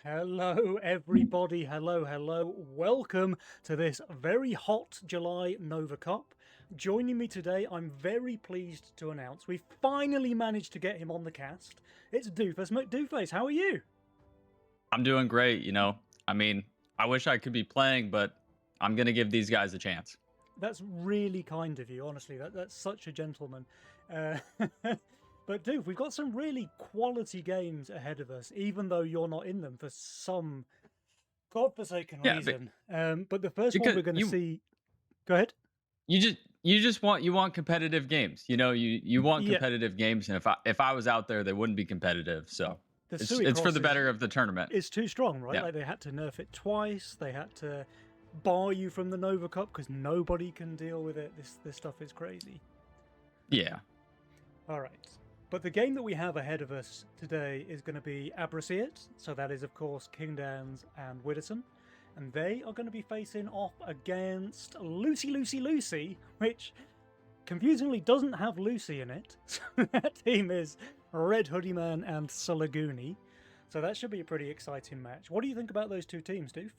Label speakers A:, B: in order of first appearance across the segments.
A: Hello, everybody. Hello, hello. Welcome to this very hot July Nova Cup. Joining me today, I'm very pleased to announce we've finally managed to get him on the cast. It's Doofus McDoofus. How are you?
B: I'm doing great, I mean, I wish I could be playing, but I'm gonna give these guys a chance.
A: That's really kind of you, honestly. That's such a gentleman. Uh, but, Doof, we've got some really quality games ahead of us, even though you're not in them for some godforsaken
B: Yeah, but
A: reason. But the first one
B: because
A: we're going to
B: you
A: see. Go ahead.
B: you just you just want competitive games. You want
A: Yeah,
B: competitive games, and if I was out there, they wouldn't be competitive. So
A: the
B: it's for
A: Suicross
B: the better of the tournament.
A: is too strong, right?
B: Yeah,
A: Like they had to nerf it twice. They had to bar you from the Nova Cup because nobody can deal with it. This stuff is crazy.
B: yeah.
A: All right. But the game that we have ahead of us today is going to be Abrasiet. So that is, of course, Kingdans and Widdowson. And they are going to be facing off against Lucy, which confusingly doesn't have Lucy in it. So that team is Red Hoodie Man and Sulaguni. So that should be a pretty exciting match. What do you think about those two teams, Doof?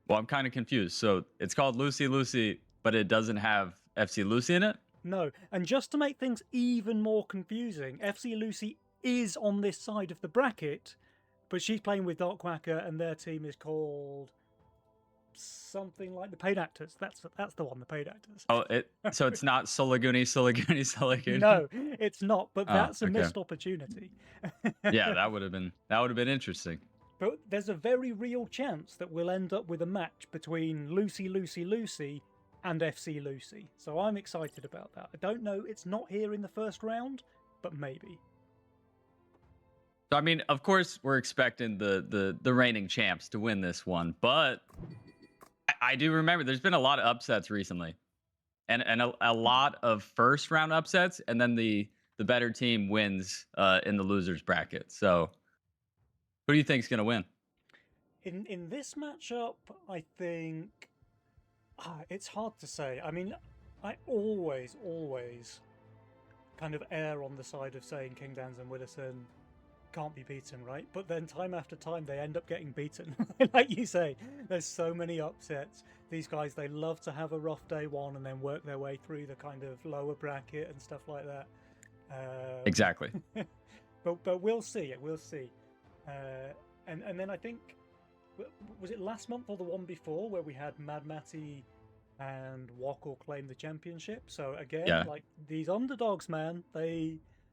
B: Well, I'm kind of confused. So it's called Lucy Lucy, but it doesn't have FC Lucy in it.
A: No. And just to make things even more confusing, FC Lucy is on this side of the bracket, but she's playing with Darkwacker, and their team is called something like the Paid Actors. That's the one, the Paid Actors.
B: Oh, so it's not Sulaguni.
A: No, it's not. But
B: Oh,
A: that's a
B: okay.
A: missed opportunity.
B: Yeah, that would have been interesting.
A: But there's a very real chance that we'll end up with a match between Lucy, and FC Lucy. So I'm excited about that. I don't know. It's not here in the first round, but maybe.
B: So I mean, of course, we're expecting the reigning champs to win this one, but I do remember there's been a lot of upsets recently, and a lot of first round upsets, and then the better team wins in the losers bracket. So who do you think's gonna win?
A: In this matchup, I think it's hard to say. I mean, I always kind of err on the side of saying King Dans and Widdowson can't be beaten, right? But then time after time they end up getting beaten. Like you say, there's so many upsets. These guys, they love to have a rough day one and then work their way through the kind of lower bracket and stuff like that.
B: Exactly.
A: But we'll see. We'll see. And then I think, was it last month or the one before where we had Mad Matty and Wackle claim the championship? So again,
B: Yeah.
A: like these underdogs, man,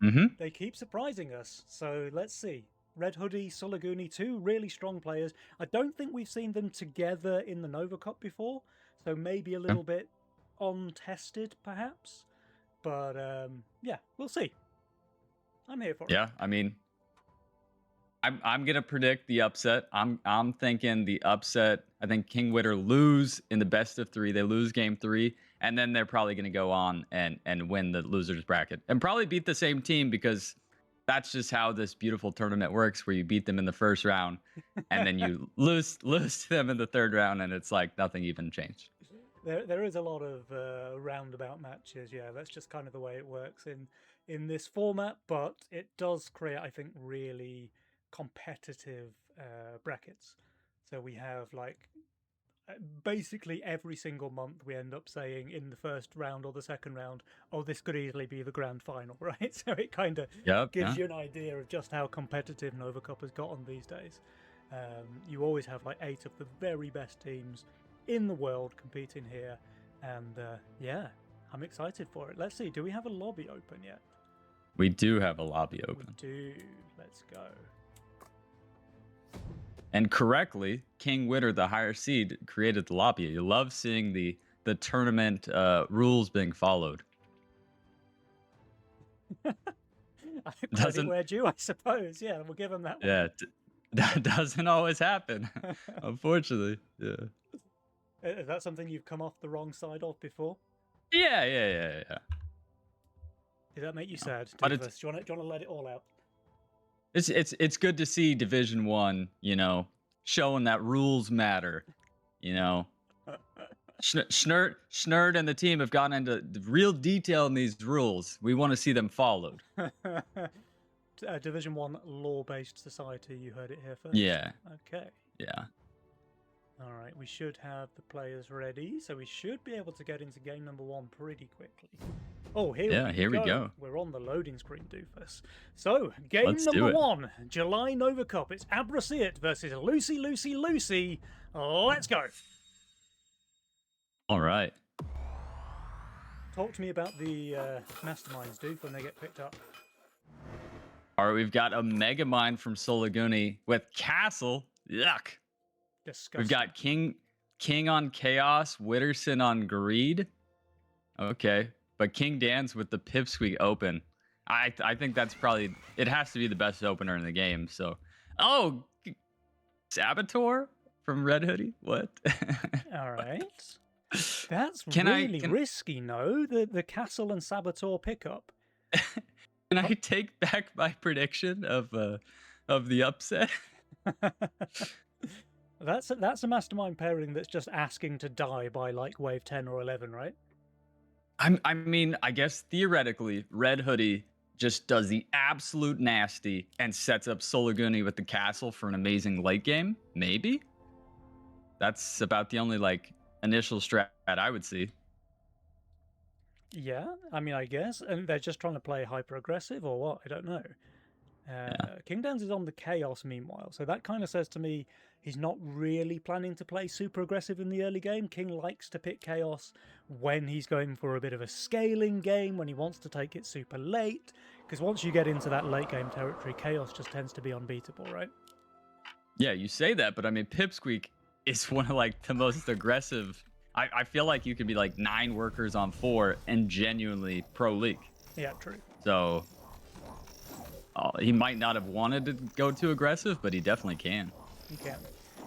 B: Mm-hmm.
A: they keep surprising us. So let's see. Red Hoodie, Sulaguni, two really strong players. I don't think we've seen them together in the Nova Cup before, so maybe a little bit untested, perhaps. But yeah, we'll see. I'm here for it.
B: Yeah. I mean, I'm gonna predict the upset. I'm thinking the upset. I think King Witter lose in the best of three. They lose game three, and then they're probably gonna go on and win the losers bracket and probably beat the same team because that's just how this beautiful tournament works. Where you beat them in the first round, and then you lose to them in the third round, and it's like nothing even changed.
A: There is a lot of roundabout matches. Yeah, that's just kind of the way it works in this format. But it does create, I think, really competitive brackets. So we have like basically every single month we end up saying in the first round or the second round, oh, this could easily be the grand final, right? So it kind of
B: Yep.
A: gives
B: Yeah.
A: you an idea of just how competitive Nova Cup has gotten these days. You always have like 8 of the very best teams in the world competing here, and yeah, I'm excited for it. Let's see, do we have a lobby open yet?
B: We do have a lobby
A: We
B: open.
A: do. Let's go.
B: And correctly, King Witter, the higher seed, created the lobby. You love seeing the tournament rules being followed.
A: Credit
B: Doesn't
A: where due, I suppose. Yeah, we'll give them that one.
B: yeah, that doesn't always happen, unfortunately. Yeah.
A: Is that something you've come off the wrong side of before?
B: Yeah.
A: Does that make you sad?
B: But
A: Doofus? Do you want to let it all out?
B: it's good to see Division One, showing that rules matter. You know, Schnurt and the team have gone into the real detail in these rules. We want to see them followed.
A: Division 1 law-based society. You heard it here first.
B: Yeah,
A: Okay.
B: yeah.
A: All right, we should have the players ready, so we should be able to get into game number 1 pretty quickly. Oh, here we go. We're on the loading screen, doofus. So, game
B: Let's do
A: number
B: it.
A: 1, July Nova Cup. It's Abrasiet versus Lucy Lucy Lucy. Let's go.
B: All right.
A: Talk to me about the masterminds, doof, when they get picked up.
B: All right, we've got a Megamind from Solaguni with Castle. Yuck.
A: Disgusting.
B: We've got King on Chaos, Witterson on Greed. Okay, but King Dan's with the Pipsqueak Open. I think that's probably, it has to be the best opener in the game. So, oh, Saboteur from Red Hoodie. What?
A: All right. That's
B: Can
A: really risky, no? The Castle and Saboteur pickup.
B: Can I take back my prediction of the upset?
A: That's a mastermind pairing that's just asking to die by like wave 10 or 11, right?
B: I mean, I guess theoretically, Red Hoodie just does the absolute nasty and sets up Solaguni with the castle for an amazing late game. Maybe. That's about the only like initial strat I would see.
A: Yeah, I mean, I guess. And they're just trying to play hyper aggressive or what? I don't know. King Dan's is on the Chaos meanwhile, so that kind of says to me he's not really planning to play super aggressive in the early game. King likes to pick Chaos when he's going for a bit of a scaling game, when he wants to take it super late, because once you get into that late game territory, Chaos just tends to be unbeatable, right?
B: Yeah, you say that, but I mean, Pipsqueak is one of like the most aggressive. I feel like you could be like 9 workers on 4 and genuinely pro league.
A: Yeah, true.
B: So he might not have wanted to go too aggressive, but he definitely can.
A: He can.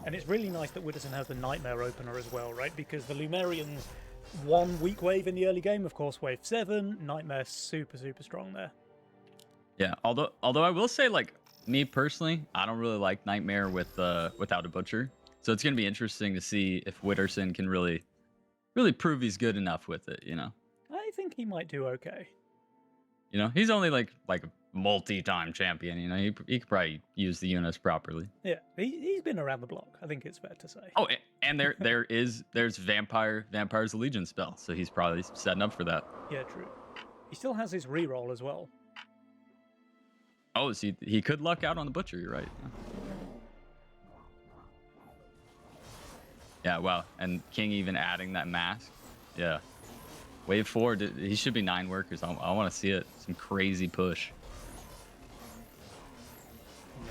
A: And it's really nice that Witterson has the Nightmare opener as well, right? Because the Lumerians, 1 weak wave in the early game, of course, wave 7. Nightmare super, super strong there.
B: Yeah, although I will say, like, me personally, I don't really like Nightmare without a Butcher. So it's going to be interesting to see if Witterson can really prove he's good enough with it, you know?
A: I think he might do okay.
B: You know, he's only like a multi-time champion, you know? He could probably use the Eunice properly.
A: Yeah, he's been around the block, I think it's fair to say.
B: Oh, and there's Vampire's Allegiance spell, so he's probably setting up for that.
A: Yeah, true. He still has his reroll as well.
B: Oh, so he could luck out on the Butcher, you're right. Yeah, wow. And King even adding that mask. Yeah. Wave 4, he should be 9 workers. I want to see it. Some crazy push.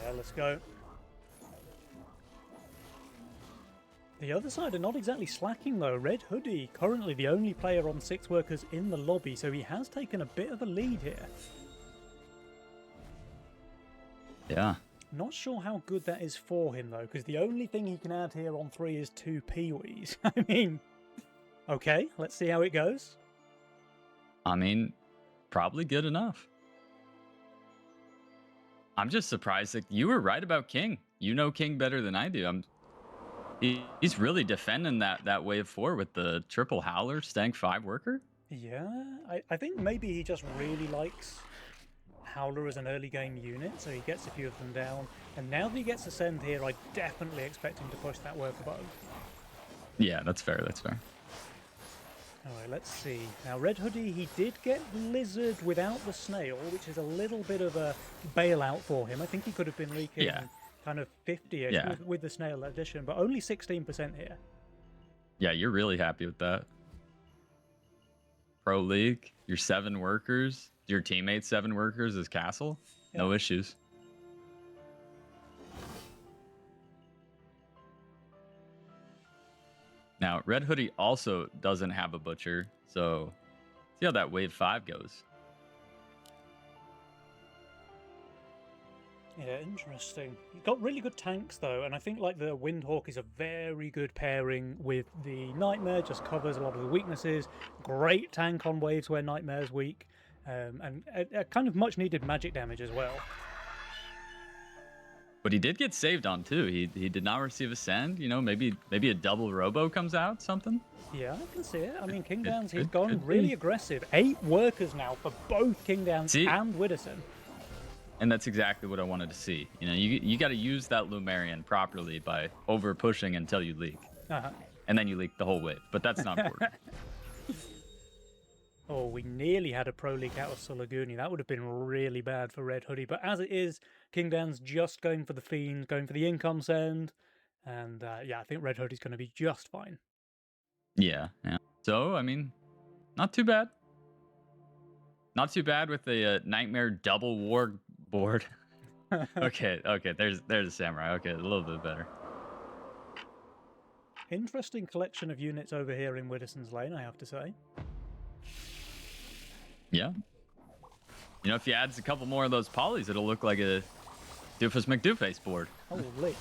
A: Yeah, let's go. The other side are not exactly slacking though. Red Hoodie, currently the only player on 6 workers in the lobby, so he has taken a bit of a lead here.
B: Yeah.
A: Not sure how good that is for him though, because the only thing he can add here on 3 is 2 Peewees. I mean, okay, let's see how it goes.
B: I mean, probably good enough. I'm just surprised that you were right about King. You know King better than I do. He's really defending that wave 4 with the triple howler, stank 5 worker.
A: Yeah, I think maybe he just really likes Howler as an early game unit, so he gets a few of them down. And now that he gets Ascend here, I definitely expect him to push that work above.
B: Yeah, that's fair.
A: Alright, let's see. Now, Red Hoodie, he did get Lizard without the Snail, which is a little bit of a bailout for him. I think he could have been leaking kind of 50-ish with the Snail addition, but only 16% here.
B: Yeah, you're really happy with that. Pro League, your 7 workers, your teammates 7 workers as Castle. Yeah. No issues. Now, Red Hoodie also doesn't have a Butcher, so see how that wave 5 goes.
A: Yeah, interesting. You've got really good tanks though, and I think like the Windhawk is a very good pairing with the Nightmare, just covers a lot of the weaknesses. Great tank on waves where Nightmare's weak, and a kind of much needed magic damage as well.
B: But he did get saved on too. He did not receive Ascend. You know, maybe a double Robo comes out, something.
A: Yeah, I can see it. I mean, King Downs, he's gone really aggressive. 8 workers now for both King Downs and Witterson.
B: and that's exactly what I wanted to see. You know, you got to use that Lumerian properly by over pushing until you leak,
A: Uh-huh.
B: and then you leak the whole wave. But that's not important.
A: Oh, we nearly had a pro leak out of Sulaguni. That would have been really bad for Red Hoodie. But as it is, King Dan's just going for the Fiend, going for the income send. And yeah, I think Red Hoodie's going to be just fine.
B: Yeah. So, I mean, not too bad. Not too bad with the Nightmare double war board. Okay, there's a Samurai. Okay, a little bit better.
A: Interesting collection of units over here in Widdowson's Lane, I have to say.
B: Yeah. You know, if you add a couple more of those polys, it'll look like a Doofus McDooface board.
A: Holy.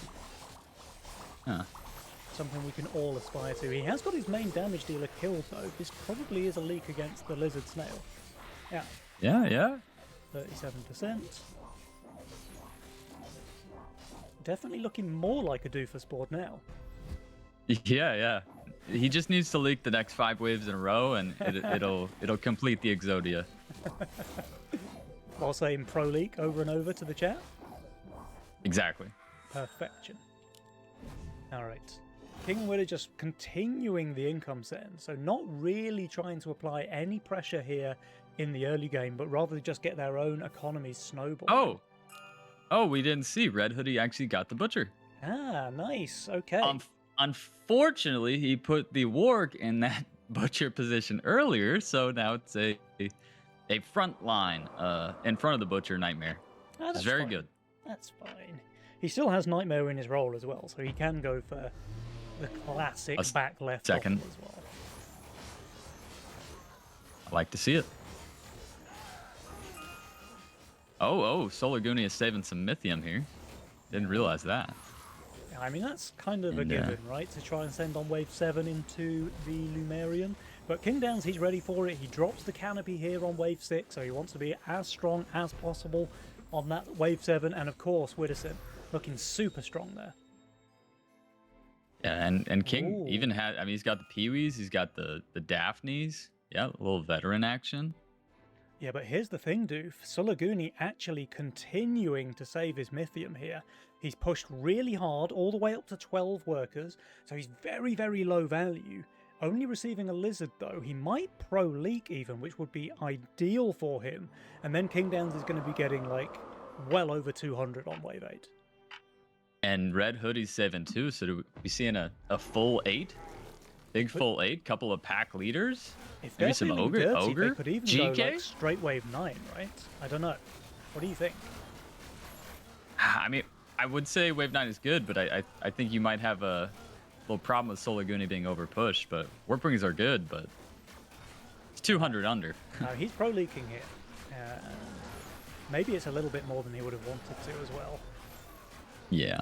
B: Huh.
A: Something we can all aspire to. He has got his main damage dealer killed, though. This probably is a leak against the Lizard Snail. Yeah.
B: Yeah.
A: 37%. Definitely looking more like a Doofus board now.
B: Yeah. He just needs to leak the next 5 waves in a row, and it'll complete the Exodia.
A: While saying pro leak over and over to the chat.
B: Exactly.
A: Perfection. All right. King and Widder just continuing the income send, so not really trying to apply any pressure here in the early game, but rather just get their own economies snowballing.
B: Oh, we didn't see. Red Hoodie actually got the Butcher.
A: Ah, nice. Okay.
B: Unfortunately, he put the Warg in that Butcher position earlier, so now it's a front line in front of the Butcher Nightmare.
A: That's
B: very
A: fine.
B: good.
A: That's fine. He still has Nightmare in his role as well, so he can go for the classic back left
B: second
A: as well.
B: I like to see it. Oh, Solarguni is saving some Mythium here. Didn't realize that.
A: I mean, that's kind of a given, right? To try and send on wave 7 into the Lumerian. But King Dan's, he's ready for it. He drops the canopy here on wave 6, so he wants to be as strong as possible on that wave 7. And of course, Widdowson looking super strong there.
B: Yeah, and King even had, I mean, he's got the Peewees, he's got the Daphnes. Yeah, a little veteran action.
A: Yeah, but here's the thing, Doof. Sulaguni actually continuing to save his Mythium here. He's pushed really hard, all the way up to 12 workers, so he's very, very low value. Only receiving a Lizard, though. He might pro leak even, which would be ideal for him. And then King Dan's is going to be getting, like, well over 200 on wave 8.
B: And Red Hoodie's 7 too, so do we seeing a full 8? Big full 8, couple of pack leaders?
A: If
B: maybe
A: they're
B: some
A: feeling
B: ogre,
A: dirty, they could even
B: GK?
A: go like straight wave 9, right? I don't know. What do you think?
B: I mean, I would say wave 9 is good, but I think you might have a little problem with Solarguni being over pushed. But Warp Wings are good, but it's 200 under.
A: He's pro leaking here. Maybe it's a little bit more than he would have wanted to as well.
B: Yeah.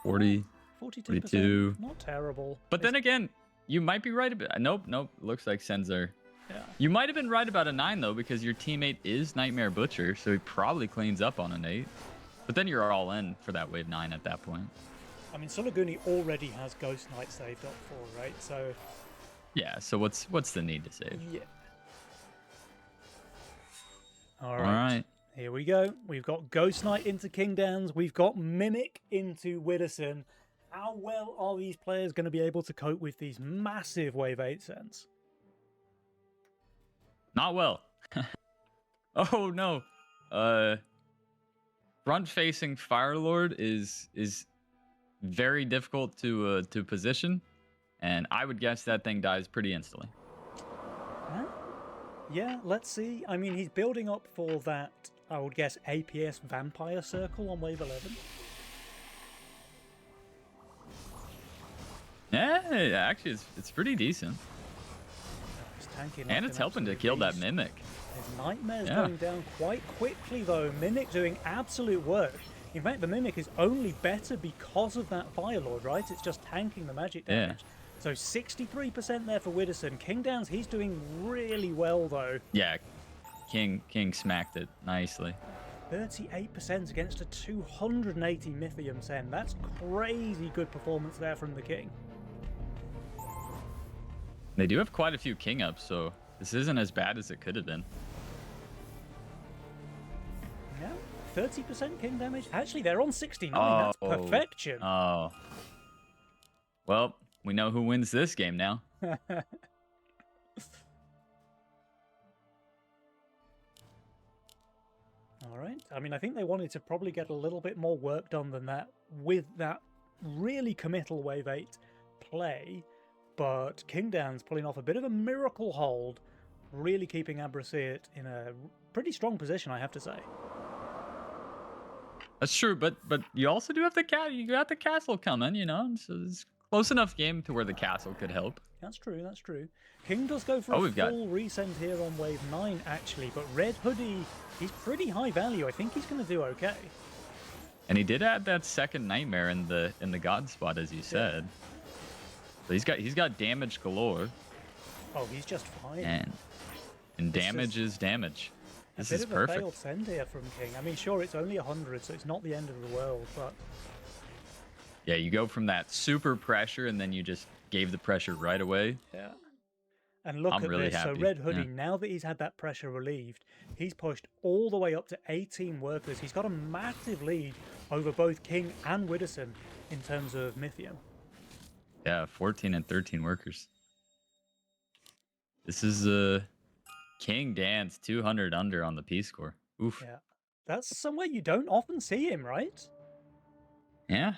B: 40,
A: 42%,
B: 42.
A: not terrible.
B: But then again, you might be right about. Nope. Looks like Sensor.
A: Yeah.
B: You might have been right about a 9 though, because your teammate is Nightmare Butcher, so he probably cleans up on an 8. But then you're all in for that wave 9 at that point.
A: I mean, Sulaguni already has Ghost Knight saved up for, right? So.
B: Yeah. So what's the need to save?
A: Yeah. All
B: All right.
A: Here we go. We've got Ghost Knight into King Dan's. We've got Mimic into Widdowson. How well are these players going to be able to cope with these massive wave 8 sends?
B: Not well. Oh no. Front-facing Firelord is very difficult to position, and I would guess that thing dies pretty instantly.
A: Huh? Yeah, let's see. I mean, he's building up for that, I would guess, APS Vampire Circle on wave 11.
B: Yeah, actually, it's pretty decent.
A: He's tanking
B: And
A: like
B: it's
A: an
B: helping to
A: absolute
B: kill that
A: beast.
B: Mimic.
A: His Nightmare's going down quite quickly, though. Mimic doing absolute work. In fact, the Mimic is only better because of that Firelord, right? It's just tanking the magic damage. So 63% there for Widdowson. King Dan's, he's doing really well, though.
B: Yeah, King smacked it nicely.
A: 38% against a 280 Mythium send. That's crazy good performance there from the King.
B: They do have quite a few King ups, so this isn't as bad as it could have been.
A: Yeah, 30% king damage? Actually, they're on 69.
B: Oh,
A: That's perfection.
B: Oh. Well, we know who wins this game now.
A: All right. I mean, I think they wanted to probably get a little bit more work done than that with that really committal Wave 8 play, but King Dan's pulling off a bit of a miracle hold, really keeping Abracete in a pretty strong position, I have to say.
B: That's true, but you also do have you got the castle coming, you know. So it's close enough game to where the castle could help.
A: That's true, that's true. King does go for a full resend here on Wave 9, actually, but Red Hoodie, he's pretty high value. I think he's going to do okay.
B: And he did add that second nightmare in the god spot, as you said. Yeah. So he's got damage galore.
A: Oh, he's just fine.
B: And damage is damage. This is perfect.
A: A failed send here from King. I mean, sure, it's only 100, so it's not the end of the world, but...
B: Yeah, you go from that super pressure, and then you just gave the pressure right away.
A: Yeah. And look at this. Happy. So Red Hoodie, now that he's had that pressure relieved, he's pushed all the way up to 18 workers. He's got a massive lead over both King and Widdowson in terms of Mythium.
B: Yeah, 14 and 13 workers. This is King Dan's 200 under on the P-score. Oof.
A: Yeah. That's somewhere you don't often see him, right?
B: Yeah.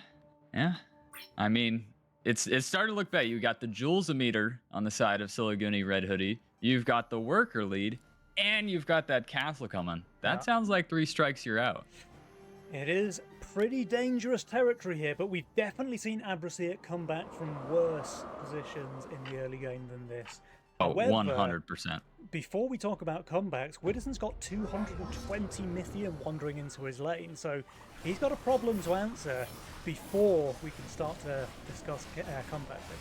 B: Yeah. I mean, it's starting to look bad. You got the Jules-o-meter on the side of Silaguni Red Hoodie. You've got the worker lead, and you've got that castle coming. That sounds like 3 strikes, you're out.
A: It is pretty dangerous territory here, but we've definitely seen Abracete come back from worse positions in the early game than this.
B: Oh, however, 100%.
A: Before we talk about comebacks, Widdowson's got 220 Mythium wandering into his lane, so he's got a problem to answer before we can start to discuss comebacks, I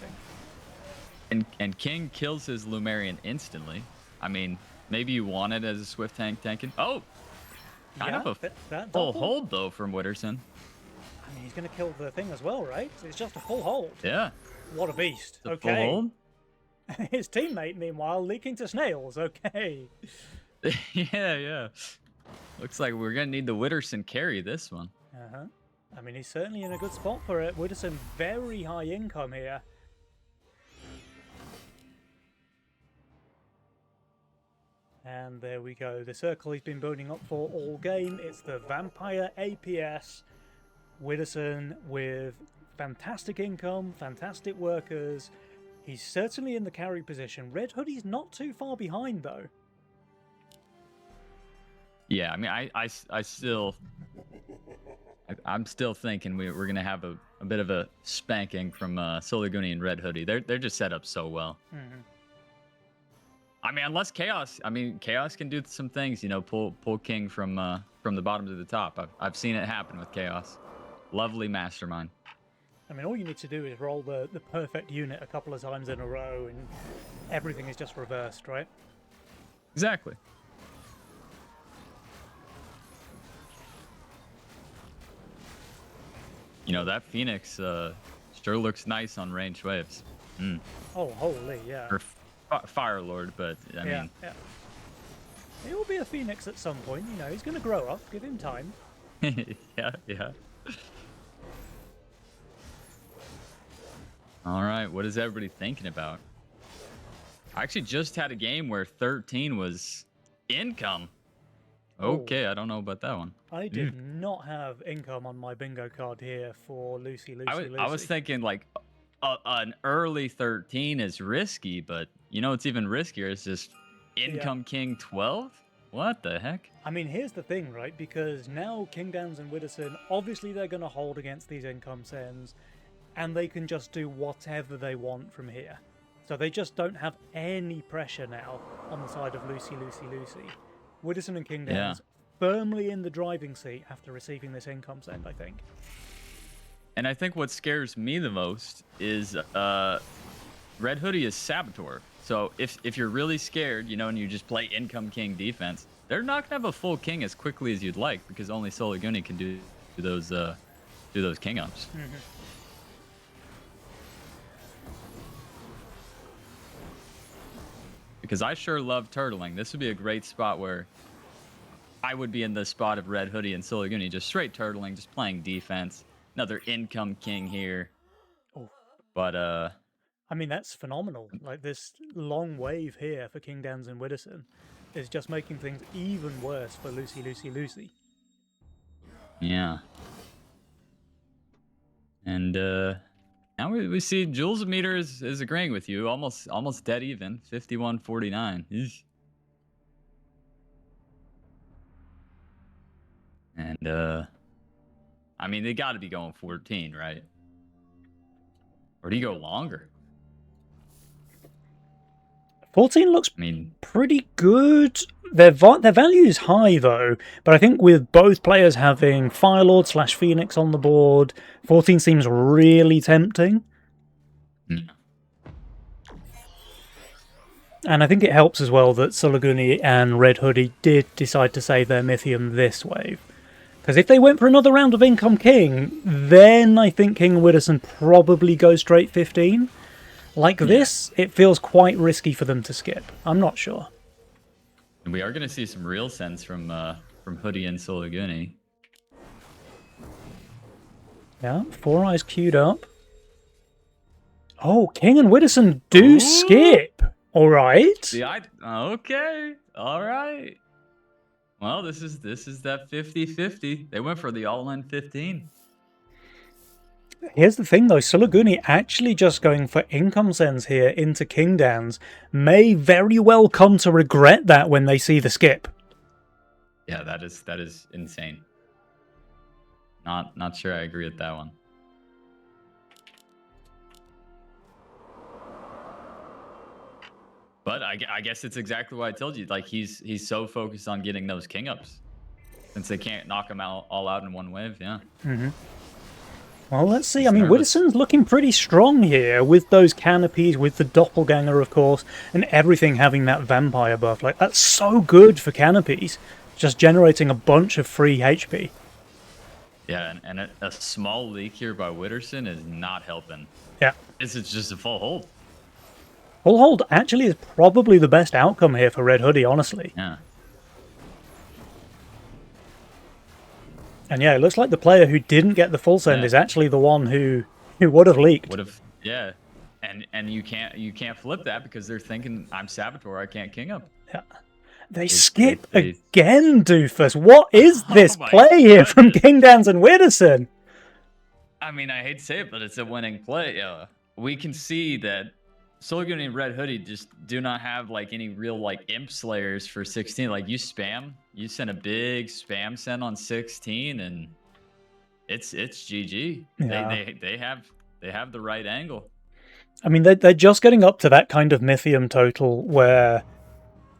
A: think.
B: And King kills his Lumerian instantly. I mean, maybe you want it as a Swift tank tanking. Oh! Kind of a full hold, though, from Witterson.
A: I mean, he's going to kill the thing as well, right? It's just a full hold.
B: Yeah.
A: What a beast.
B: It's a full hold?
A: His teammate, meanwhile, leaking to snails. Okay.
B: yeah. Looks like we're going to need the Witterson carry this one.
A: Uh-huh. I mean, he's certainly in a good spot for it. Widdowson, very high income here. And there we go. The circle he's been building up for all game. It's the Vampire APS. Widdowson with fantastic income, fantastic workers. He's certainly in the carry position. Red Hoodie's not too far behind, though.
B: Yeah, I mean, I'm still thinking we're going to have a bit of a spanking from Silaguni and Red Hoodie. They're just set up so well.
A: Mm-hmm.
B: I mean, unless Chaos can do some things, you know, pull King from the bottom to the top. I've seen it happen with Chaos. Lovely mastermind.
A: I mean, all you need to do is roll the perfect unit a couple of times in a row and everything is just reversed, right?
B: Exactly. You know, that Phoenix sure looks nice on ranged waves. Mm.
A: Oh, holy, yeah.
B: Or Fire Lord, but I mean...
A: Yeah. He will be a Phoenix at some point, you know. He's going to grow up. Give him time.
B: yeah. All right, what is everybody thinking about? I actually just had a game where 13 was income. Okay, I don't know about that one.
A: I did not have income on my bingo card here for Lucy.
B: I was thinking like an early 13 is risky, but you know it's even riskier. It's just income King 12? What the heck?
A: I mean, here's the thing, right? Because now King Downs and Widdowson, obviously they're going to hold against these income sends, and they can just do whatever they want from here. So they just don't have any pressure now on the side of Lucy. Widdowson and King Downs firmly in the driving seat after receiving this income send, I think.
B: And I think what scares me the most is Red Hoodie is Saboteur. So if you're really scared, you know, and you just play income King defense, they're not gonna have a full King as quickly as you'd like because only Silaguni can do those King ups.
A: Mm-hmm.
B: Because I sure love turtling. This would be a great spot where I would be in the spot of Red Hoodie and Sullivan, just straight turtling, just playing defense. Another income king here.
A: Oh.
B: But
A: I mean, that's phenomenal. Like, this long wave here for King Dans and Widdowson is just making things even worse for Lucy.
B: yeah. And now we see Jules Meter is agreeing with you, almost dead even, 51-49. Eesh. And I mean, they got to be going 14, right? Or do you go longer?
A: 14 looks
B: I mean,
A: pretty good. Their value is high, though, but I think with both players having Firelord / Phoenix on the board, 14 seems really tempting.
B: yeah.
A: And I think it helps as well that Sulaguni and Red Hoodie did decide to save their Mythium this wave. Because if they went for another round of Income King, then I think King and Widdowson probably go straight 15. Like this, it feels quite risky for them to skip. I'm not sure.
B: And we are going to see some real sense from Hoodie and Sulaguni.
A: Yeah, 4 eyes queued up. Oh, King and Widdowson do skip. All right.
B: See, okay. All right. Well, this is that 50-50. They went for the all-in 15.
A: Here's the thing, though. Sulaguni actually just going for income sends here into King Dans may very well come to regret that when they see the skip.
B: Yeah, that is insane. Not sure I agree with that one. But I guess it's exactly what I told you. Like, he's so focused on getting those king ups, since they can't knock them all out in one wave. Yeah.
A: Mm-hmm. Well, let's see. I mean, Widdowson's looking pretty strong here with those canopies, with the doppelganger, of course, and everything having that vampire buff. Like, that's so good for canopies, just generating a bunch of free HP.
B: Yeah, and a small leak here by Widdowson is not helping.
A: Yeah.
B: It's just a full hold.
A: Full hold actually is probably the best outcome here for Red Hoodie, honestly.
B: Yeah.
A: And yeah, it looks like the player who didn't get the full send is actually the one who would have leaked.
B: Yeah. And you can't flip that because they're thinking, I'm Saboteur, I can't king up.
A: Yeah. They skip again, doofus. What is this play here from King Dans and Widdowson?
B: I mean, I hate to say it, but it's a winning play. We can see that Sulaguni and Red Hoodie just do not have like any real like imp slayers for 16. Like, you send a big spam send on 16 and it's GG. Yeah. They have the right angle.
A: I mean, they're just getting up to that kind of Mythium total where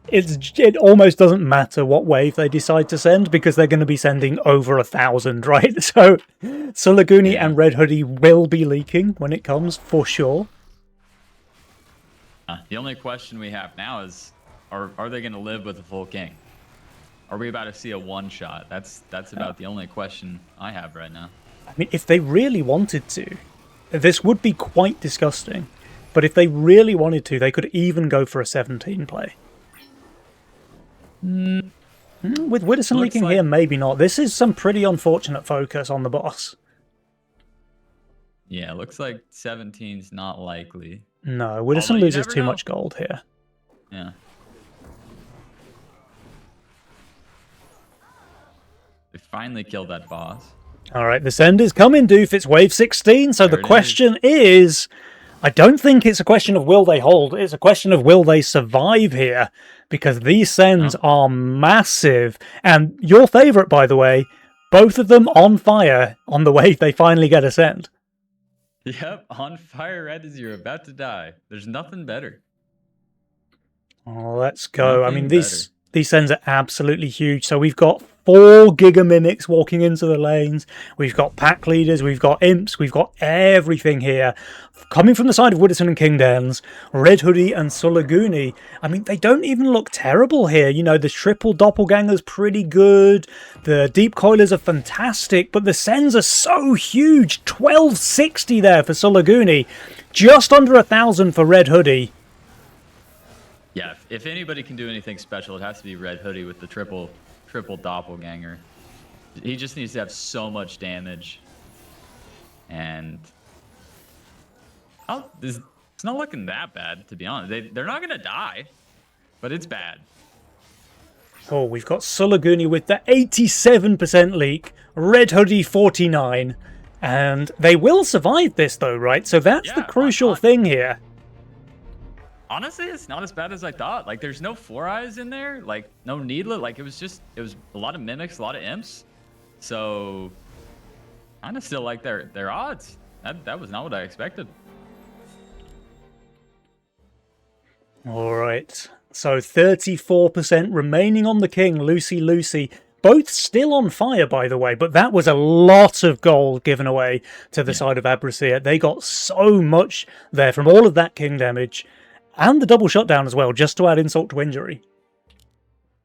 A: it almost doesn't matter what wave they decide to send because they're going to be sending over 1,000, right? So Sulaguni and Red Hoodie will be leaking when it comes, for sure.
B: The only question we have now is, are they going to live with a full king? Are we about to see a one-shot? That's about the only question I have right now.
A: I mean, if they really wanted to, this would be quite disgusting. But if they really wanted to, they could even go for a 17 play. With Widdowson leaking here, maybe not. This is some pretty unfortunate focus on the boss.
B: Yeah, it looks like 17's not likely.
A: No, Widdowson loses too much gold here.
B: Yeah. They finally killed that boss.
A: Alright, the send is coming, Doof. It's wave 16, so the question is... I don't think it's a question of will they hold, it's a question of will they survive here, because these sends are massive. And your favourite, by the way, both of them on fire on the wave they finally get a send.
B: Yep, on fire right as you're about to die. There's nothing better.
A: Oh, let's go. I mean, these sends are absolutely huge. So we've got 4 Giga Mimics walking into the lanes. We've got pack leaders. We've got imps. We've got everything here. Coming from the side of Widdowson and King Dans, Red Hoodie and Sulaguni. I mean, they don't even look terrible here. You know, the triple doppelganger's pretty good. The deep coilers are fantastic, but the sends are so huge. 1260 there for Sulaguni. Just under 1,000 for Red Hoodie.
B: Yeah, if anybody can do anything special, it has to be Red Hoodie with the triple triple doppelganger. He just needs to have so much damage. And it's not looking that bad, to be honest. They're not going to die, but it's bad.
A: Oh, we've got Sulaguni with the 87% leak, Red Hoodie 49, and they will survive this though, right? So that's the crucial thing here.
B: Honestly, it's not as bad as I thought. Like, there's no 4 eyes in there, like no Needlet. Like, it was a lot of mimics, a lot of imps. So, kind of still like their odds. That was not what I expected.
A: All right. So 34% remaining on the king, Lucy. Both still on fire, by the way, but that was a lot of gold given away to the side of Abraxia. They got so much there from all of that king damage and the double shutdown as well, just to add insult to injury.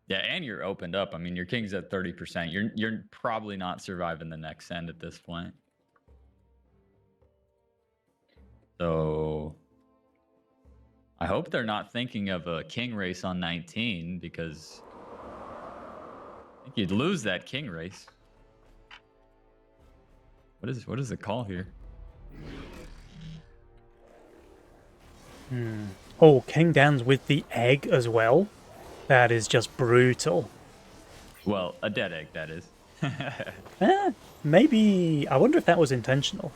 B: Yeah, and you're opened up. I mean, your king's at 30%. You're probably not surviving the next end at this point. So I hope they're not thinking of a king race on 19, because I think you'd lose that king race. What is the call here?
A: Oh, King Dan's with the egg as well. That is just brutal.
B: Well, a dead egg, that is.
A: Maybe... I wonder if that was intentional.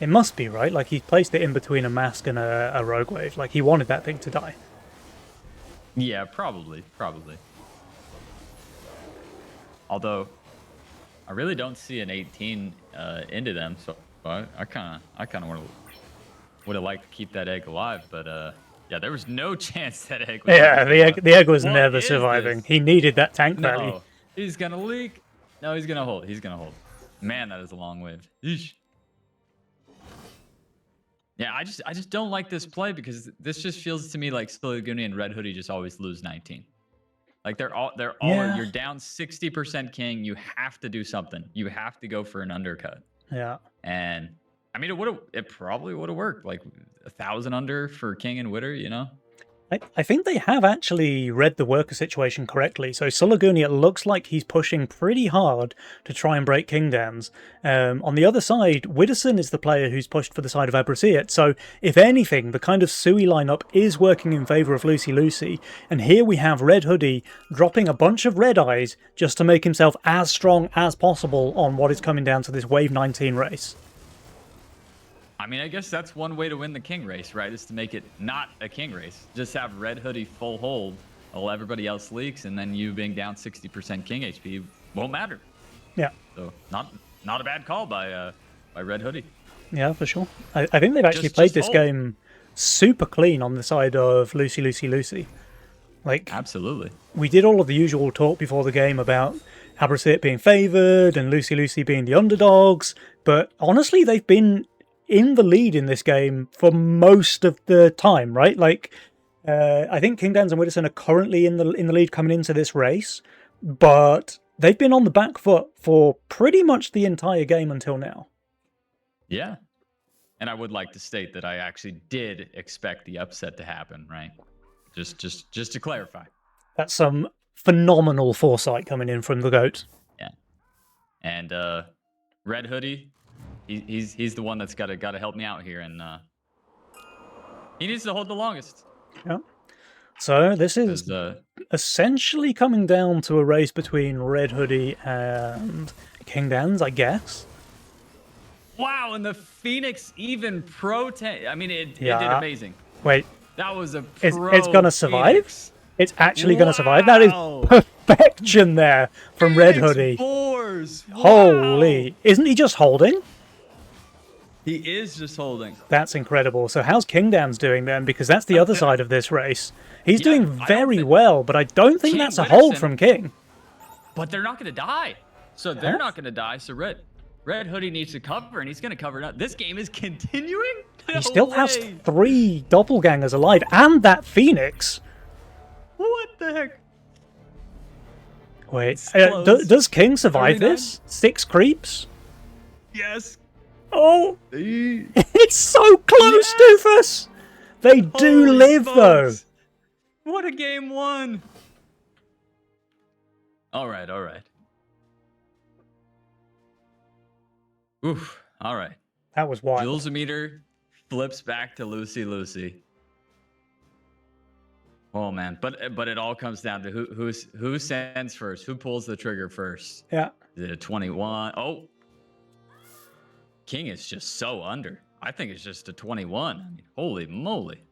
A: It must be, right? Like, he placed it in between a mask and a rogue wave. Like, he wanted that thing to die.
B: Yeah, probably. Although, I really don't see an 18 into them, so I kind of would have liked to keep that egg alive, but yeah, there was no chance that egg was
A: the egg was never surviving. He needed that tank value.
B: No, he's gonna leak. No, he's gonna hold. Man, that is a long wave. Eesh. Yeah, I just don't like this play, because this just feels to me like Sulaguni and Red Hoodie just always lose 19. Like they're all you're down 60% king. You have to do something. You have to go for an undercut.
A: Yeah.
B: And I mean, it probably would have worked. Like 1,000 under for king and Witter, you know?
A: I think they have actually read the worker situation correctly. So Sulaguni, it looks like he's pushing pretty hard to try and break King Dan's. On the other side, Widdowson is the player who's pushed for the side of Abraxia. So if anything, the kind of Sui lineup is working in favour of Lucy. And here we have Red Hoodie dropping a bunch of red eyes just to make himself as strong as possible on what is coming down to this Wave 19 race.
B: I mean, I guess that's one way to win the king race, right? Is to make it not a king race. Just have Red Hoodie full hold while everybody else leaks, and then you being down 60% king HP won't matter.
A: Yeah.
B: So not a bad call by Red Hoodie.
A: Yeah, for sure. I think they've actually played this game super clean on the side of Lucy. Like,
B: absolutely.
A: We did all of the usual talk before the game about Abraxia being favoured and Lucy being the underdogs, but honestly, they've been in the lead in this game for most of the time, right? Like, I think King Dan's and Widdowson are currently in the lead coming into this race, but they've been on the back foot for pretty much the entire game until now.
B: Yeah. And I would like to state that I actually did expect the upset to happen, right? Just to clarify.
A: That's some phenomenal foresight coming in from the GOAT.
B: Yeah. And Red Hoodie, he's the one that's got to help me out here, and he needs to hold the longest.
A: Yeah. So this is essentially coming down to a race between Red Hoodie and King Dan's, I guess.
B: Wow, and the Phoenix even I mean, it did amazing.
A: Wait.
B: That was a
A: It's gonna survive?
B: Phoenix.
A: It's actually gonna survive? That is perfection there from Red Hoodie.
B: Boars. Wow.
A: Holy. Isn't he just holding?
B: He is just holding.
A: That's incredible. So how's King Dan's doing then? Because that's the other side of this race. He's doing very well, but I don't think that's a hold from King.
B: But they're not going to die. So they're not going to die. So Red Hoodie needs to cover, and he's going to cover it up. This game is continuing?
A: He still has 3 doppelgangers alive, and that Phoenix.
B: What the heck?
A: Wait, does King survive this? 6 creeps?
B: Yes.
A: Oh, it's so close, Doofus. They do live, though.
B: What a game 1. All right, all right. Oof. All right.
A: That was wild.
B: Jules meter flips back to Lucy Lucy. Oh man, but it all comes down to who sends first, who pulls the trigger first.
A: Yeah.
B: Is it a 21? Oh, King is just so under. I think it's just a 21. I mean, holy moly.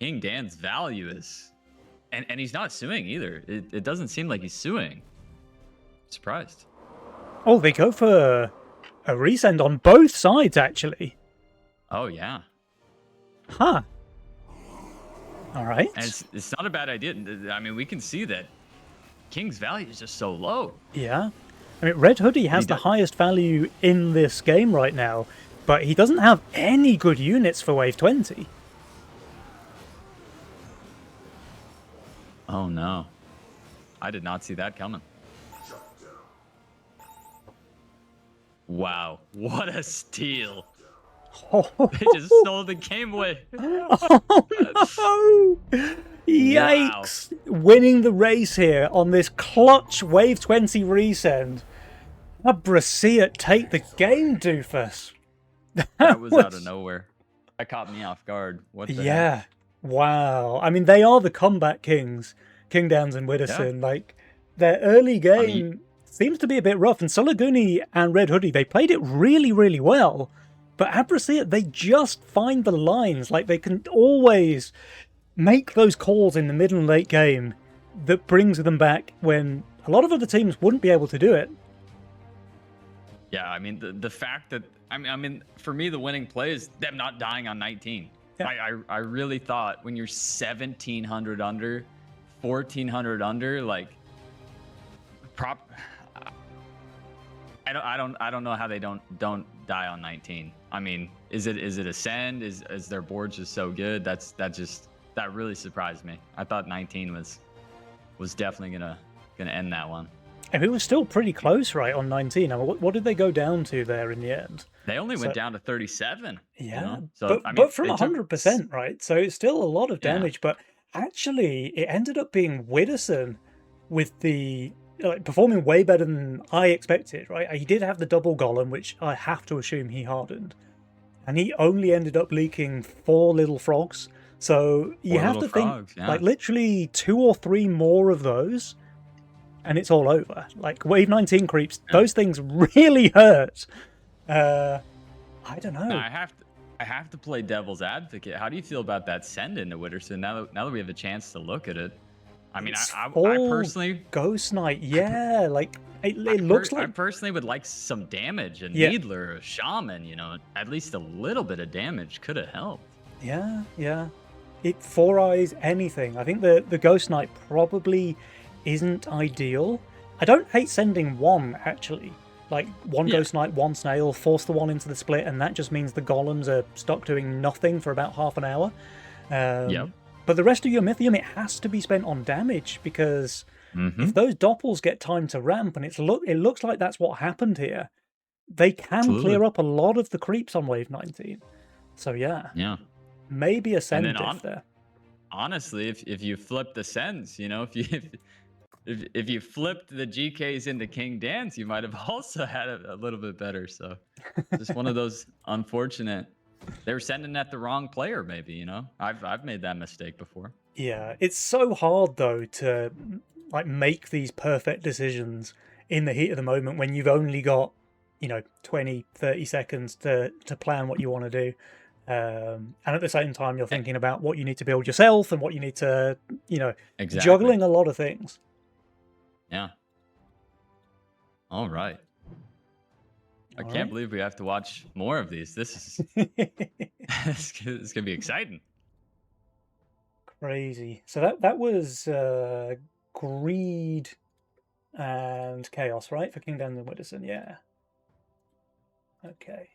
B: King Dan's value is, and he's not suing either. It doesn't seem like he's suing. Surprised.
A: Oh, they go for a resend on both sides, actually.
B: Oh yeah.
A: Huh. All right.
B: And it's not a bad idea. I mean, we can see that King's value is just so low.
A: Yeah. I mean, Red Hoodie has the highest value in this game right now, but he doesn't have any good units for Wave 20.
B: Oh no. I did not see that coming. Wow. What a steal.
A: Oh,
B: They just stole the game away.
A: oh no! Yikes! Wow. Winning the race here on this clutch Wave 20 resend. Abrasiat take the game, doofus.
B: That was out of nowhere. That caught me off guard. What the heck?
A: Wow. I mean, they are the comeback kings, King Downs and Widdowson. Yeah. Like, their early game seems to be a bit rough. And Sulaguni and Red Hoodie, they played it really, really well. But Abrasiat, they just find the lines. Like, they can always make those calls in the mid and late game that brings them back when a lot of other teams wouldn't be able to do it.
B: Yeah, I mean, the fact that, I mean, for me, the winning play is them not dying on 19. Yeah. I really thought when you're 1,700 under, 1,400 under, like, I don't know how they don't die on 19. I mean, is it Ascend? Is their board just so good? That really surprised me. I thought 19 was definitely gonna end that one.
A: And it was still pretty close, right, on 19. I mean, what did they go down to there in the end?
B: They only went down to 37.
A: Yeah,
B: you know? So,
A: but from 100%, right? So it's still a lot of damage. Yeah. But actually, it ended up being Widdowson with the performing way better than I expected, right? He did have the double golem, which I have to assume he hardened. And he only ended up leaking 4 little frogs. So you have to think, like, literally 2 or 3 more of those, and it's all over. Like, Wave 19 creeps, those things really hurt. I don't know.
B: I have to play devil's advocate. How do you feel about that send into Widdowson now that we have a chance to look at it? I mean, I personally...
A: Ghost Knight, yeah. Like, it looks like...
B: I personally would like some damage. A Needler, a Shaman, you know, at least a little bit of damage could have helped.
A: Yeah. It 4 eyes anything. I think the Ghost Knight probably isn't ideal. I don't hate sending 1, actually. Like, 1 Ghost Knight, 1 Snail, force the 1 into the split, and that just means the golems are stuck doing nothing for about half an hour. But the rest of your Mythium, it has to be spent on damage, because if those Doppels get time to ramp, and it looks like that's what happened here, they can clear up a lot of the creeps on Wave 19. So yeah. Maybe a send diff there.
B: Honestly, if you flip the sends, you know, if you flipped the GKs into King Dance, you might have also had it a little bit better. So just one of those unfortunate. They were sending at the wrong player, maybe, you know. I've made that mistake before.
A: Yeah, it's so hard though to like make these perfect decisions in the heat of the moment when you've only got, you know, 20, 30 seconds to plan what you want to do. And at the same time, you're thinking about what you need to build yourself and what you need to, you know, juggling a lot of things.
B: Yeah. All right. I can't believe we have to watch more of these. This is it's gonna be exciting.
A: Crazy. So that was Greed and Chaos, right? For King Downs and Widdowson, yeah. Okay.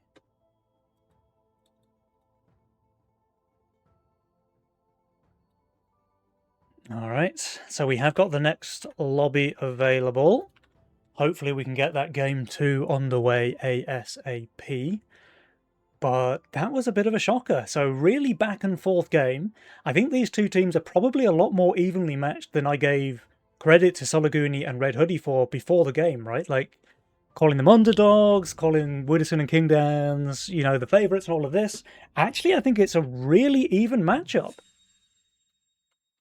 A: All right, so we have got the next lobby available. Hopefully we can get that game 2 underway ASAP. But that was a bit of a shocker. So really back and forth game. I think these two teams are probably a lot more evenly matched than I gave credit to Solaguni and Red Hoodie for before the game, right? Like, calling them underdogs, calling Widdowson and Kingdowns, you know, the favourites and all of this. Actually, I think it's a really even matchup.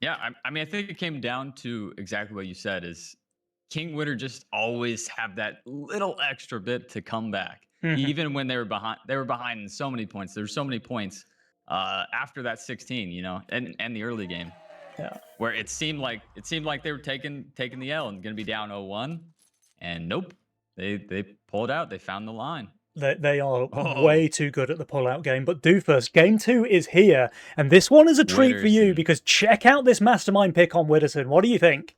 B: Yeah, I mean, I think it came down to exactly what you said. Is King Witter just always have that little extra bit to come back,
A: Mhm.
B: even when they were behind. They were behind in so many points. There's so many points after that 16, you know, and the early game
A: Yeah.
B: where it seemed like they were taking the L and going to be down 0-1, and nope, they pulled out. They found the line.
A: They are
B: Oh,
A: way too good at the pull-out game. But Doofus, game 2 is here. And this one is a treat for you
B: Witterson.
A: because check out this mastermind pick on Widdowson. What do you think?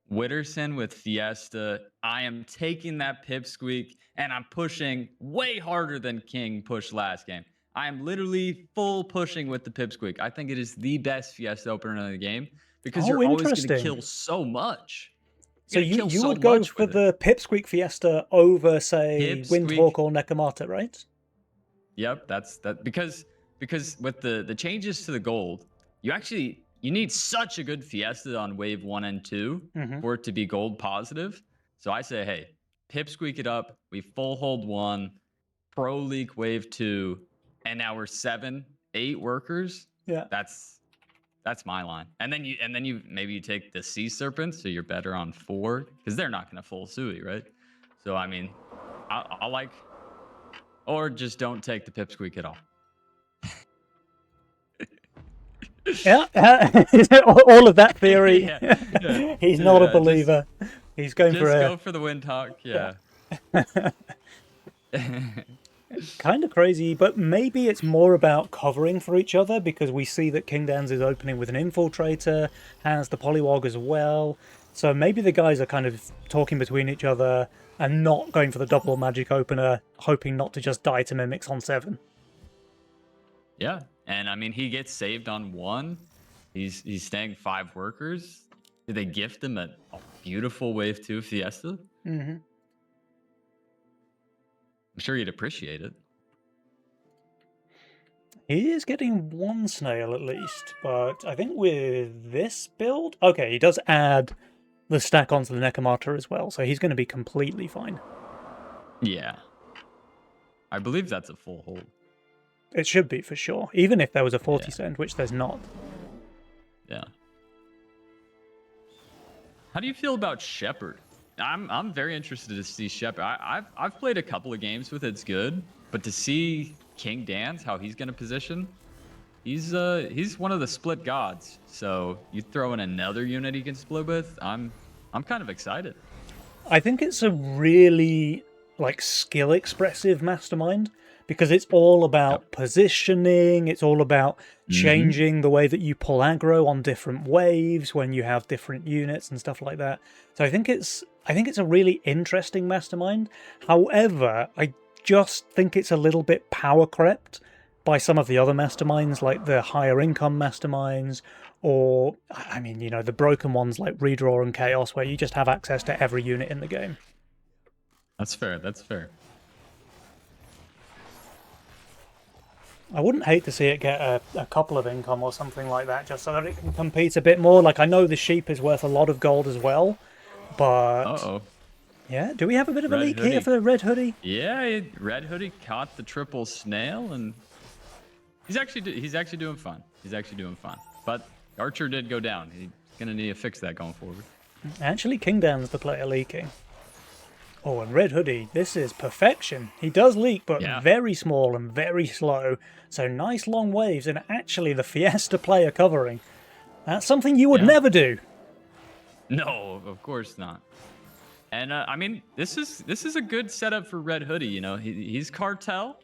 B: Witterson with Fiesta. I am taking that pipsqueak and I'm pushing way harder than King pushed last game. I am literally full pushing with the pipsqueak. I think it is the best Fiesta opener in the game because
A: Oh,
B: you're always going to
A: interesting.
B: kill so much.
A: So
B: You're going to kill
A: you
B: so
A: would go
B: much
A: for
B: with it.
A: the Pipsqueak Fiesta over, say, Windhawk
B: Pipsqueak.
A: or Nekomata, right?
B: Yep, that's that because with the changes to the gold, you need such a good Fiesta on wave 1 and 2
A: Mm-hmm.
B: for it to be gold positive. So I say, hey, pipsqueak it up. We full hold 1, pro leak wave 2, and now we're 7, 8 workers.
A: Yeah.
B: That's my line. And then you maybe you take the sea serpents, so you're better on 4 because they're not going to full sui, right? So I mean, I like, or just don't take the pipsqueak at all.
A: Yeah, all of that theory.
B: Yeah.
A: He's not a
B: Yeah,
A: believer. He's going
B: just
A: for a
B: go for the Windhawk. Yeah.
A: kind of crazy, but maybe it's more about covering for each other because we see that Kingdowns is opening with an infiltrator, has the Polywog as well. So maybe the guys are kind of talking between each other and not going for the double magic opener, hoping not to just die to mimics on 7.
B: Yeah. And I mean, he gets saved on 1. He's staying 5 workers. Did they gift him a beautiful wave 2 Fiesta?
A: Mm-hmm.
B: I'm sure he'd appreciate it.
A: He is getting 1 snail at least, but I think with this build... Okay, he does add the stack onto the Nekomata as well, so he's going to be completely fine.
B: Yeah. I believe that's a full hold.
A: It should be, for sure, even if there was a 40
B: Yeah.
A: cent, which there's not.
B: Yeah. How do you feel about Shepard? I'm very interested to see Shepard. I've played a couple of games with it's good, but to see King Dance, how he's going to position, he's one of the split gods. So you throw in another unit he can split with, I'm kind of excited.
A: I think it's a really skill expressive mastermind because it's all about positioning, it's all about changing the way that you pull aggro on different waves when you have different units and stuff like that. So I think it's a really interesting mastermind. However, I just think it's a little bit power crept by some of the other masterminds, like the higher income masterminds, or, I mean, you know, the broken ones like Redraw and Chaos, where you just have access to every unit in the game.
B: That's fair. That's fair.
A: I wouldn't hate to see it get a couple of income or something like that, just so that it can compete a bit more. Like, I know the sheep is worth a lot of gold as well, but...
B: Uh-oh.
A: Yeah, do we have a bit of a
B: Red
A: leak
B: Hoodie.
A: here for the Red Hoodie?
B: Yeah, Red Hoodie caught the triple snail, and he's actually doing fine. He's actually doing fine. But Archer did go down. He's gonna need to fix that going forward.
A: Actually, Kingdown's the player leaking. Oh, and Red Hoodie, this is perfection. He does leak, but
B: Yeah.
A: very small and very slow. So nice long waves, and actually the Fiesta player covering. That's something you would
B: Yeah.
A: never do.
B: No, of course not. And I mean, this is a good setup for Red Hoodie. You know, he's cartel.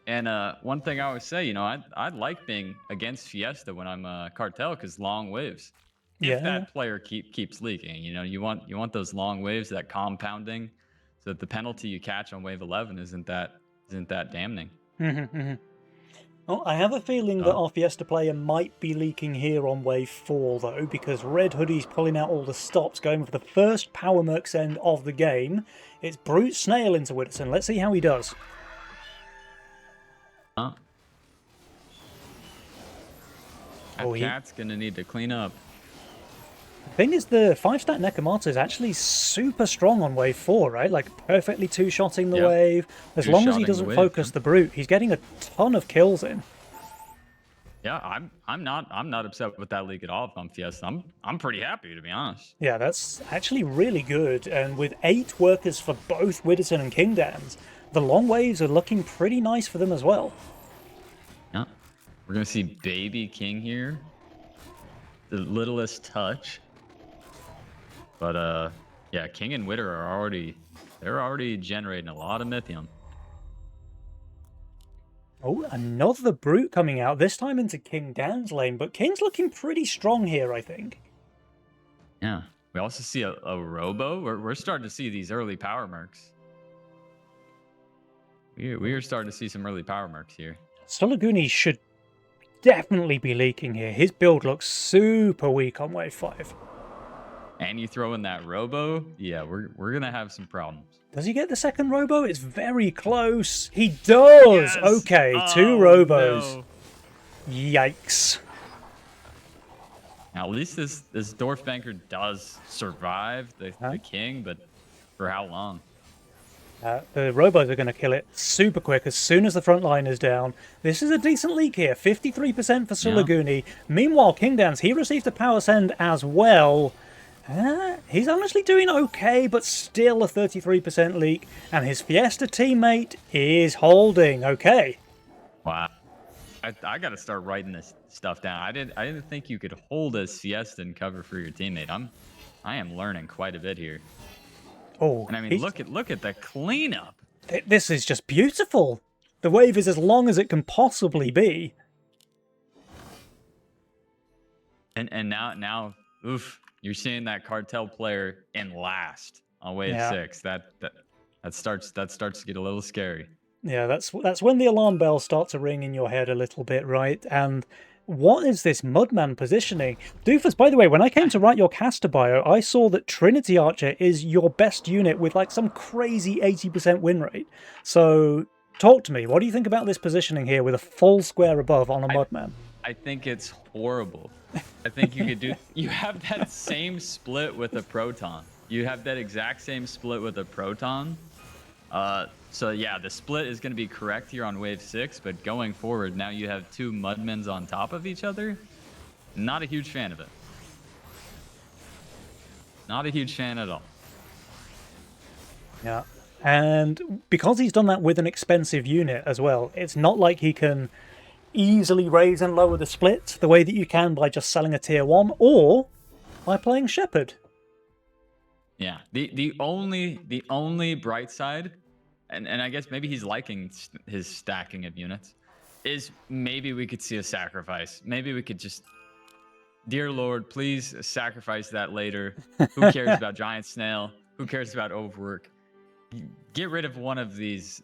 B: And one thing I always say, you know, I like being against Fiesta when I'm cartel because long waves. If
A: Yeah.
B: that player keeps leaking, you know, you want those long waves, that compounding, so that the penalty you catch on wave 11 isn't that damning.
A: Well, I have a feeling that our Fiesta player might be leaking here on wave 4, though, because Red Hoodie's pulling out all the stops, going for the first Power Merc send of the game. It's Brute Snail into Widdowson. Let's see how he does.
B: That
A: Oh,
B: cat's gonna need to clean up.
A: Thing is, the 5-stat Nekomata is actually super strong on wave 4, right? Like, perfectly two-shotting the
B: Yep.
A: wave. As long as he
B: Two-shotting the
A: doesn't
B: wave,
A: focus
B: yep.
A: the Brute, he's getting a ton of kills in.
B: Yeah, I'm not upset with that league at all. If I'm Fiesta, I'm pretty happy, to be honest.
A: Yeah, that's actually really good. And with 8 workers for both Widdowson and Kingdans, the long waves are looking pretty nice for them as well.
B: Yeah, we're gonna see Baby King here, the littlest touch. But yeah, King and Witter are already generating a lot of Mythium.
A: Oh, another Brute coming out, this time into King Dan's lane, but King's looking pretty strong here, I think.
B: Yeah, we also see a Robo. We're starting to see these early power mercs. We are starting to see some early power mercs here.
A: Sulaguni should definitely be leaking here. His build looks super weak on wave 5.
B: And you throw in that Robo, yeah, we're gonna have some problems.
A: Does he get the second Robo? It's very close. He does!
B: Yes!
A: Okay,
B: Oh,
A: 2 Robos.
B: no.
A: Yikes.
B: Now, at least this Dwarf Banker does survive the King, but for how long?
A: The Robos are going to kill it super quick as soon as the front line is down. This is a decent leak here, 53% for Sulaguni. Yeah. Meanwhile, Kingdans, he received a power send as well. He's honestly doing okay, but still a 33% leak. And his Fiesta teammate is holding okay.
B: Wow. I got to start writing this stuff down. I didn't think you could hold as Fiesta and cover for your teammate. I am learning quite a bit here.
A: Oh,
B: and I mean, look at the cleanup.
A: This is just beautiful. The wave is as long as it can possibly be.
B: And now, oof, you're seeing that cartel player in last on wave 6. That starts to get a little scary. Yeah,
A: that's when the alarm bells start to ring in your head a little bit, right? And what is this Mudman positioning? Doofus, by the way, when I came to write your caster bio, I saw that Trinity Archer is your best unit with like some crazy 80% win rate. So talk to me. What do you think about this positioning here with a full square above on a Mudman?
B: I think it's horrible. I think you could do... You have that same split with a Proton. You have that exact same split with a Proton. So yeah, the split is going to be correct here on wave 6, but going forward, now you have 2 Mudmens on top of each other. Not a huge fan of it. Not a huge fan at all.
A: Yeah, and because he's done that with an expensive unit as well, it's not like he can easily raise and lower the split the way that you can by just selling a tier 1 or by playing Shepherd.
B: Yeah, the only bright side, and I guess maybe he's liking his stacking of units, is maybe we could see a sacrifice. Maybe we could just, dear Lord, please sacrifice that later. Who cares about Giant Snail? Who cares about Overwork? Get rid of one of these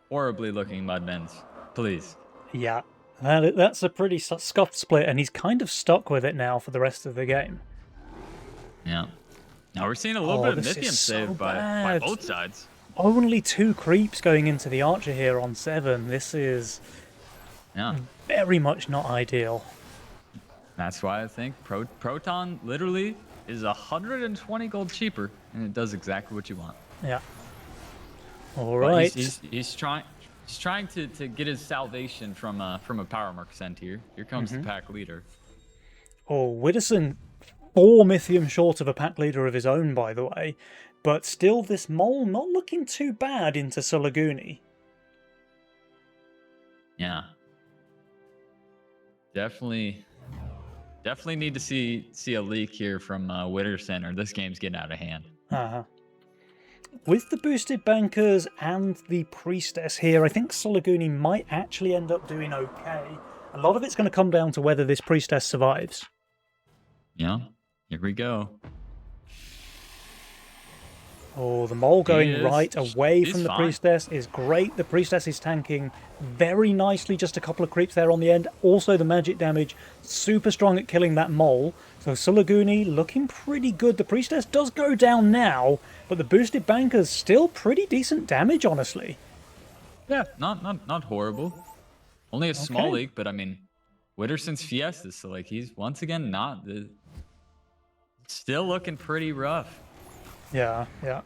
B: horribly looking Mudmens, please.
A: Yeah, that's a pretty scuffed split, and he's kind of stuck with it now for the rest of the game.
B: Yeah. Now we're seeing a little bit of Mythium saved by both sides.
A: Only 2 creeps going into the Archer here on 7. This is very much not ideal.
B: That's why I think Proton literally is 120 gold cheaper, and it does exactly what you want.
A: Yeah. All right.
B: He's trying to get his salvation from a power mark sent here. Here comes the pack leader.
A: Oh, Widdowson, 4 Mythium short of a pack leader of his own, by the way. But still, this mole not looking too bad into Sulaguni.
B: Yeah. Definitely need to see a leak here from Widdowson, or this game's getting out of hand.
A: With the boosted bankers and the priestess here, I think Sulaguni might actually end up doing okay. A lot of it's going to come down to whether this priestess survives.
B: Yeah, here we go.
A: Oh, the mole going right away from the priestess is great. The priestess is tanking very nicely, just a couple of creeps there on the end. Also the magic damage, super strong at killing that mole. So Sulaguni looking pretty good. The priestess does go down now, but the boosted banker's still pretty decent damage, honestly.
B: Yeah, not horrible. Only a small leak, but I mean, Widdowson's Fiesta, so like he's once again not the Still looking pretty rough.
A: Yeah, yeah.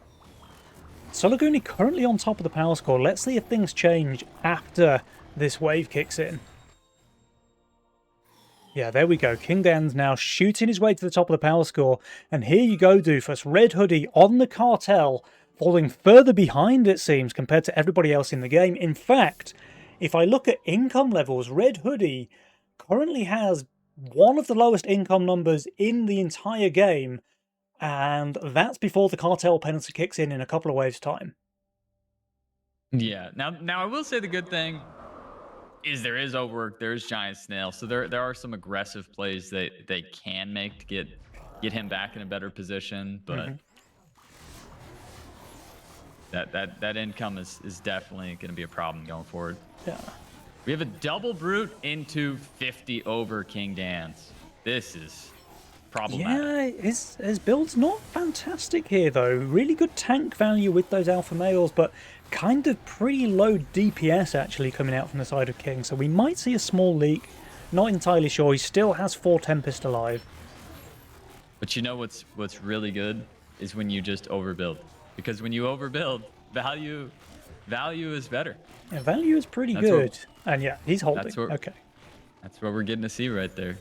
A: Sulaguni currently on top of the power score. Let's see if things change after this wave kicks in. Yeah, there we go. King Dan's now shooting his way to the top of the power score. And here you go, Doofus. Red Hoodie on the cartel, falling further behind, it seems, compared to everybody else in the game. In fact, if I look at income levels, Red Hoodie currently has one of the lowest income numbers in the entire game. And that's before the cartel penalty kicks in a couple of waves' time.
B: Yeah. Now I will say the good thing is there is overwork, there is giant snail, so there are some aggressive plays that they can make to get him back in a better position, but that income is definitely going to be a problem going forward.
A: Yeah.
B: We have a double brute into 50 over King Dan's. This is problematic.
A: Yeah, his build's not fantastic here, though. Really good tank value with those alpha males, but kind of pretty low DPS, actually, coming out from the side of King. So we might see a small leak. Not entirely sure. He still has 4 Tempest alive.
B: But you know what's really good is when you just overbuild. Because when you overbuild, value is better.
A: Yeah, value is pretty good. And yeah, he's holding. Okay.
B: That's what we're getting to see right there.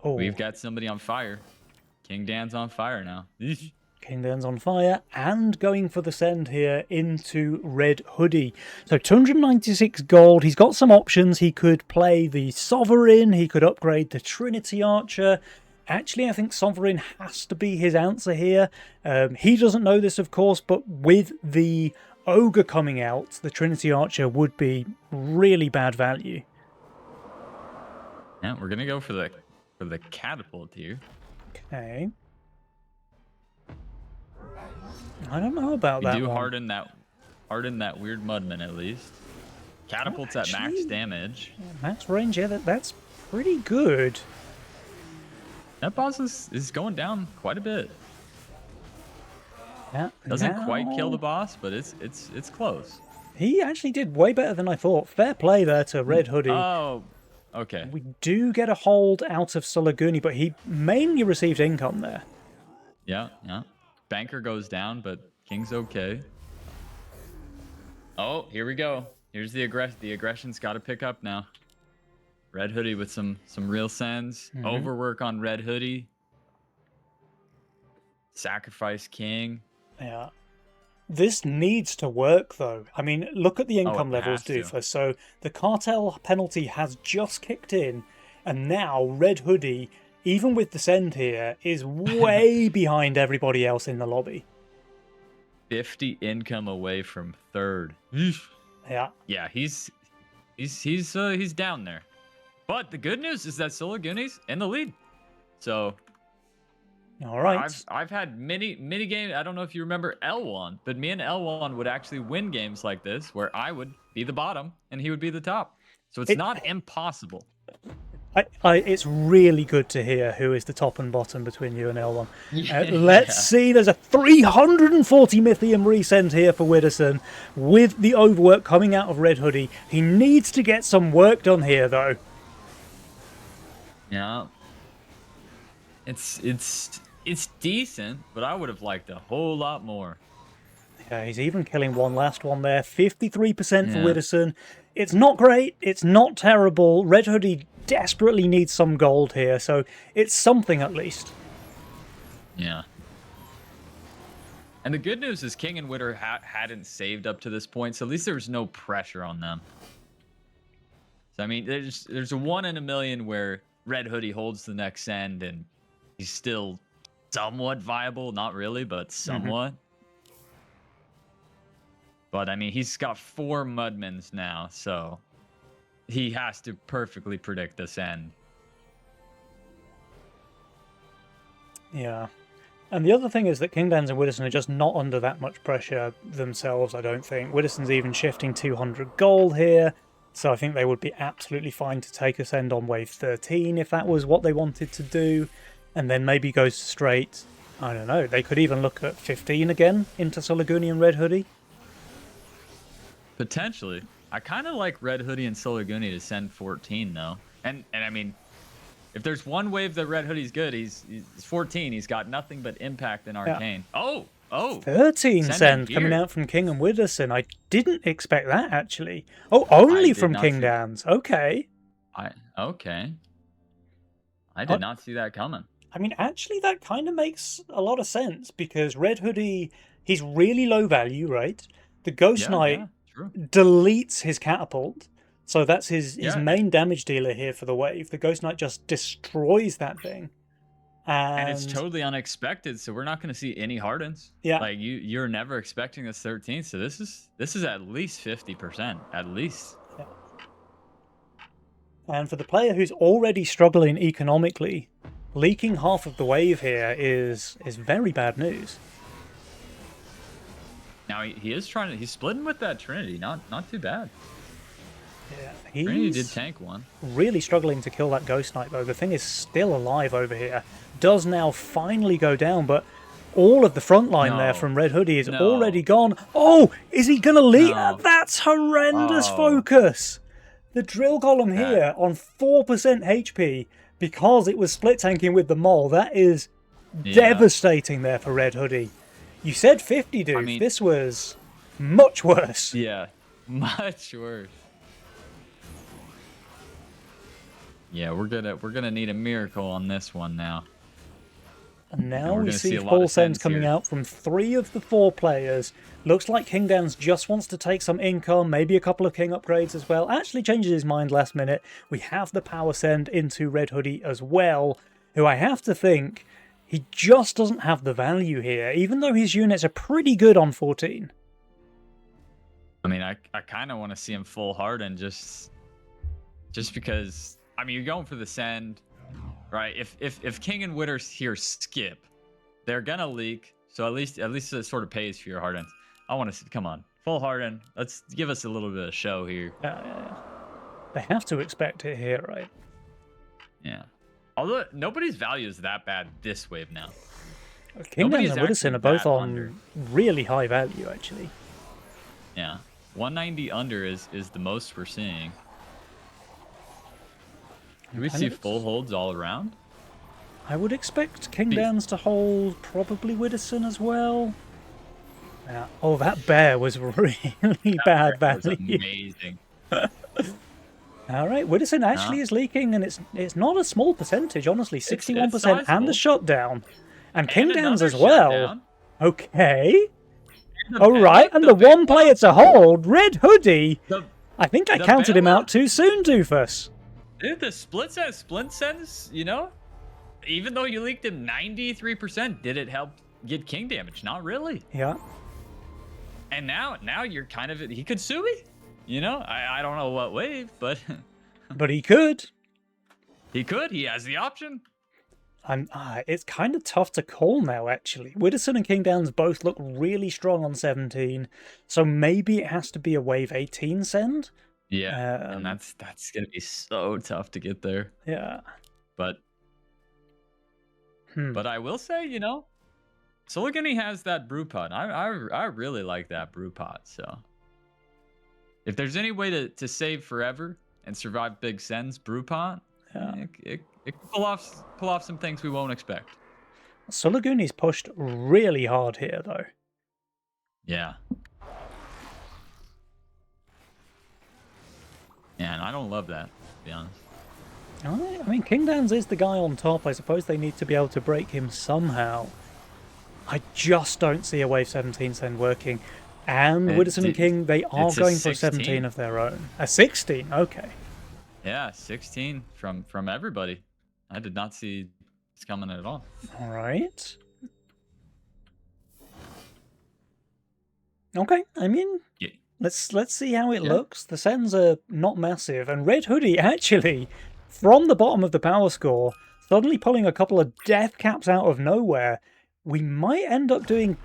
A: Oh.
B: We've got somebody on fire. King Dan's on fire now.
A: King Dan's on fire and going for the send here into Red Hoodie. So 296 gold. He's got some options. He could play the Sovereign. He could upgrade the Trinity Archer. Actually, I think Sovereign has to be his answer here. He doesn't know this, of course, but with the Ogre coming out, the Trinity Archer would be really bad value.
B: Yeah, we're going to go for the catapult here.
A: Okay. I don't know about that.
B: We do
A: one.
B: harden that weird mudman at least. Catapult's at max damage.
A: Yeah, max range, yeah, that's pretty good.
B: That boss is going down quite a bit.
A: Yeah,
B: doesn't quite kill the boss, but it's close.
A: He actually did way better than I thought. Fair play there to Red Hoodie.
B: Oh, okay.
A: We do get a hold out of Sulaguni, but he mainly received income there.
B: Yeah. Banker goes down, but King's okay. Oh, here we go. Here's the aggression. The aggression's got to pick up now. Red Hoodie with some real sends. Overwork on Red Hoodie. Sacrifice King.
A: Yeah. This needs to work, though. I mean, look at the income levels, Doofer. So the cartel penalty has just kicked in, and now Red Hoodie, even with the send here, is way behind everybody else in the lobby.
B: 50 income away from third.
A: Yeah.
B: Yeah, he's down there. But the good news is that Sulaguni's in the lead. So
A: all right.
B: I've had many games. I don't know if you remember L1, but me and L1 would actually win games like this where I would be the bottom and he would be the top. So it's not impossible.
A: It's really good to hear who is the top and bottom between you and L1. Let's see. There's a 340 Mythium resend here for Widdowson with the overwork coming out of Red Hoodie. He needs to get some work done here, though.
B: Yeah. It's decent, but I would have liked a whole lot more.
A: Yeah, he's even killing one last one there. 53% for Widdowson. It's not great. It's not terrible. Red Hoodie desperately needs some gold here, so it's something at least.
B: Yeah. And the good news is King and Witter hadn't saved up to this point, so at least there was no pressure on them. So I mean, there's a 1 in a million where Red Hoodie holds the next send and he's still somewhat viable, not really, but somewhat. But I mean, he's got 4 Mudmans now, so he has to perfectly predict this end.
A: Yeah. And the other thing is that King Dan's and Widdowson are just not under that much pressure themselves, I don't think. Widdowson's even shifting 200 gold here, so I think they would be absolutely fine to take a send on wave 13 if that was what they wanted to do, and then maybe go straight, I don't know, they could even look at 15 again into Sulaguni and Red Hoodie.
B: Potentially. I kind of like Red Hoodie and Sulaguni to send 14, though. And I mean, If there's one wave that Red Hoodie's good, he's 14. He's got nothing but impact in Arcane. Oh,
A: 13
B: Send
A: send
B: in
A: coming
B: here.
A: out from King and Widdowson. I didn't expect that, actually. Oh, only
B: did
A: from
B: not
A: King
B: see-
A: Dans. Okay.
B: Okay. I did not see that coming.
A: I mean, actually, that kind of makes a lot of sense because Red Hoodie, he's really low value, right? The Ghost Knight
B: Yeah, true.
A: deletes his catapult, so that's his
B: Yeah,
A: main damage dealer here for the wave. The Ghost Knight just destroys that thing.
B: And it's totally unexpected, so we're not going to see any Hardens.
A: Yeah.
B: Like you're never expecting this 13, so this is at least 50%, at least.
A: Yeah. And for the player who's already struggling economically, leaking half of the wave here is very bad news.
B: Now he is he's splitting with that Trinity, not too bad.
A: Yeah,
B: Trinity did
A: he's
B: tank one.
A: really struggling to kill that Ghost Knight though. The thing is still alive over here. Does now finally go down, but all of the front line there
B: No.
A: from Red Hoodie is
B: No.
A: already gone. Oh, is he gonna lead?
B: No.
A: That's horrendous
B: Oh.
A: focus. The drill column
B: That-
A: here on 4% HP because it was split tanking with the mole. That is devastating there for Red Hoodie. You said 50, dude.
B: I mean-
A: This was much worse.
B: Yeah, much worse. Yeah, we're gonna need a miracle on this one now.
A: And now
B: we're
A: we
B: gonna see
A: see
B: a lot
A: full
B: of
A: sends
B: sends
A: coming
B: here.
A: out from 3 of the 4 players. Looks like King Dans just wants to take some income, maybe a couple of King upgrades as well. Actually changes his mind last minute. We have the power send into Red Hoodie as well, who I have to think, he just doesn't have the value here, even though his units are pretty good on 14.
B: I mean, I kind of want to see him full Harden just because. I mean, you're going for the send, right? If King and Witter here skip, they're gonna leak. So at least it sort of pays for your Hardens. I want to see. Come on, full Harden. Let's give us a little bit of show here.
A: Yeah. They have to expect it here, right?
B: Yeah. Although nobody's value is that bad this wave now.
A: King
B: Nobody's
A: Dans and Widdowson
B: actually
A: are both
B: that
A: on
B: under.
A: really high value, actually.
B: Yeah. 190 under is the most we're seeing. Do we
A: And
B: see
A: it's-
B: full holds all around?
A: I would expect King Dans to hold probably Widdowson as well. Yeah. Oh, that bear was really bad
B: That was
A: value.
B: amazing.
A: All right, Widdowson actually is leaking, and it's not a small percentage, honestly, 61%, and
B: sizable.
A: the shutdown, and King
B: And
A: Dans
B: another
A: as well.
B: shutdown.
A: Okay,
B: The-
A: all right, and the
B: big
A: one player to hold, Red Hoodie.
B: The,
A: I think I
B: the
A: counted him
B: bailout?
A: out too soon, Doofus.
B: dude, the splint sense, you know, even though you leaked him 93%, did it help get king damage? Not really.
A: Yeah.
B: And now you're kind of he could sue me. You know, I don't know what wave, but
A: But he could.
B: he could. He has the option.
A: It's kind of tough to call now, actually. Widdowson and King Dans both look really strong on 17, so maybe it has to be a wave 18 send.
B: Yeah,
A: Um,
B: and that's gonna be so tough to get there.
A: Yeah.
B: But
A: Hmm.
B: I will say, you know, Soligany has that brew pot. I really like that brew pot. So if there's any way to save forever and survive big sends, brew pot,
A: Yeah.
B: it can pull off some things we won't expect.
A: Sulaguni's pushed really hard here, though.
B: Yeah. Yeah, and I don't love that, to be honest.
A: I mean, King Dans is the guy on top. I suppose they need to be able to break him somehow. I just don't see a wave 17 send working. And Widdowson and King, they are
B: it's a
A: going for a
B: 16.
A: 17 of their own. A 16, okay.
B: Yeah, 16 from everybody. I did not see it's coming at all.
A: All right. Okay, I mean,
B: Yeah.
A: let's see how it
B: Yeah.
A: looks. The sends are not massive, and Red Hoodie actually, from the bottom of the power score, suddenly pulling a couple of death caps out of nowhere. We might end up doing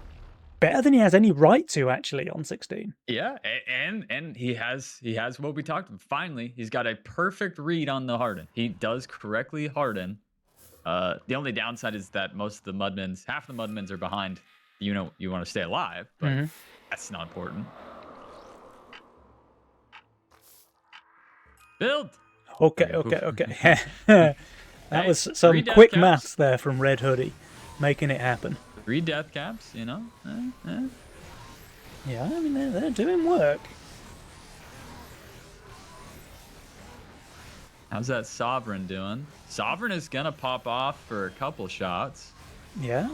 A: better than he has any right to, actually, on 16.
B: Yeah, and he has what we talked about. Finally, he's got a perfect read on the harden. He does correctly harden. The only downside is that most of the mudmens, half the mudmens are behind. You know, you want to stay alive, but that's not important. Build.
A: Okay. That
B: Hey,
A: was some
B: 3 death
A: quick
B: caps.
A: maths there from Red Hoodie, making it happen.
B: 3 death caps, you know?
A: Yeah, I mean, they're doing work.
B: How's that Sovereign doing? Sovereign is gonna pop off for a couple shots.
A: Yeah.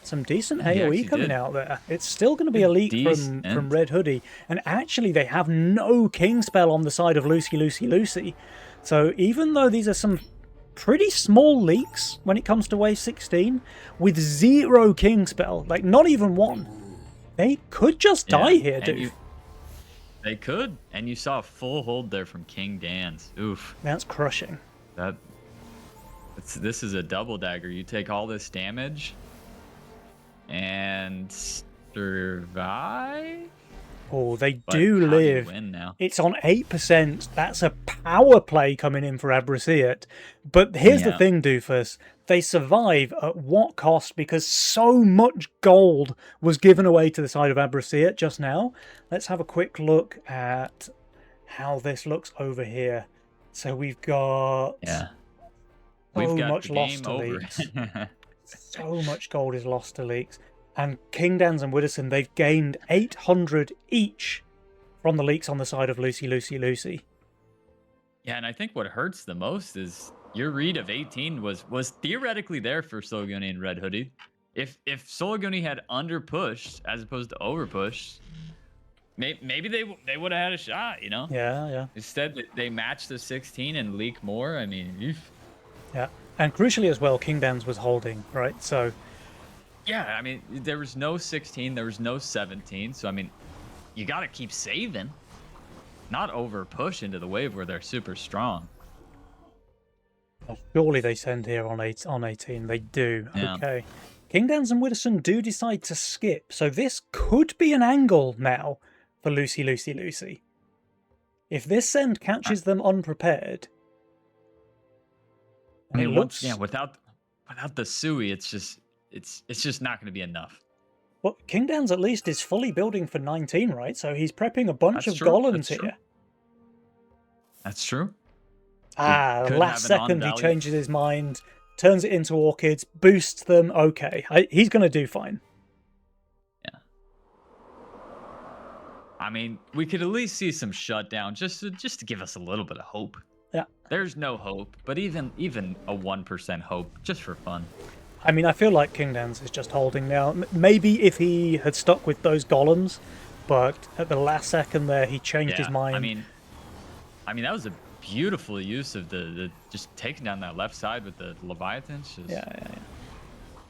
A: Some decent
B: He actually
A: AoE coming
B: did.
A: out there. It's still going to be a leak from
B: Decent.
A: Red Hoodie. And actually, they have no King spell on the side of Lucy, Lucy, Lucy. So even though these are some pretty small leaks when it comes to Wave 16, with 0 King spell, like not even one, they could just die here,
B: and
A: dude.
B: They could. And you saw a full hold there from King Dan's. Oof.
A: That's crushing.
B: This is a double dagger. You take all this damage and survive.
A: Oh, they
B: But
A: do
B: how do you
A: live.
B: win now?
A: It's on 8%. That's a power play coming in for Abrasiat. But here's the
B: Yeah.
A: thing, Doofus. They survive at what cost? Because so much gold was given away to the side of Abrasiat just now. Let's have a quick look at how this looks over here. So we've got
B: Yeah.
A: so
B: We've got
A: much
B: the
A: lost
B: game
A: to
B: over.
A: leaks. So much gold is lost to leaks. And King Dans and Widdowson, they've gained 800 each from the leaks on the side of Lucy, Lucy, Lucy.
B: Yeah, and I think what hurts the most is your read of 18 was theoretically there for Sologuni and Red Hoodie. If Sologuni had under pushed as opposed to over pushed, maybe they would have had a shot, you know?
A: Yeah, yeah.
B: Instead, they match the 16 and leak more. I mean,
A: Yeah. And crucially as well, King Dans was holding, right? So,
B: yeah, I mean, there was no 16, there was no 17. So, I mean, you got to keep saving, not over push into the wave where they're super strong.
A: surely they send here on 18. They do.
B: Yeah.
A: Okay. King Dans and Widdowson do decide to skip. So this could be an angle now for Lucy, Lucy, Lucy. If this send catches them unprepared...
B: I mean,
A: it looks...
B: without the Sui, it's just not going to be enough.
A: Well, King Dans at least is fully building for 19, right? So he's prepping a bunch
B: That's
A: of
B: true,
A: golems
B: that's true.
A: here.
B: That's true.
A: Ah,
B: could
A: last
B: have an
A: second he
B: on-value.
A: changes his mind, turns it into orchids, boosts them. Okay, he's going to do fine.
B: Yeah. I mean, we could at least see some shutdown just to give us a little bit of hope.
A: Yeah.
B: There's no hope, but even a 1% hope just for fun.
A: I mean, I feel like King Dans is just holding now. Maybe if he had stuck with those golems, but at the last second there, he changed his mind.
B: I mean that was a beautiful use of the just taking down that left side with the Leviathans. Just,
A: yeah.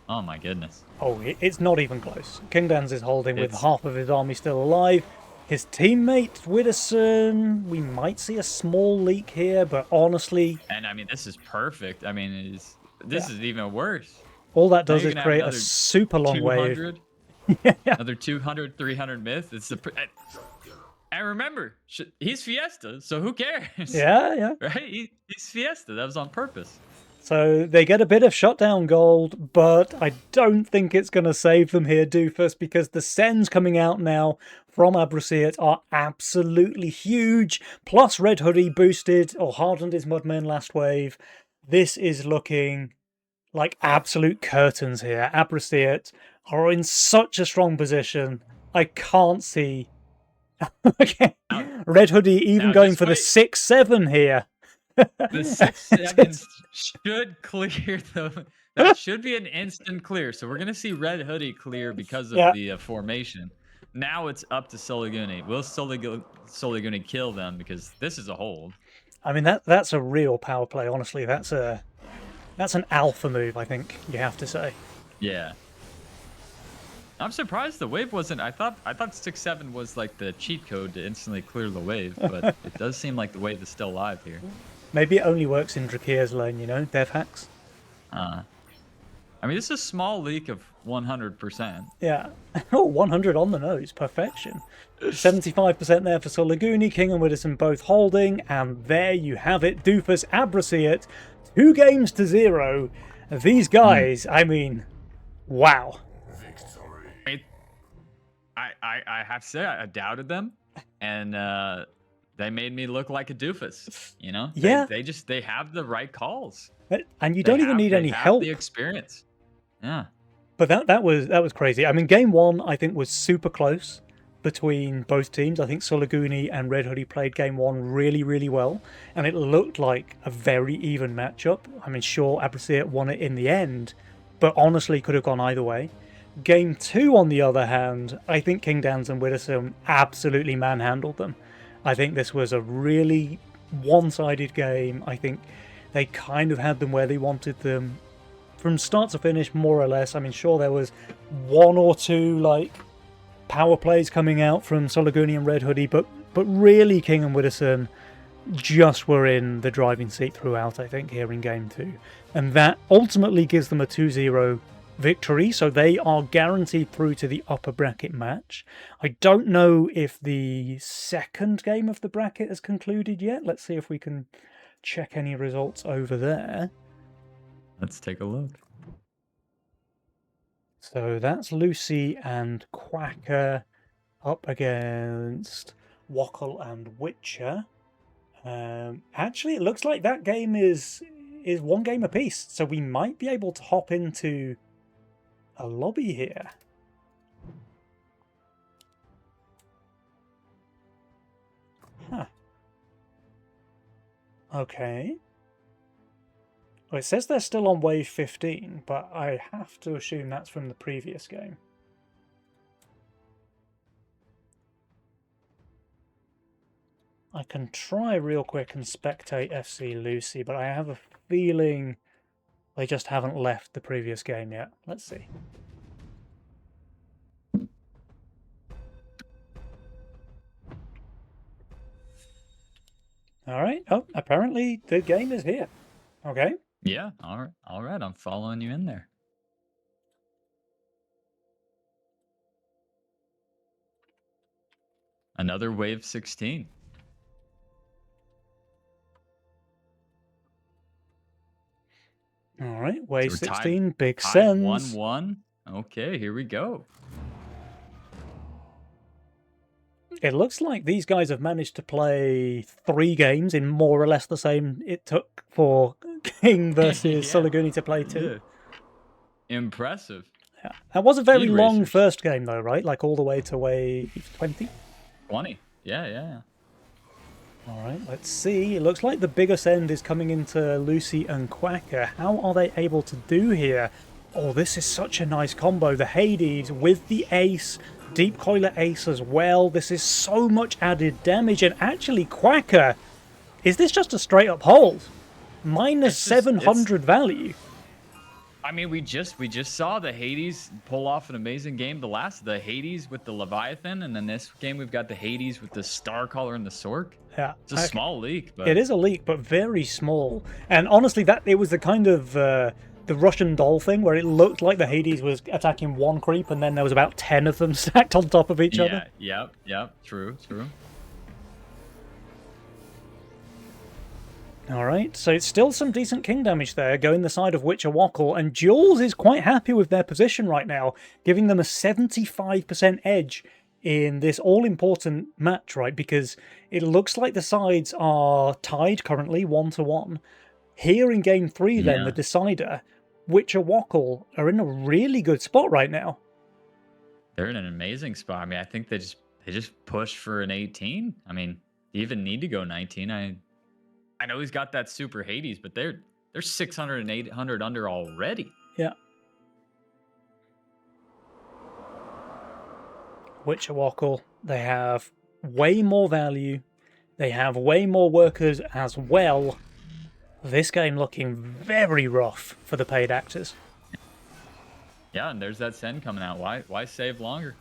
B: Oh my goodness.
A: Oh, it's not even close. King Dans is holding with
B: It's-
A: half of his army still alive. His teammate, Widdowson, we might see a small leak here, but honestly,
B: And I mean, this is perfect. I mean, this is even worse.
A: all that
B: Now
A: does
B: you're
A: is
B: gonna have
A: create a
B: another
A: super long wave.
B: 200,
A: Yeah.
B: another 200, 300 myth. It's and remember, he's Fiesta, so who cares?
A: Yeah.
B: Right? He's Fiesta. That was on purpose.
A: So they get a bit of shutdown gold, but I don't think it's going to save them here, Doofus, because the sends coming out now from Abrasiat are absolutely huge. Plus Red Hoodie boosted or hardened his Mudmen last wave. This is looking like absolute curtains here. Abrasiat are in such a strong position. I can't see... Okay. Red Hoodie even
B: now
A: going
B: just
A: for the
B: wait.
A: 6-7 here.
B: The 6 seconds should clear the. That should be an instant clear. So we're gonna see Red Hoodie clear because of the formation. Now it's up to Sologuni. Will Sologuni kill them? Because this is a hold.
A: I mean that's a real power play. Honestly, that's an alpha move. I think you have to say.
B: Yeah. I'm surprised the wave wasn't. I thought 6-7 was like the cheat code to instantly clear the wave, but it does seem like the wave is still live here.
A: Maybe it only works in Drakir's lane, you know, dev hacks.
B: I mean, this is a small leak of 100%.
A: Yeah. Oh, 100 on the nose. Perfection. 75% there for Sologuni, King and Widdowson both holding, and there you have it. Doofus, Abrasiat, 2 games to 0. These guys, I mean, wow.
B: I have to say I doubted them, and they made me look like a doofus. You know,
A: Yeah.
B: they have the right calls.
A: And you don't even need
B: They
A: any
B: have
A: help.
B: the experience. Yeah.
A: But that was crazy. I mean, game one I think was super close between both teams. I think Sulaguni and Red Hoodie played game one really, really well, and it looked like a very even matchup. I mean, sure, Abrasier won it in the end, but honestly could have gone either way. Game two, on the other hand, I think King Dans and Widdowson absolutely manhandled them. I think this was a really one-sided game. I think they kind of had them where they wanted them from start to finish, more or less. I mean, sure, there was one or two like power plays coming out from Sulaguni and Red Hoodie, but really King and Widdowson just were in the driving seat throughout, I think, here in game two. And that ultimately gives them a 2-0 victory, so they are guaranteed through to the upper bracket match. I don't know if the second game of the bracket has concluded yet. Let's see if we can check any results over there.
B: Let's take a look.
A: So that's Lucy and Quacker up against Wackle and Witcher. Actually, it looks like that game is one game apiece, so we might be able to hop into a lobby here. Huh. Okay. Well, it says they're still on wave 15, but I have to assume that's from the previous game. I can try real quick and spectate FC Lucy, but I have a feeling they just haven't left the previous game yet. Let's see. Alright, oh, apparently the game is here. Okay.
B: Yeah, all right. I'm following you in there. Another wave 16.
A: All right, wave
B: So
A: 16, big
B: tied
A: sends.
B: 1-1. Okay, here we go.
A: It looks like these guys have managed to play 3 games in more or less the same it took for King versus Sulaguni to play 2.
B: Yeah. Impressive.
A: Yeah. That was a very
B: Speed
A: long
B: racers.
A: first game though, right? Like all the way to wave 20?
B: 20. Yeah.
A: Alright, let's see. It looks like the bigger send is coming into Lucy and Quacker. How are they able to do here? Oh, this is such a nice combo. The Hades with the ace, Deep Coiler ace as well. This is so much added damage. And actually, Quacker, is this just a straight up hold? Minus 700 value.
B: I mean, we just saw the Hades pull off an amazing game. The Hades with the Leviathan, and then this game we've got the Hades with the Starcaller and the Sork.
A: Yeah,
B: It's a small leak, but
A: it is a leak, but very small. And honestly, that it was the kind of the Russian doll thing where it looked like the Hades was attacking one creep, and then there was about 10 of them stacked on top of each other.
B: Yep. True.
A: Alright, so it's still some decent king damage there, going the side of Witcher Wackle, and Jules is quite happy with their position right now, giving them a 75% edge in this all-important match, right? Because it looks like the sides are tied currently, 1-1. Here in Game 3, then, the decider, Witcher Wackle are in a really good spot right now.
B: They're in an amazing spot. I mean, I think they just pushed for an 18. I mean, they even need to go 19. I know he's got that super Hades, but they're 600 and 800 under already.
A: Yeah. Witcher Wackle, they have way more value. They have way more workers as well. This game looking very rough for the paid actors.
B: Yeah, and there's that send coming out. Why save longer?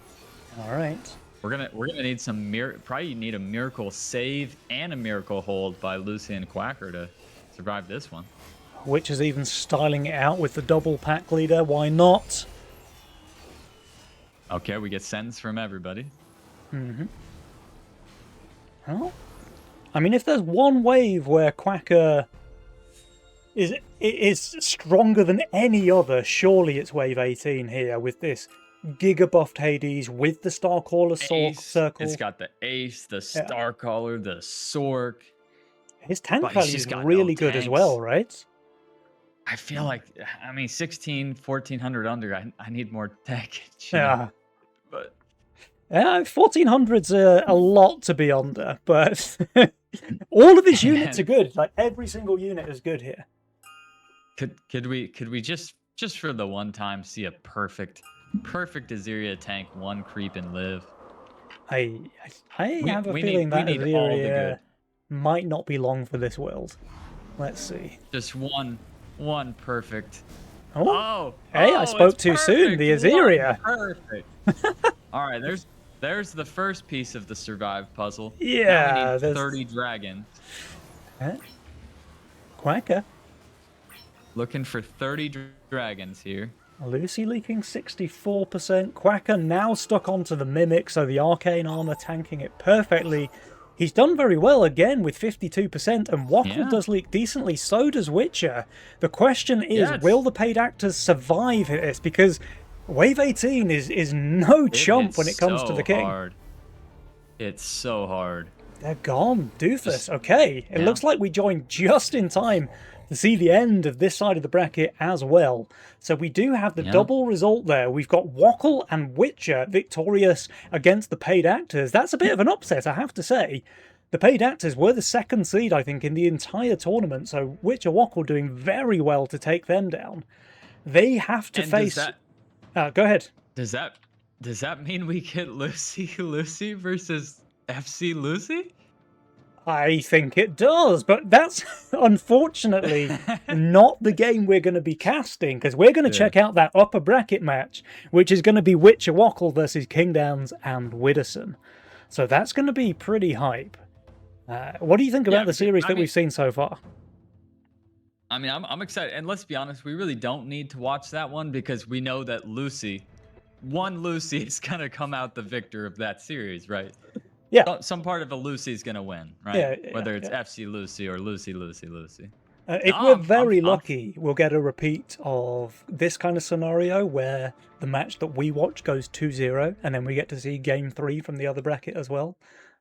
A: All right.
B: We're gonna need some probably need a miracle save and a miracle hold by Lucy and Quacker to survive this one.
A: Witch is even styling it out with the double pack leader. Why not?
B: Okay, we get sends from everybody.
A: Well, I mean, if there's one wave where Quacker is stronger than any other, surely it's wave 18 here with this giga buffed Hades with the Starcaller
B: Ace,
A: circle.
B: it's got the Ace, the
A: Yeah.
B: Starcaller, the Sork.
A: His tank
B: But he's
A: value is
B: just got no
A: really good as well,
B: tanks.
A: right?
B: I feel like, I mean, 1400 under, I need more tech, you know?
A: Yeah.
B: But
A: 1400's a lot to be under, but all of his units are good. Like every single unit is good here.
B: could we just for the one time see a perfect Azeria tank, one creep and live?
A: I have a
B: we
A: feeling that
B: need all the
A: Azeria
B: good.
A: might not be long for this world. Let's see.
B: Just one perfect.
A: Oh, hey, I spoke
B: it's
A: too soon.
B: perfect.
A: The Azeria.
B: One perfect. All right, there's the first piece of the survive puzzle.
A: Yeah,
B: now we need
A: there's
B: 30 dragons.
A: Quacker.
B: Looking for 30 dragons here.
A: Lucy leaking 64%. Quacker now stuck onto the Mimic, so the Arcane Armor tanking it perfectly. He's done very well again with 52%, and Wackle does leak decently, so does Witcher. The question is, will the paid actors survive this? Because Wave 18 is no chump when it comes to the King.
B: Hard. It's so hard.
A: They're gone. Doofus. Okay, it looks like we joined just in time to see the end of this side of the bracket as well. So we do have the double result there. We've got Wackle and Witcher victorious against the paid actors. That's a bit of an upset, I have to say. The paid actors were the second seed, I think, in the entire tournament. So Witcher Wackle doing very well to take them down. They have to face... go ahead.
B: Does that mean we get Lucy versus FC Lucy?
A: I think it does, but that's unfortunately not the game we're going to be casting, because we're going to check out that upper bracket match, which is going to be Witcher Wackle versus King Downs and Widderson. So that's going to be pretty hype. What do you think about the series that we've seen so far?
B: I mean, I'm excited, and let's be honest, we really don't need to watch that one because we know that Lucy is going to come out the victor of that series, right?
A: Yeah.
B: Some part of a Lucy's going to win, right?
A: Yeah,
B: whether it's FC Lucy or Lucy.
A: If we're very lucky, we'll get a repeat of this kind of scenario where the match that we watch goes 2-0, and then we get to see game 3 from the other bracket as well.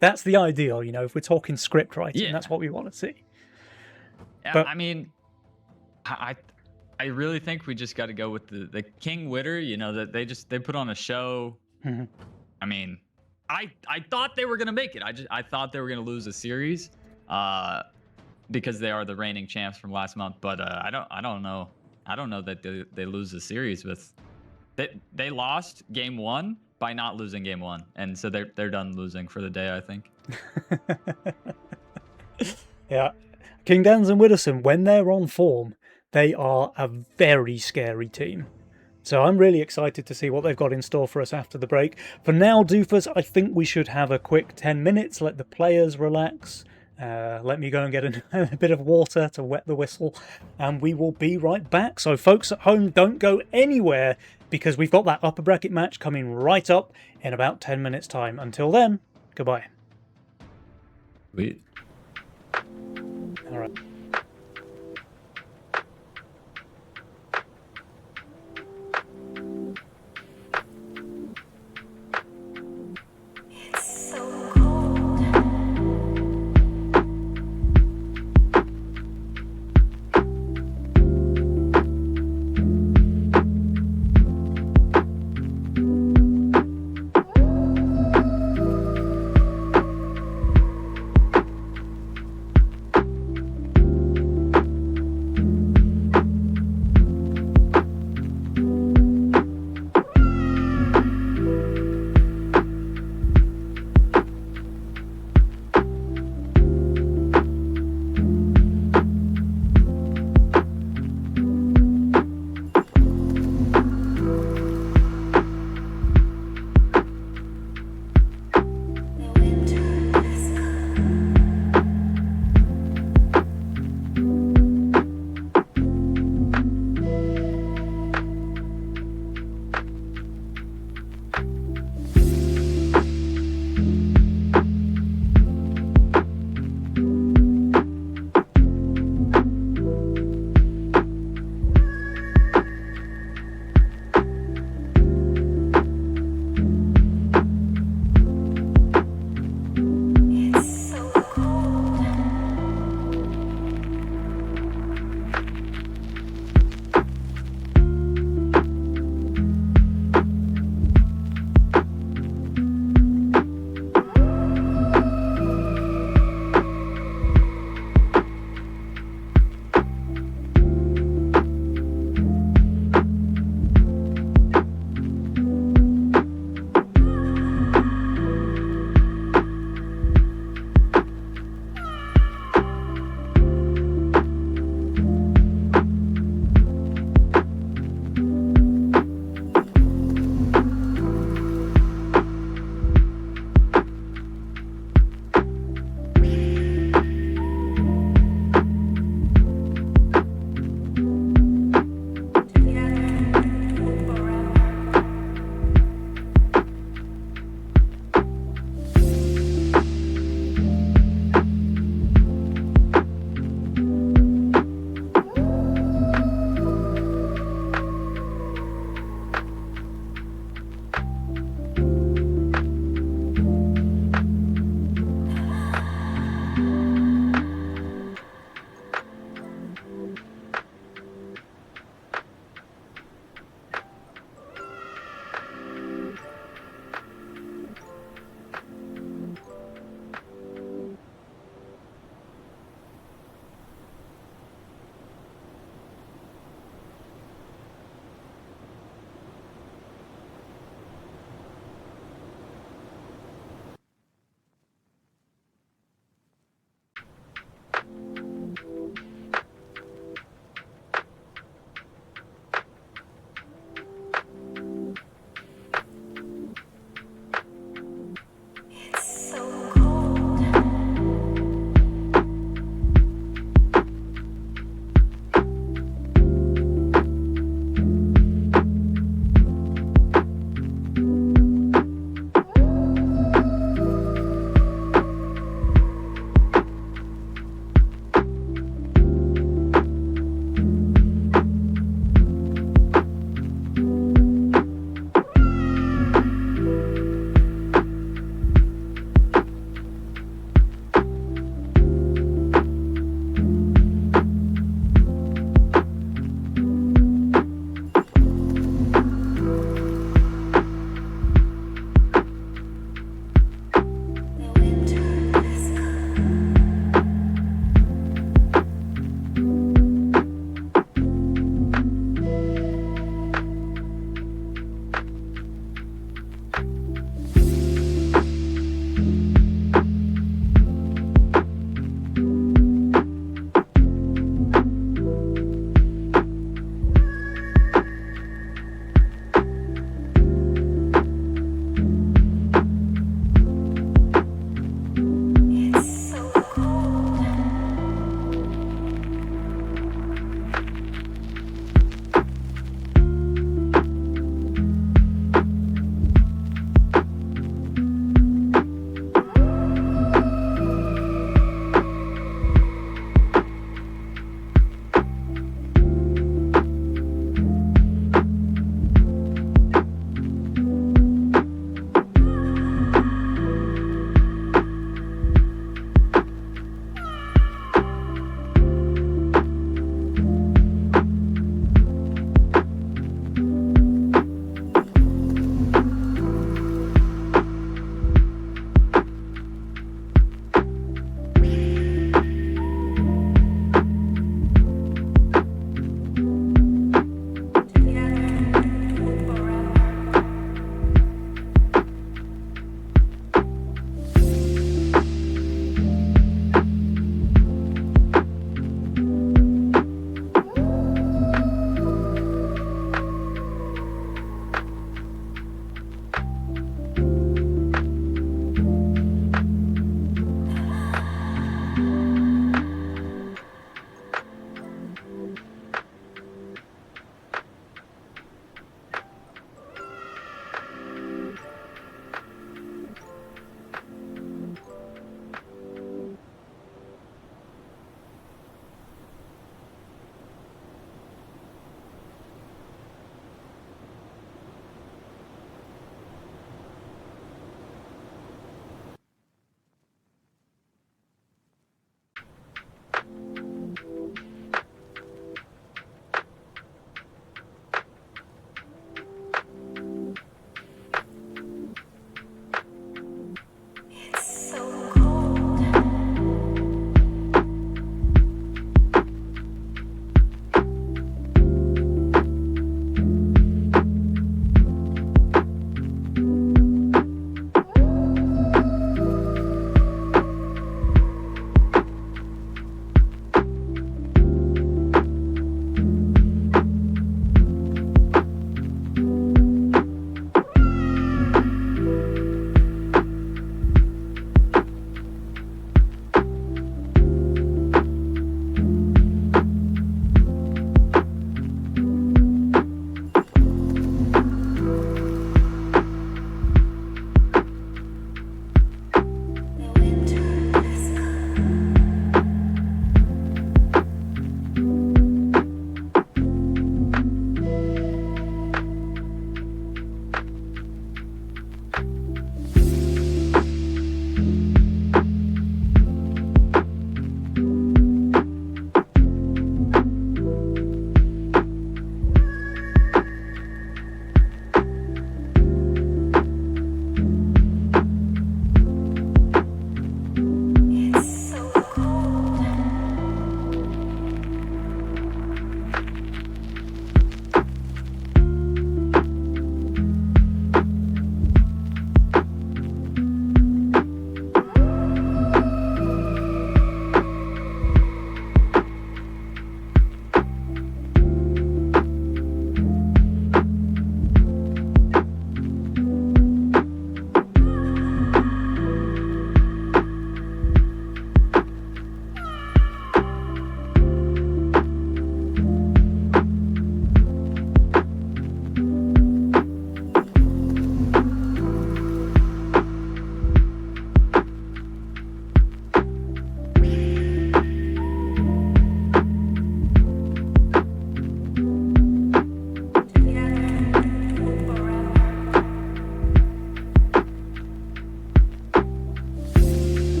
A: That's the ideal, you know, if we're talking script writing, that's what we want to see.
B: But I mean, I really think we just got to go with the King Witter, you know, that they put on a show.
A: Mm-hmm.
B: I mean, I thought they were gonna make it. I thought they were gonna lose a series, because they are the reigning champs from last month. But I don't know. I don't know that they lose the series with. They lost game 1 by not losing game 1, and so they're done losing for the day, I think.
A: Yeah, King Downs and Widderson, when they're on form, they are a very scary team. So I'm really excited to see what they've got in store for us after the break. For now, Doofus, I think we should have a quick 10 minutes, let the players relax. Let me go and get a bit of water to wet the whistle, and we will be right back. So folks at home, don't go anywhere, because we've got that upper bracket match coming right up in about 10 minutes time. Until then, goodbye.
B: Sweet.
A: All right.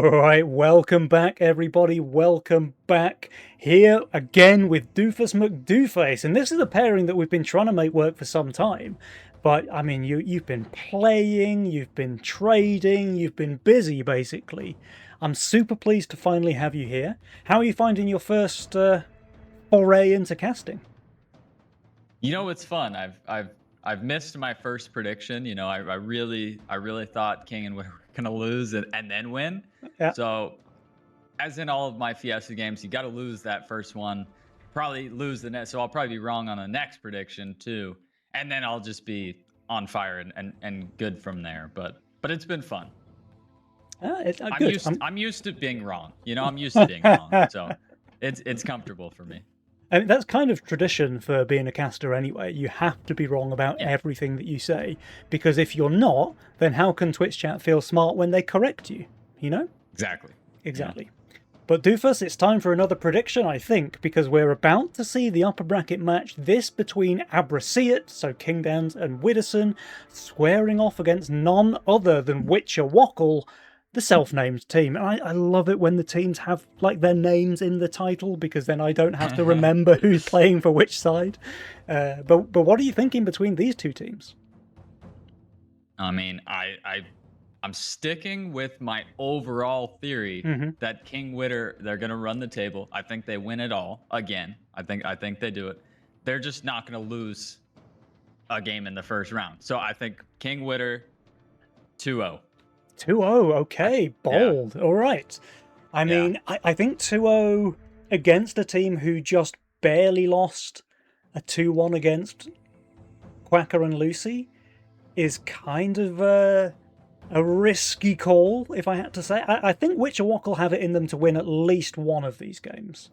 A: All right, welcome back, everybody. Welcome back here again with Doofus McDooface, and this is a pairing that we've been trying to make work for some time. But I mean, you've been playing, you've been trading, you've been busy, basically. I'm super pleased to finally have you here. How are you finding your first foray into casting?
B: You know, it's fun. I've missed my first prediction. You know, I really thought King and Witter were gonna lose and then win.
A: Yeah.
B: So, as in all of my Fiesta games, you got to lose that first one, probably lose the next. So I'll probably be wrong on the next prediction too, and then I'll just be on fire and good from there. But it's been fun. I'm used to being wrong. You know, I'm used to being wrong. So it's comfortable for me.
A: I mean, that's kind of tradition for being a caster anyway. You have to be wrong about everything that you say, because if you're not, then how can Twitch chat feel smart when they correct you? You know?
B: Exactly.
A: Yeah. But Doofus, it's time for another prediction, I think, because we're about to see the upper bracket match, this between Abrasiat, so Kingdowns and Widdowson, squaring off against none other than Witcher Wockle, the self-named team. And I love it when the teams have like their names in the title, because then I don't have to remember who's playing for which side. But what are you thinking between these two teams?
B: I mean, I'm sticking with my overall theory that King Witter, they're gonna run the table. I think they win it all again. I think they do it. They're just not gonna lose a game in the first round. So I think King Witter 2-0.
A: 2-0, okay, bold. Yeah. All right. I mean, I think 2-0 against a team who just barely lost, a 2-1 against Quacker and Lucy, is kind of a risky call, if I had to say. I think Witcher Wockle have it in them to win at least one of these games.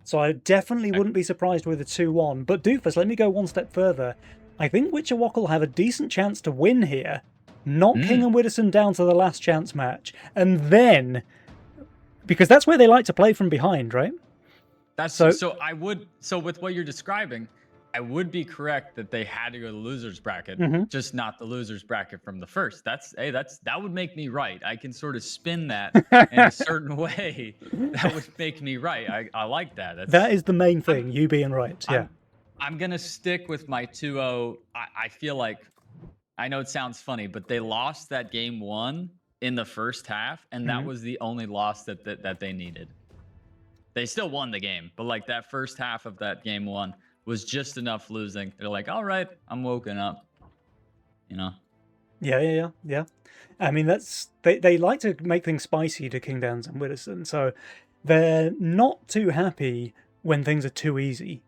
A: So I definitely wouldn't be surprised with a 2-1. But Doofus, let me go one step further. I think Witcher Wockle have a decent chance to win here, knock King and Widdowson down to the last chance match, and then, because that's where they like to play from behind, right?
B: So with what you're describing, I would be correct that they had to go to the losers bracket, just not the losers bracket from the first. That would make me right. I can sort of spin that in a certain way. That would make me right. I like that.
A: That is the main thing, you being right. Yeah.
B: I'm gonna stick with my 2-0. I feel like, I know it sounds funny, but they lost that game 1 in the first half, and that was the only loss that they needed. They still won the game, but like that first half of that game 1 was just enough losing. They're like, all right, I'm woken up. You know?
A: Yeah. I mean, they like to make things spicy to Kingdowns and Widdowson, so they're not too happy when things are too easy.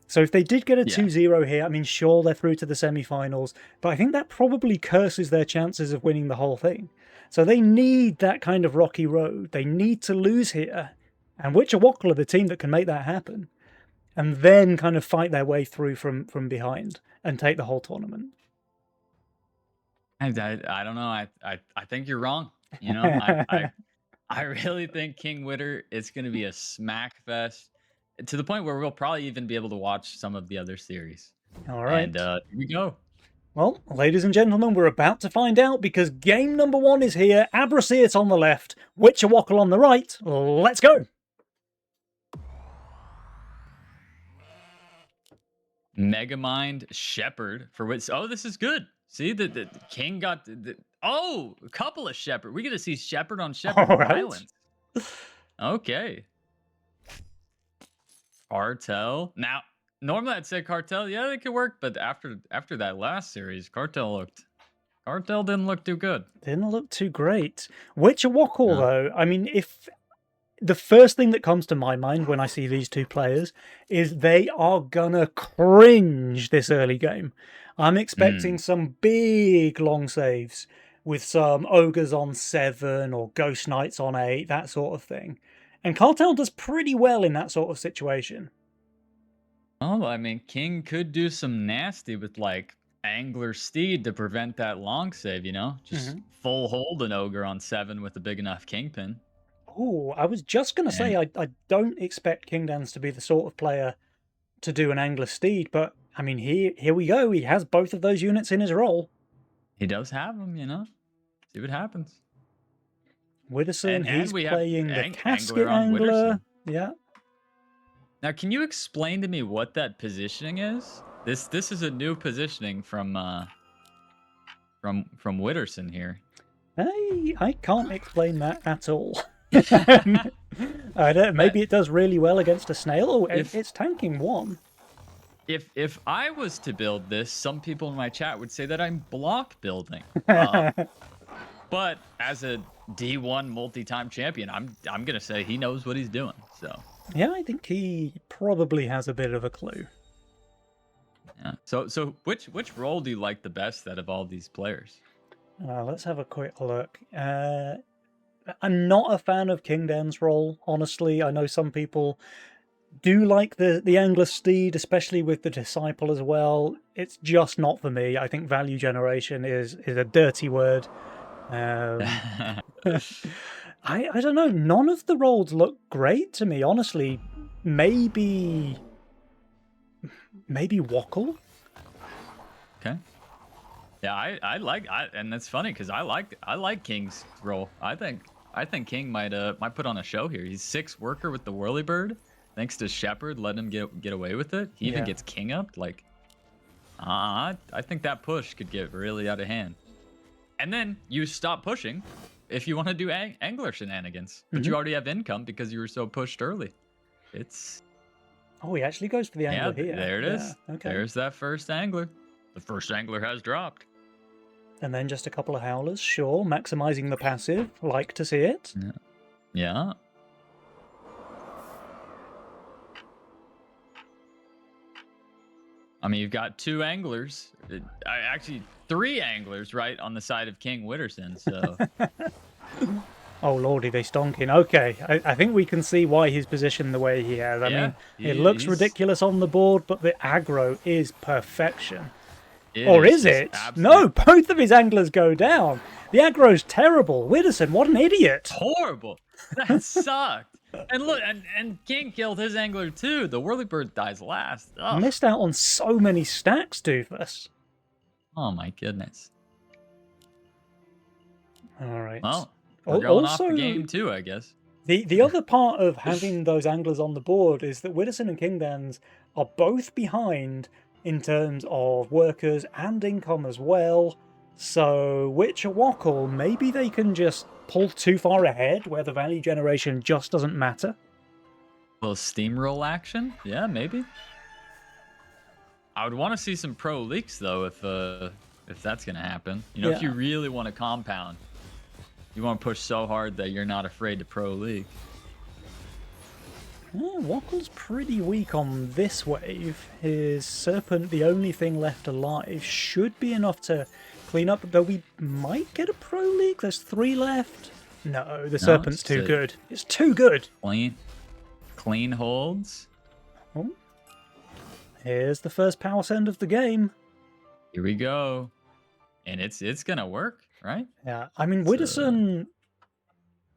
A: So if they did get a 2-0 here, I mean, sure, they're through to the semi-finals, but I think that probably curses their chances of winning the whole thing. So they need that kind of rocky road. They need to lose here. And Witcher Wockle are the team that can make that happen, and then kind of fight their way through from behind and take the whole tournament.
B: I don't know. I think you're wrong. You know, I really think King Witter is going to be a smack fest, to the point where we'll probably even be able to watch some of the other series.
A: All right.
B: And here we go.
A: Well, ladies and gentlemen, we're about to find out, because game number 1 is here. Abrasiat on the left, Witcher Wockle on the right. Let's go.
B: Megamind Shepherd for which? Oh, this is good. See, the King got a couple of Shepherd. We get to see Shepherd on Shepherd violence. Okay. Cartel. Now, normally I'd say Cartel. Yeah, they could work, but after that last series, Cartel didn't look too good.
A: Didn't look too great. Witcher Wockle, though, I mean, if the first thing that comes to my mind when I see these two players is they are gonna cringe this early game. I'm expecting some big long saves with some Ogres on 7 or Ghost Knights on 8, that sort of thing. And Cartel does pretty well in that sort of situation.
B: Oh, I mean, King could do some nasty with like Angler Steed to prevent that long save, you know? Just full hold an Ogre on 7 with a big enough Kingpin.
A: Oh, I was just going to say, I don't expect Kingdowns to be the sort of player to do an Angler Steed, but I mean, here we go. He has both of those units in his role.
B: He does have them, you know? See what happens.
A: Widdowson,
B: And
A: he's
B: we have
A: playing the
B: Angler
A: casket
B: on
A: angler.
B: Witterson.
A: Yeah.
B: Now, can you explain to me what that positioning is? This is a new positioning from Witterson here.
A: I can't explain that at all. I don't, maybe it does really well against a snail. Oh, it's tanking 1.
B: If I was to build this, some people in my chat would say that I'm block building. But as a D1 multi-time champion, I'm gonna say he knows what he's doing. So
A: yeah, I think he probably has a bit of a clue.
B: yeah. So which role do you like the best out of all these players?
A: Let's have a quick look. I'm not a fan of Kingden's role, honestly. I know some people do like the Angler Steed, especially with the Disciple as well. It's just not for me. I think value generation is a dirty word. I don't know. None of the roles look great to me, honestly. Maybe Wackle.
B: Okay. Yeah, and that's funny because I like King's role. I think King might put on a show here. He's 6 worker with the Whirlybird. Thanks to Shepard, let him get away with it. He even gets King up. Like, I think that push could get really out of hand. And then you stop pushing if you want to do angler shenanigans, but you already have income because you were so pushed early. It's
A: he actually goes for the angler here.
B: There it is. Okay. There's that first angler. The first angler has dropped.
A: And then just a couple of howlers, sure, maximizing the passive. Like to see it.
B: Yeah. I mean, you've got 2 anglers, actually 3 anglers, right, on the side of King Witterson, so...
A: Oh, lordy, they stonking. Okay, I think we can see why he's positioned the way he has. I mean, it looks ridiculous on the board, but the aggro is perfection. Or is it? No, both of his anglers go down. The aggro's terrible. Witterson, what an idiot.
B: Horrible. That sucked. And look, and King killed his angler too. The Whirlybird dies last. Ugh.
A: Missed out on so many stacks, Doofus.
B: Oh my goodness.
A: All right.
B: Well, we're going off the game too, I guess.
A: The other part of having those anglers on the board is that Witterson and Kingdens are both behind in terms of workers and income as well. So Witcher Wackle, maybe they can just pull too far ahead where the value generation just doesn't matter.
B: A little steamroll action? Yeah, maybe. I would want to see some pro leaks though if that's gonna happen. You know, if you really want to compound, you want to push so hard that you're not afraid to pro leak.
A: Wackle's pretty weak on this wave. His Serpent, the only thing left alive, should be enough to clean up, though we might get a pro leak. There's 3 left. No, the Serpent's too good. It's too good.
B: Clean holds.
A: Oh. Here's the first power send of the game.
B: Here we go. And it's gonna work, right?
A: Yeah, I mean, Witterson,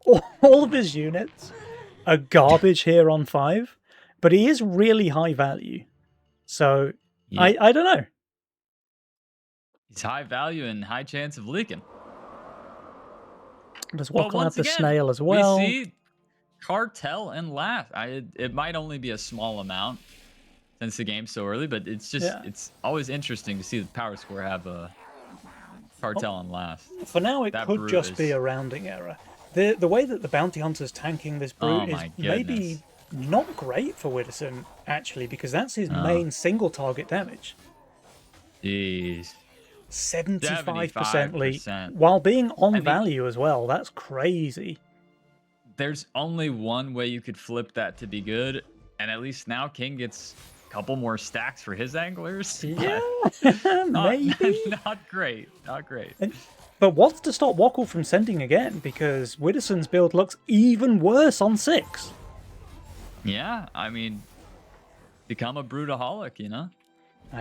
A: all of his units are garbage here on 5, but he is really high value. So, I don't know.
B: He's high value and high chance of leaking.
A: Does Wackle have the snail as well?
B: We see Cartel and Laugh. It might only be a small amount since the game's so early, but it's just it's always interesting to see the power score have a Cartel and Laugh.
A: For now, it could just be a rounding error. The way that the Bounty Hunter's tanking this brute is maybe not great for Witterson, actually, because that's his main single target damage.
B: Jeez.
A: 75% leak, while being on value as well. That's crazy.
B: There's only one way you could flip that to be good, and at least now King gets a couple more stacks for his anglers.
A: Yeah, maybe.
B: Not great. Not great.
A: But what's to stop Wackle from sending again? Because Witterson's build looks even worse on 6.
B: Yeah, I mean, become a Brutaholic, you know?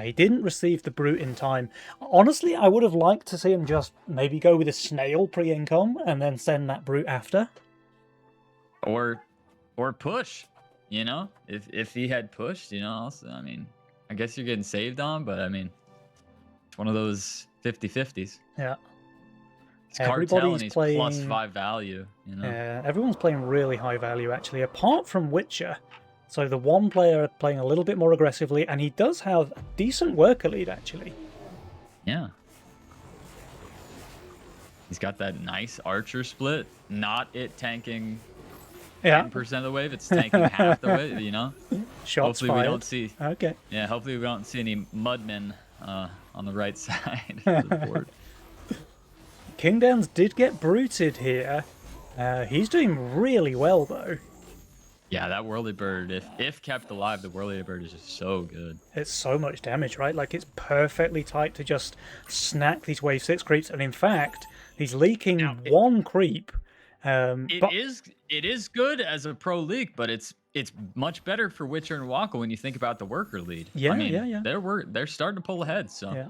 A: He didn't receive the brute in time. Honestly, I would have liked to see him just maybe go with a snail pre-income and then send that brute after.
B: Or push, you know? If he had pushed, you know, also, I mean, I guess you're getting saved on, but I mean, it's one of those 50-50s.
A: Yeah.
B: It's cartel and
A: Everybody's
B: he's
A: playing.
B: +5 value. You know.
A: Everyone's playing really high value actually, apart from Witcher. So the one player playing a little bit more aggressively, and he does have a decent worker lead actually.
B: Yeah. He's got that nice archer split. Not it tanking
A: Yeah.
B: 10% of the wave. It's tanking half the wave. You know.
A: Shots
B: Hopefully
A: fired.
B: we don't see.
A: Okay.
B: Yeah. Hopefully we don't see any mudmen on the right side of the board.
A: Kingdowns did get bruited here. He's doing really well though.
B: Yeah, that whirly bird. If kept alive, the whirly bird is just so good.
A: It's so much damage, right? Like it's perfectly tight to just snack these wave 6 creeps, and in fact, he's leaking one creep.
B: It is good as a pro league, but it's much better for Witcher and Waka when you think about the worker lead.
A: Yeah,
B: I mean,
A: yeah.
B: They're starting to pull ahead. So,
A: Yeah.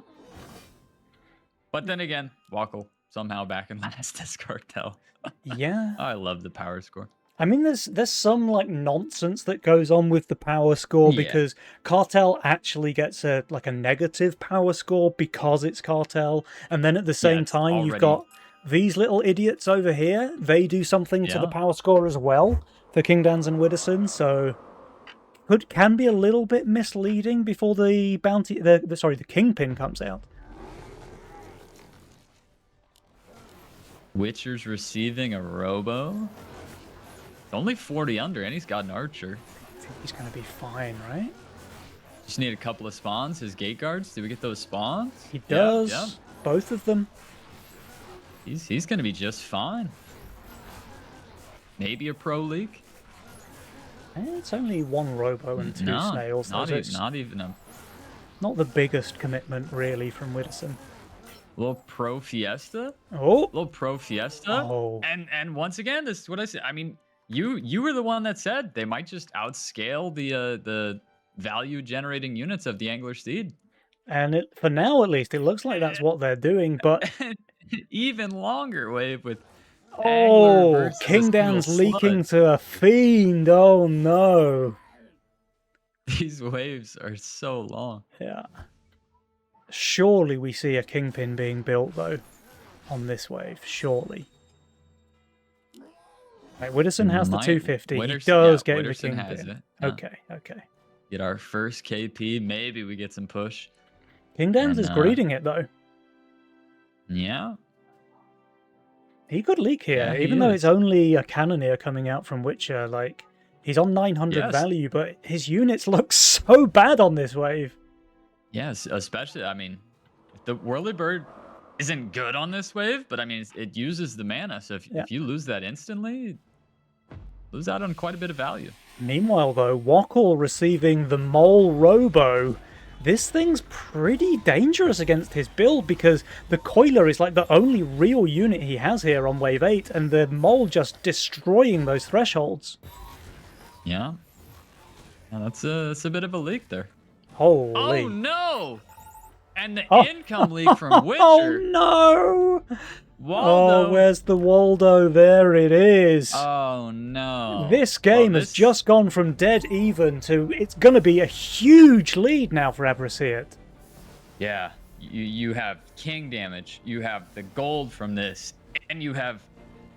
B: But then again, Waka somehow back in last as Cartel.
A: Yeah.
B: I love the power score.
A: I mean, there's some like nonsense that goes on with the power score because Cartel actually gets a negative power score because it's Cartel, and then at the same time you've got these little idiots over here. They do something to the power score as well for Kingdans and Widdowson, so can be a little bit misleading before the the Kingpin comes out.
B: Witcher's receiving a robo. Only 40 under, and he's got an archer.
A: I think he's going to be fine, right?
B: Just need a couple of spawns. His gate guards. Do we get those spawns?
A: He does. Yeah. Both of them.
B: He's going to be just fine. Maybe a pro league.
A: It's only one robo and two snails.
B: Not even a...
A: Not the biggest commitment, really, from Widdowson.
B: A little pro fiesta.
A: Oh.
B: A little pro fiesta.
A: Oh.
B: And once again, this is what I said. I mean... You were the one that said they might just outscale the value generating units of the Angler Steed.
A: And for now, at least, it looks like that's what they're doing. But
B: even longer wave with
A: Kingdowns leaking to a fiend. Oh no!
B: These waves are so long.
A: Yeah. Surely we see a Kingpin being built though on this wave. Surely. Right, Widdowson has the 250. He does get the Kingpin. Has it. Yeah. Okay.
B: Get our first KP. Maybe we get some push.
A: Kingdowns is greeting it though.
B: Yeah.
A: He could leak here, even though it's only a Cannoneer coming out from Witcher. Like, he's on 900 value, but his units look so bad on this wave.
B: Yes, especially, I mean, the Whirly Bird isn't good on this wave, but I mean, it uses the mana. So if you lose that instantly, lose out on quite a bit of value.
A: Meanwhile, though, Wokkel receiving the Mole Robo. This thing's pretty dangerous against his build because the Coiler is like the only real unit he has here on wave 8, and the Mole just destroying those thresholds.
B: Yeah. That's a bit of a leak there.
A: Holy.
B: Oh, no! And the income leak from Witcher.
A: Oh, no!
B: Waldo.
A: Oh, where's the Waldo? There it is.
B: Oh, no.
A: This game has just gone from dead even to it's going to be a huge lead now for Abrasiat.
B: Yeah. You have king damage. You have the gold from this. And you have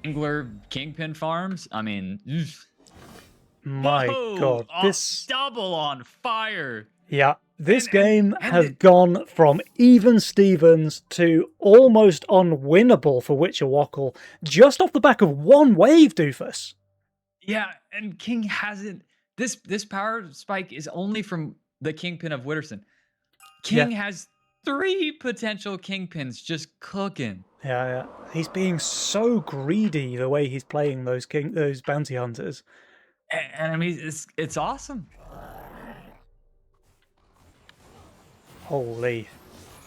B: Angler Kingpin farms. I mean...
A: My God. This...
B: Double on fire.
A: Yeah. This game has gone from even Stevens to almost unwinnable for Witcher Wokkel just off the back of one wave, doofus.
B: Yeah, and King hasn't... This power spike is only from the Kingpin of Widdowson. King has 3 potential Kingpins just cooking.
A: Yeah. He's being so greedy the way he's playing those bounty hunters.
B: And I mean, it's awesome.
A: Holy.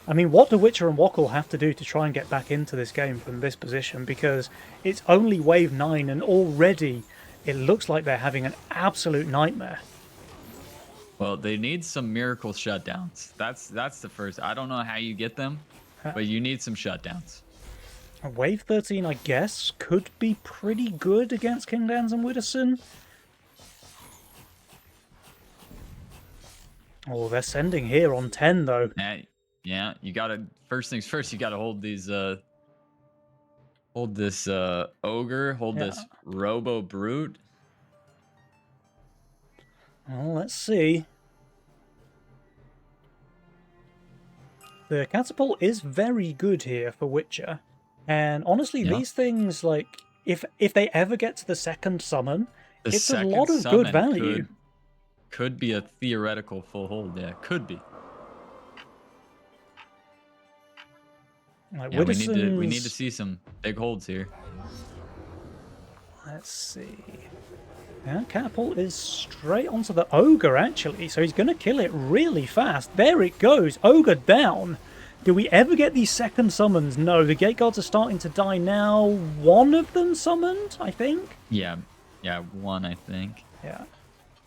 A: I mean, what do Witcher and Wokkel have to do to try and get back into this game from this position? Because it's only wave 9 and already it looks like they're having an absolute nightmare.
B: Well, they need some miracle shutdowns. That's the first. I don't know how you get them, but you need some shutdowns.
A: Wave 13, I guess, could be pretty good against Kingdowns and Widdowson. Oh, they're sending here on 10, though.
B: Yeah, you gotta... First things first, you gotta hold these Hold this ogre. Hold this robo brute.
A: Well, let's see. The catapult is very good here for Witcher. And honestly, these things, like, if they ever get to the second summon, it's a lot of good value.
B: Could be a theoretical full hold. Yeah, could be.
A: Like,
B: yeah, we need to see some big holds here.
A: Let's see. Yeah, catapult is straight onto the ogre, actually, so he's going to kill it really fast. There it goes, ogre down. Do we ever get these second summons? No, the gate guards are starting to die now. One of them summoned, I think?
B: Yeah, one, I think.
A: Yeah.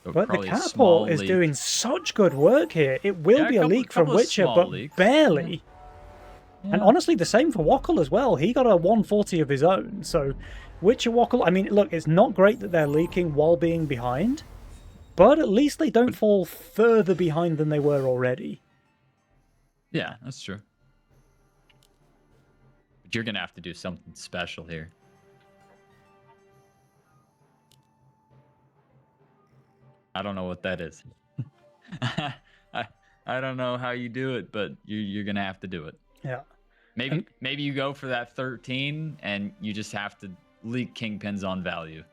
B: But
A: the catapult is doing such good work here. It will be a leak from Witcher, but barely. Yeah. And honestly, the same for Wokel as well. He got a 140 of his own, so Witcher Wokel, I mean, look, it's not great that they're leaking while being behind, but at least they don't fall further behind than they were already.
B: Yeah, that's true. But you're going to have to do something special here. I don't know what that is. I don't know how you do it, but you're going to have to do it.
A: Yeah.
B: Maybe you go for that 13 and you just have to leak kingpins on value.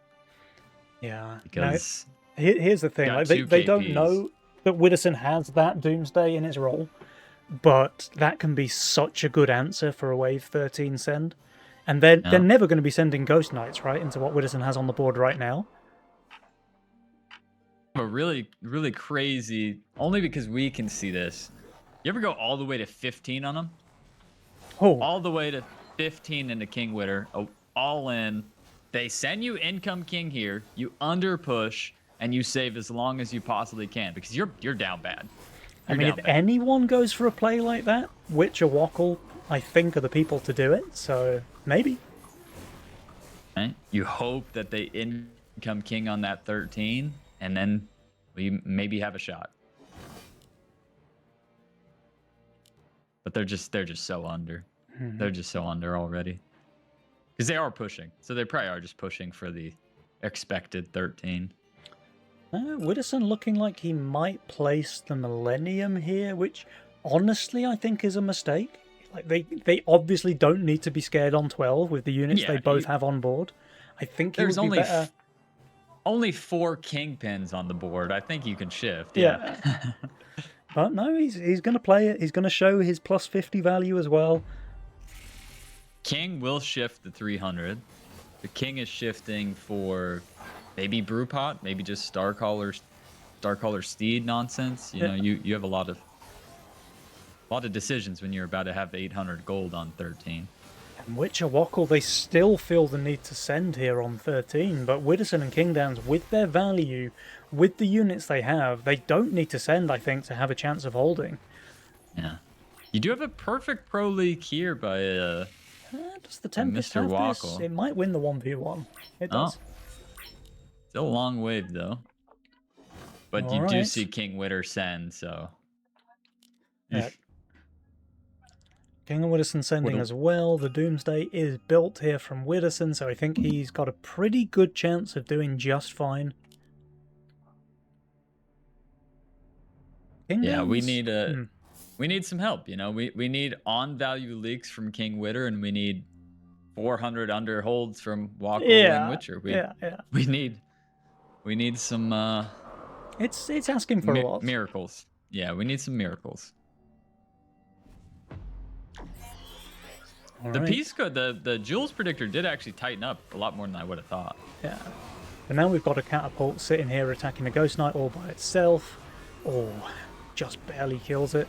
A: Yeah.
B: Because
A: now, here's the thing, like they don't know that Widdowson has that Doomsday in his role, but that can be such a good answer for a wave 13 send. And they're never going to be sending Ghost Knights, right, into what Widdowson has on the board right now.
B: But really, really crazy, only because we can see this. You ever go all the way to 15 on them?
A: Oh.
B: All the way to 15 into King Witter, all in. They send you Income King here, you under push, and you save as long as you possibly can because you're down bad.
A: I mean, if anyone goes for a play like that, Witcher Wokel, I think, are the people to do it. So maybe.
B: Right? You hope that they Income King on that 13, and then we maybe have a shot. But they're just so under. Mm-hmm. They're just so under already. Because they are pushing. So they probably are just pushing for the expected 13.
A: Widdowson looking like he might place the Millennium here, which honestly I think is a mistake. Like they obviously don't need to be scared on 12 with the units they both have on board. I think
B: there's
A: only better.
B: Only 4 kingpins on the board. I think you can shift. Yeah.
A: But no, he's going to play it. He's going to show his plus 50 value as well.
B: King will shift the 300. The king is shifting for maybe Brewpot, maybe just Starcaller Steed nonsense. You know, you have a lot of decisions when you're about to have 800 gold on 13.
A: And Witcher Wokel, they still feel the need to send here on 13, but Widdowson and Kingdowns, with their value, with the units they have, they don't need to send, I think, to have a chance of holding.
B: Yeah. You do have a perfect pro league here by
A: does the Tempest have this? It might win the 1v1. It does.
B: Still a long wave, though. But you do see King Witter send, so...
A: Yeah. King of Widdowson sending as well. The Doomsday is built here from Widdowson, so I think he's got a pretty good chance of doing just fine.
B: Yeah, we need some help, you know. We need on value leaks from King Witter, and we need 400 under holds from Wokel and Witcher. We need some
A: it's asking for a lot.
B: Miracles. Yeah, we need some miracles. The piece code, the Jules predictor did actually tighten up a lot more than I would have thought.
A: Yeah. But now we've got a catapult sitting here attacking the Ghost Knight all by itself. Oh, just barely kills it.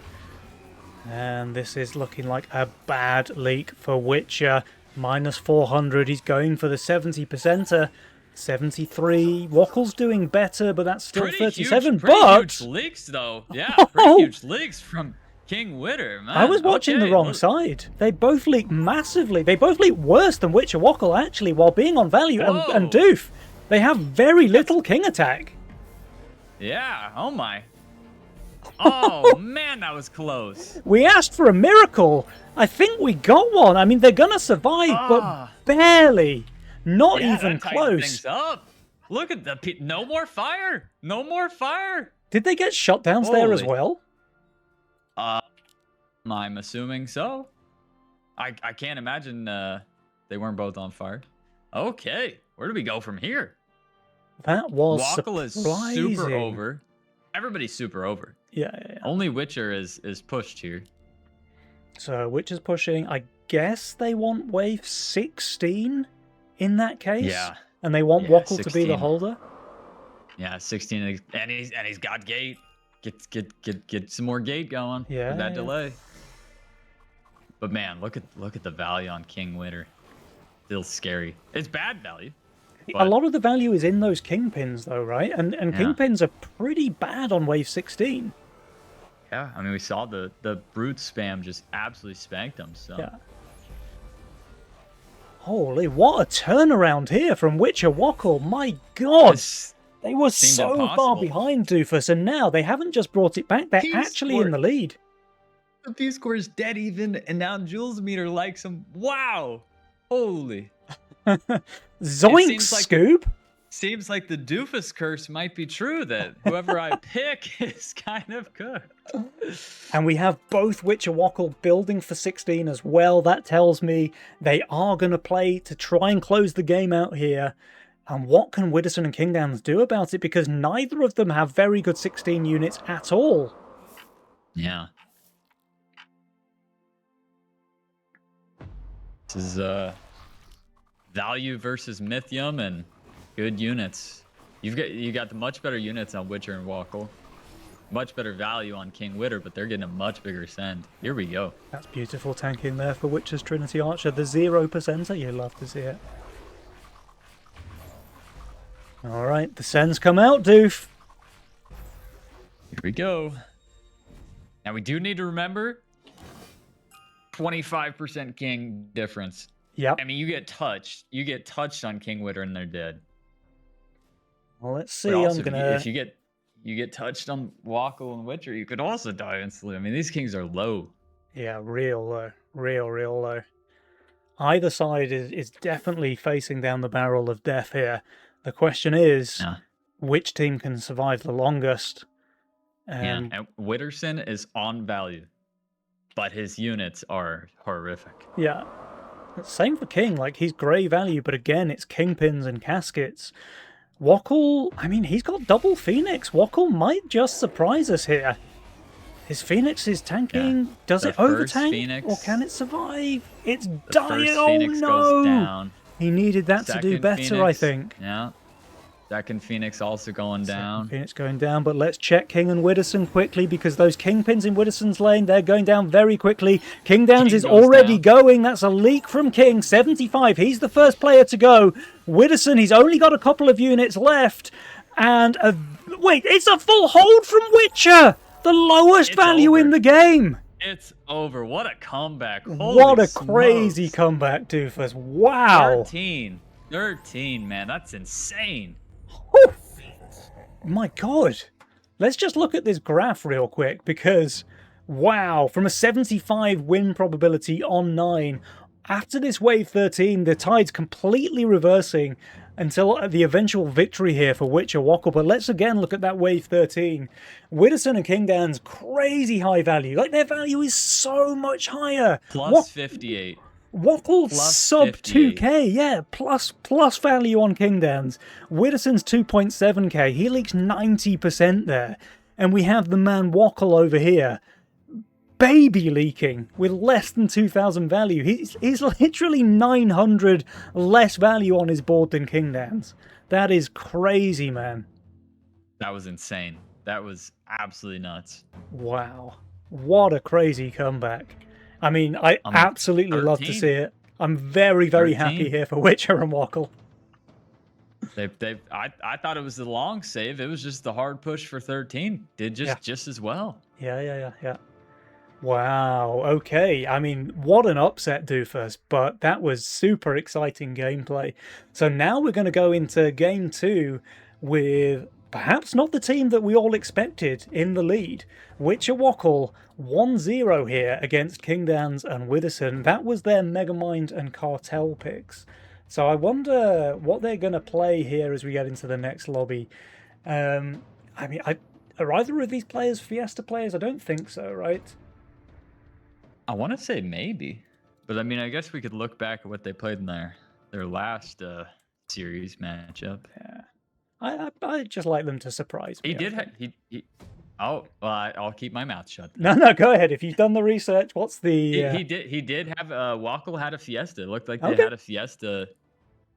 A: And this is looking like a bad leak for Witcher. Minus 400. He's going for the 70%er. 73. Wokel's doing better, but that's still 37.
B: Pretty huge leaks, though. Yeah, pretty huge leaks from King Witter, man.
A: I was watching the wrong side. They both leak massively. They both leak worse than Witcher Wokel, actually, while being on value. And Doof, they have very little king attack.
B: Yeah, oh my. Oh man, that was close.
A: We asked for a miracle. I think we got one. I mean, they're gonna survive,
B: Ah.
A: but barely. Not
B: Yeah,
A: even
B: that tightened
A: close.
B: things up. Look at the no more fire. No more fire.
A: Did they get shutdowns there as
B: Holy.
A: well?
B: I'm assuming so. I can't imagine they weren't both on fire. Okay, where do we go from here?
A: That was
B: Wackle is
A: surprising.
B: super over. Everybody's super over.
A: Yeah.
B: Only Witcher is pushed here.
A: So, which is pushing? I guess they want wave 16 in that case.
B: Yeah.
A: And they want
B: Yeah,
A: Wackle to be the
B: 16.
A: holder.
B: Yeah, 16, and he's got gate. Get some more gate going.
A: Yeah,
B: With that
A: yeah.
B: delay. But man, look at the value on King Winter. Still scary. It's bad value.
A: A
B: but-
A: lot of the value is in those kingpins, though, right? And
B: Yeah.
A: kingpins are pretty bad on wave 16.
B: Yeah, I mean we saw the brute spam just absolutely spanked them. So
A: Yeah. Holy, what a turnaround here from Witcher Wackle. My God.
B: It's-
A: They were
B: seemed
A: so far
B: impossible.
A: behind Doofus, and now they haven't just brought it back, they're
B: He
A: actually in
B: scored-
A: the lead.
B: the P score is dead even, and now Jules meter likes him. Wow, holy!
A: Zoink,
B: seems like-
A: Scoob!
B: Seems like the doofus curse might be true. That whoever I pick is kind of good.
A: And we have both Witcher Wackle building for 16 as well. That tells me they are going to play to try and close the game out here. And what can Widdowson and Kingdowns do about it? Because neither of them have very good 16 units at all.
B: Yeah. This is value versus Mythium and good units. You got the much better units on Witcher and Wackle. Much better value on King Witter, but they're getting a much bigger send. Here we go.
A: That's beautiful tanking there for Witcher's Trinity Archer. The 0%er, you love to see it. Alright, the sends come out, Doof.
B: Here we go. Now we do need to remember 25% King difference.
A: Yep.
B: I mean, you get touched on King Witter and they're dead.
A: Well, let's see.
B: But also,
A: I'm gonna.
B: if you get touched on Wackle and Witcher, you could also die instantly. I mean, these kings are low.
A: Yeah, real low. Real low. Either side is definitely facing down the barrel of death here. The question is,
B: Yeah.
A: which team can survive the longest?
B: And Witterson is on value, but his units are horrific.
A: Yeah. Same for King. Like, he's grey value, but again, it's kingpins and caskets. Wackle, I mean, he's got double Phoenix. Wackle might just surprise us here. His Phoenix is tanking. Does
B: The
A: it over
B: first
A: tank?
B: Phoenix-
A: Or can it survive? It's
B: The
A: dying.
B: first
A: Oh
B: Phoenix
A: no!
B: goes down.
A: He needed that to do
B: Second
A: better, I
B: Phoenix-
A: think.
B: Yeah. Second Phoenix also going down.
A: Phoenix going down, but let's check King and Widdowson quickly because those kingpins in Widdowson's lane, they're going down very quickly. King Downs
B: King
A: is
B: goes
A: already
B: down.
A: going. That's a leak from King. 75. He's the first player to go. Widdowson, he's only got a couple of units left. And wait, it's a full hold from Witcher! The lowest
B: It's
A: value in
B: over.
A: the game.
B: It's over. What a comeback.
A: What
B: Holy
A: a crazy
B: smokes.
A: comeback, Doofus. Wow.
B: 13, man. That's insane.
A: Whew. My God. Let's just look at this graph real quick because, wow, from a 75 win probability on 9, after this wave 13, the tide's completely reversing until the eventual victory here for Witcher Wackle. But let's again look at that wave 13. Widdowson and Kingdowns, crazy high value. Like, their value is so much higher.
B: Plus 58.
A: Wackle
B: Plus
A: sub
B: 58.
A: 2k, yeah, plus value on Kingdowns. Widdowson's 2.7k, he leaks 90% there. And we have the man Wackle over here, baby leaking with less than 2,000 value. He's literally 900 less value on his board than Kingdowns. That is crazy, man.
B: That was insane. That was absolutely nuts.
A: Wow. What a crazy comeback. I mean, I absolutely love to
B: 13.
A: see it. I'm very, very
B: 13.
A: happy here for Witcher and Wackle.
B: I thought it was the long save. It was just the hard push for 13. Did just as well.
A: Yeah. Wow, okay. I mean, what an upset, Doofus, but that was super exciting gameplay. So now we're going to go into game 2 with perhaps not the team that we all expected in the lead. Witcher Wackle 1-0 here against Kingdans and Widdowson. That was their Megamind and Cartel picks. So I wonder what they're going to play here as we get into the next lobby. I mean, are either of these players Fiesta players? I don't think so, right?
B: I want to say maybe, but I mean, I guess we could look back at what they played in their last series matchup.
A: Yeah, I just like them to surprise me.
B: He did have he. Oh, well, I'll keep my mouth shut.
A: No, go ahead. If you've done the research, what's the?
B: He did have Wackle had a Fiesta. It looked like they
A: Okay.
B: had a Fiesta,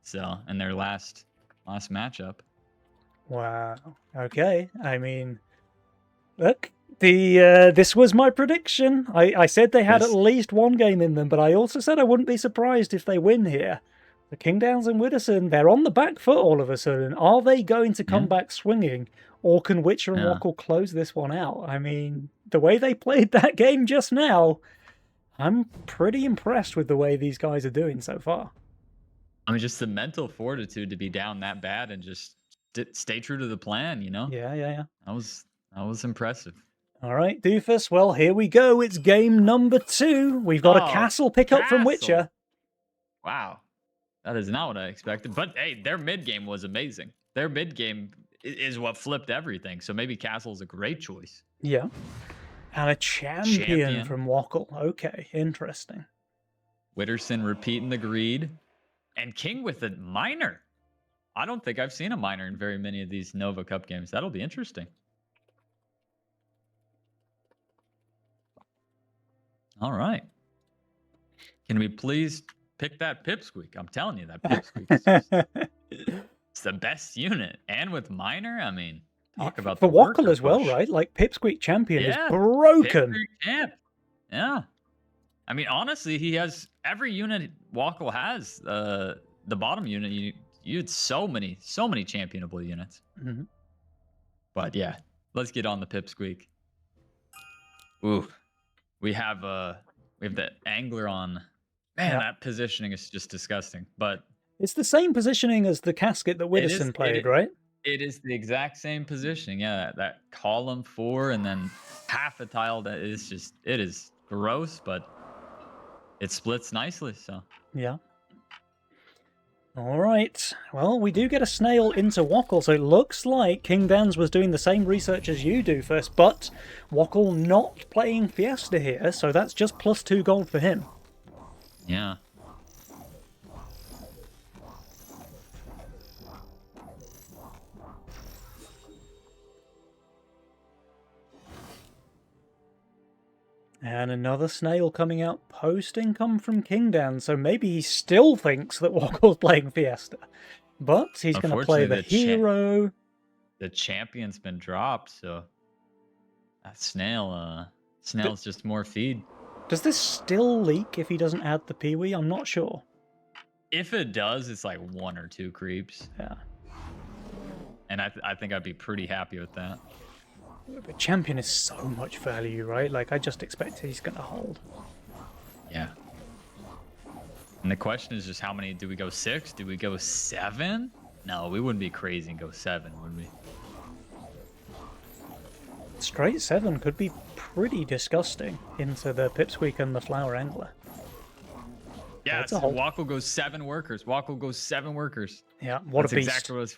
B: so in their last matchup.
A: Wow. Okay. I mean, look, this was my prediction. I said they had at least one game in them, but I also said I wouldn't be surprised if they win here. The Kingdowns and Widdowson, they're on the back foot all of a sudden. Are they going to come back swinging, or can Witcher and Wackle close this one out? I mean, the way they played that game just now, I'm pretty impressed with the way these guys are doing so far.
B: I mean, just the mental fortitude to be down that bad and just stay true to the plan, you know?
A: Yeah.
B: That was impressive.
A: All right, Doofus. Well, here we go. It's game number 2. We've got a castle pickup from Witcher.
B: Wow. That is not what I expected. But, hey, their mid-game was amazing. Their mid-game is what flipped everything. So maybe Castle's a great choice.
A: Yeah. And a champion from Wackle. Okay, interesting.
B: Widdowson repeating the greed. And King with a minor. I don't think I've seen a minor in very many of these Nova Cup games. That'll be interesting. All right. Can we please pick that Pipsqueak? I'm telling you, that Pipsqueak it's the best unit. And with minor, I mean, talk about
A: for
B: the
A: Wackle as well, right? Like Pipsqueak champion is broken.
B: Champ. Yeah. I mean, honestly, he has every unit Wackle has. The bottom unit, you had so many championable units.
A: Mm-hmm.
B: But yeah, let's get on the Pipsqueak. Ooh, we have the angler on. Man, that positioning is just disgusting. But
A: it's the same positioning as the casket that Widdowson played, right?
B: It is the exact same positioning. Yeah, that column 4 and then half a tile. That is just, it is gross, but it splits nicely. So
A: yeah. All right. Well, we do get a snail into Wackle, so it looks like Kingdans was doing the same research as you do first, but Wackle not playing Fiesta here, so that's just +2 gold for him.
B: Yeah.
A: And another snail coming out post-income from Kingdan, so maybe he still thinks that Wackle's playing Fiesta. But he's going to play the hero.
B: The champion's been dropped, so that snail's just more feed.
A: Does this still leak if he doesn't add the Peewee? I'm not sure.
B: If it does, it's like 1 or 2 creeps.
A: Yeah.
B: And I think I'd be pretty happy with that.
A: But champion is so much value, right? Like, I just expect he's going to hold.
B: Yeah. And the question is just how many? Do we go 6? Do we go 7? No, we wouldn't be crazy and go 7, would we?
A: Straight 7 could be pretty disgusting into the Pipsqueak and the Flower Angler.
B: Yeah, so Wackle goes 7 workers. Wackle goes 7 workers.
A: Yeah, what a beast.
B: Exactly what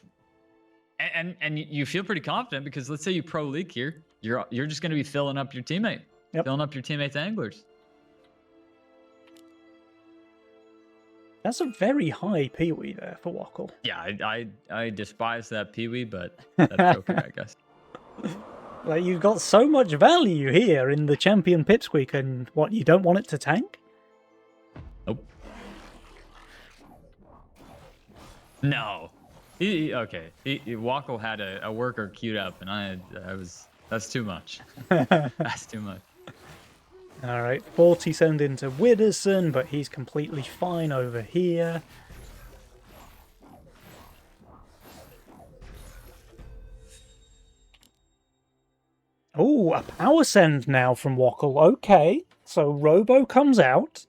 B: and you feel pretty confident because let's say you pro league here, you're just going to be filling up your teammate, filling up your teammates' anglers.
A: That's a very high Peewee there for Wackle.
B: Yeah, I despise that Peewee, but that's okay, I guess.
A: Like, you've got so much value here in the champion Pipsqueak, and what, you don't want it to tank?
B: Nope. No. Wackle had a worker queued up, and that's too much. That's too much.
A: All right, 40 send into Widdowson, but he's completely fine over here. Oh, a power send now from Wackle. Okay, so Robo comes out.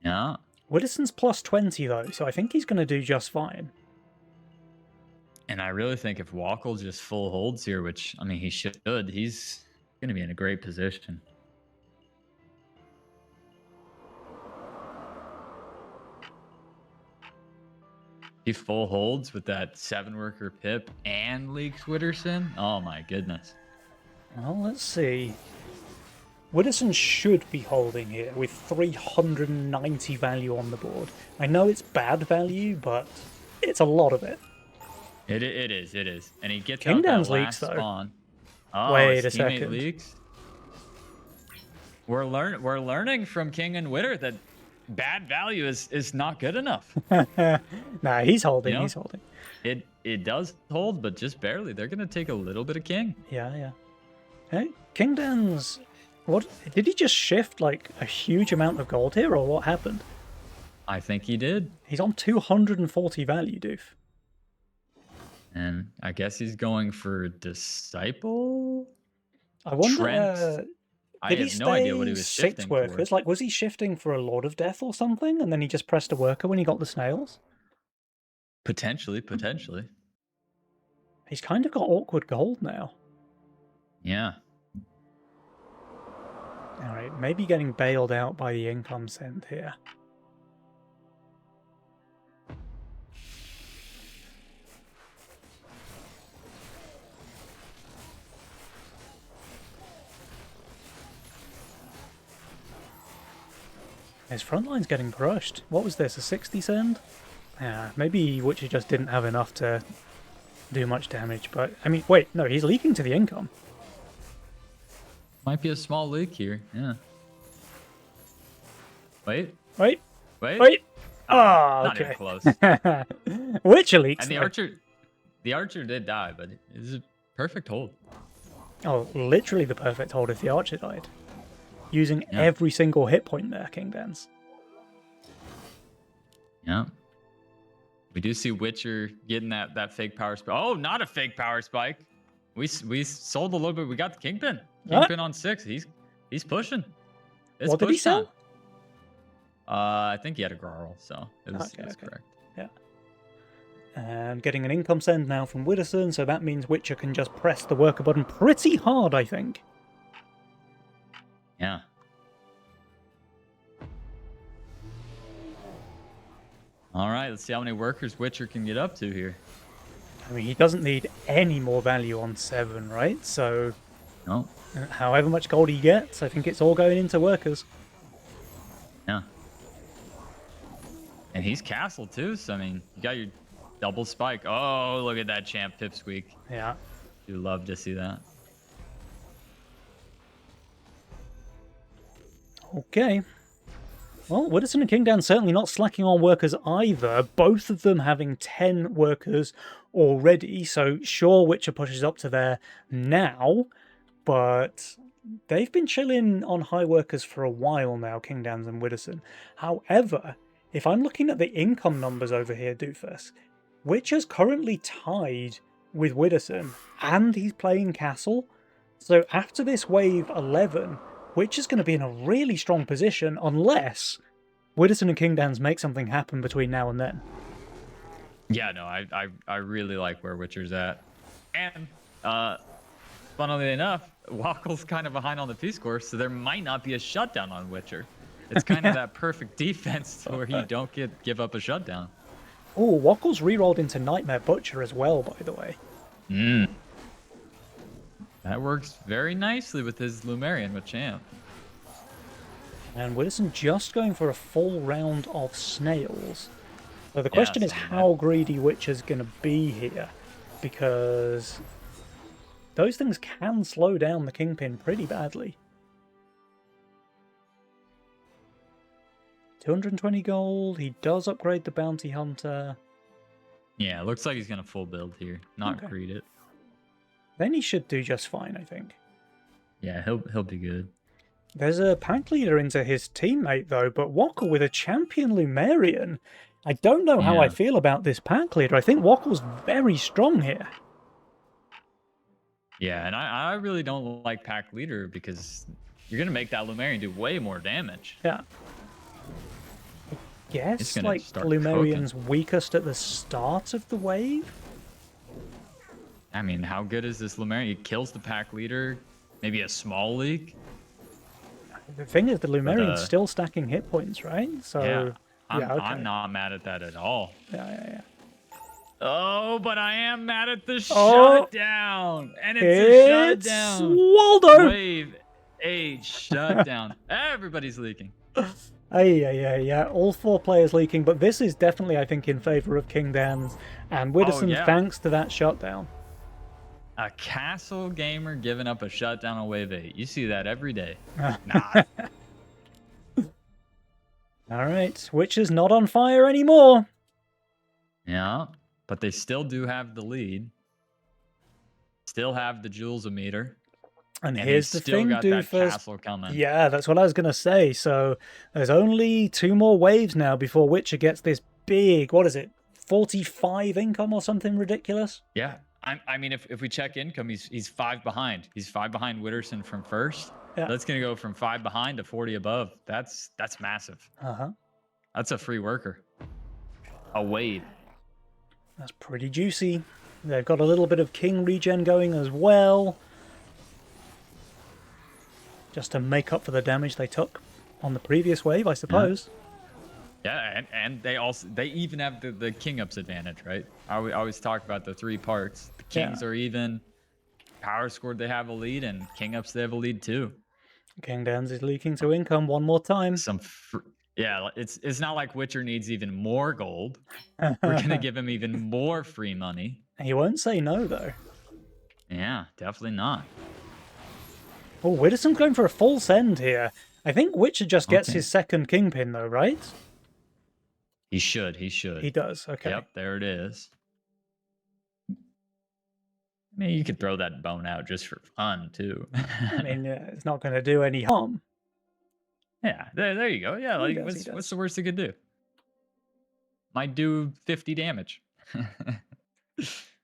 B: Yeah.
A: Widdowson's +20 though, so I think he's going to do just fine.
B: And I really think if Walkle just full holds here, which I mean he should, he's going to be in a great position. He full holds with that 7-worker Pip and Leaks Witterson. Oh my goodness.
A: Well, let's see. Witterson should be holding here with 390 value on the board. I know it's bad value, but it's a lot of it.
B: It is. And he gets
A: King
B: out
A: Dan's
B: that
A: Leaks,
B: last
A: though.
B: spawn. Oh,
A: Wait
B: his
A: a
B: teammate
A: second.
B: Leaks. We're learning from King and Witter that bad value is not good enough.
A: Nah, he's holding,
B: You know?
A: he's holding.
B: It does hold, but just barely. They're gonna take a little bit of King.
A: Yeah. Hey, King Dan's... What? Did he just shift, like, a huge amount of gold here, or what happened?
B: I think he did.
A: He's on 240 value, doof.
B: And I guess he's going for Disciple?
A: I wonder...
B: Trent? I
A: Did
B: have
A: he
B: no idea what he
A: stay
B: was
A: 6
B: shifting
A: workers?
B: for.
A: Like, was he shifting for a Lord of Death or something, and then he just pressed a worker when he got the snails?
B: Potentially.
A: He's kind of got awkward gold now.
B: Yeah.
A: Alright, maybe getting bailed out by the income sent here. His front line's getting crushed. What was this, a 60 send? Yeah, maybe Witcher just didn't have enough to do much damage, but... I mean, wait, no, he's leaking to the income.
B: Might be a small leak here. Yeah. Wait.
A: Wait.
B: Oh,
A: Ah,
B: not
A: okay.
B: even close.
A: Witcher leaks.
B: And the archer did die, but it's a perfect hold.
A: Oh, literally the perfect hold if the archer died. Using
B: Yeah.
A: every single hit point there, King Dance.
B: Yeah. We do see Witcher getting that fake power spike. Oh, not a fake power spike. We sold a little bit. We got the Kingpin.
A: What?
B: Kingpin on 6. He's pushing. It's
A: What did he
B: push
A: sell?
B: time. I think he had a Grarl, so it was
A: Okay.
B: correct.
A: And getting an income send now from Witterson, so that means Witcher can just press the worker button pretty hard, I think.
B: Yeah. All right, let's see how many workers Witcher can get up to here.
A: I mean, he doesn't need any more value on 7, right? So,
B: No.
A: however much gold he gets, I think it's all going into workers.
B: Yeah. And he's castle too, so I mean, you got your double spike. Oh, look at that champ pipsqueak.
A: Yeah.
B: You love to see that.
A: Okay. Well, Witterson and King Dan certainly not slacking on workers either, both of them having 10 workers already, so sure, Witcher pushes up to there now, but they've been chilling on high workers for a while now, King Dan's and Witterson. However, if I'm looking at the income numbers over here, Doofus, Witcher's currently tied with Witterson, and he's playing Castle, so after this wave 11, Witcher's going to be in a really strong position unless Witterson and King Dan's make something happen between now and then.
B: Yeah, no, I really like where Witcher's at. And funnily enough, Wackle's kind of behind on the P-score, so there might not be a shutdown on Witcher. It's kind of that perfect defense where you don't give up a shutdown.
A: Oh, Wackle's rerolled into Nightmare Butcher as well, by the way.
B: That works very nicely with his Lumerian with Champ.
A: And Witterson just going for a full round of snails. So the question is how greedy Witcher's going to be here, because those things can slow down the Kingpin pretty badly. 220 gold, he does upgrade the Bounty Hunter.
B: Yeah, it looks like he's going to full build here, not greed it.
A: Then he should do just fine, I think.
B: Yeah, he'll be good.
A: There's a pack leader into his teammate, though, but Wackle with a champion Lumerian. I don't know how I feel about this pack leader. I think Wackle's very strong here.
B: Yeah, and I really don't like pack leader because you're going to make that Lumerian do way more damage.
A: Yeah. I guess,
B: gonna
A: like,
B: start
A: Lumerian's weakest at the start of the wave?
B: I mean, how good is this Lumeria? He kills the pack leader, maybe a small leak.
A: The thing is, the Lumerian's
B: uh,
A: still stacking hit points, right? So,
B: Yeah,
A: yeah, okay.
B: I'm not mad at that at all.
A: Yeah.
B: Oh, but I am mad at the
A: Oh,
B: shutdown, and it's a
A: it's
B: shutdown.
A: Waldo!
B: Wave 8 shutdown. Everybody's leaking.
A: Yeah. All 4 players leaking, but this is definitely, I think, in favor of King Dan's and Widdowson,
B: yeah.
A: thanks to that shutdown.
B: A castle gamer giving up a shutdown on wave 8. You see that every day. Nah.
A: All right, Witcher's not on fire anymore.
B: Yeah, but they still do have the lead. Still have the Jewels-o-meter.
A: And
B: And
A: here's the
B: still
A: thing,
B: got that
A: Doofus.
B: castle coming.
A: Yeah, that's what I was going to say. So there's only 2 more waves now before Witcher gets this big, what is it, 45 income or something ridiculous?
B: Yeah. I mean, if we check income, he's 5 behind. He's 5 behind Witterson from first.
A: Yeah.
B: That's gonna go from 5 behind to 40 above. That's massive. That's a free worker. A Wade.
A: That's pretty juicy. They've got a little bit of King regen going as well, just to make up for the damage they took on the previous wave, I suppose.
B: Yeah, and they even have the king ups advantage, right? I always talk about the 3 parts. The kings are even. Power scored, they have a lead, and king ups, they have a lead too.
A: King Dan's is leaking to income one more time.
B: Yeah, it's not like Witcher needs even more gold. We're gonna give him even more free money.
A: He won't say no, though.
B: Yeah, definitely not.
A: Oh, Widdowson's going for a full send here. I think Witcher just gets his second kingpin, though, right?
B: He should.
A: He does, okay.
B: Yep, there it is. I mean, you could throw that bone out just for fun, too.
A: I mean, it's not going to do any harm.
B: Yeah, there you go. Yeah, like, what's the worst it could do? Might do 50 damage.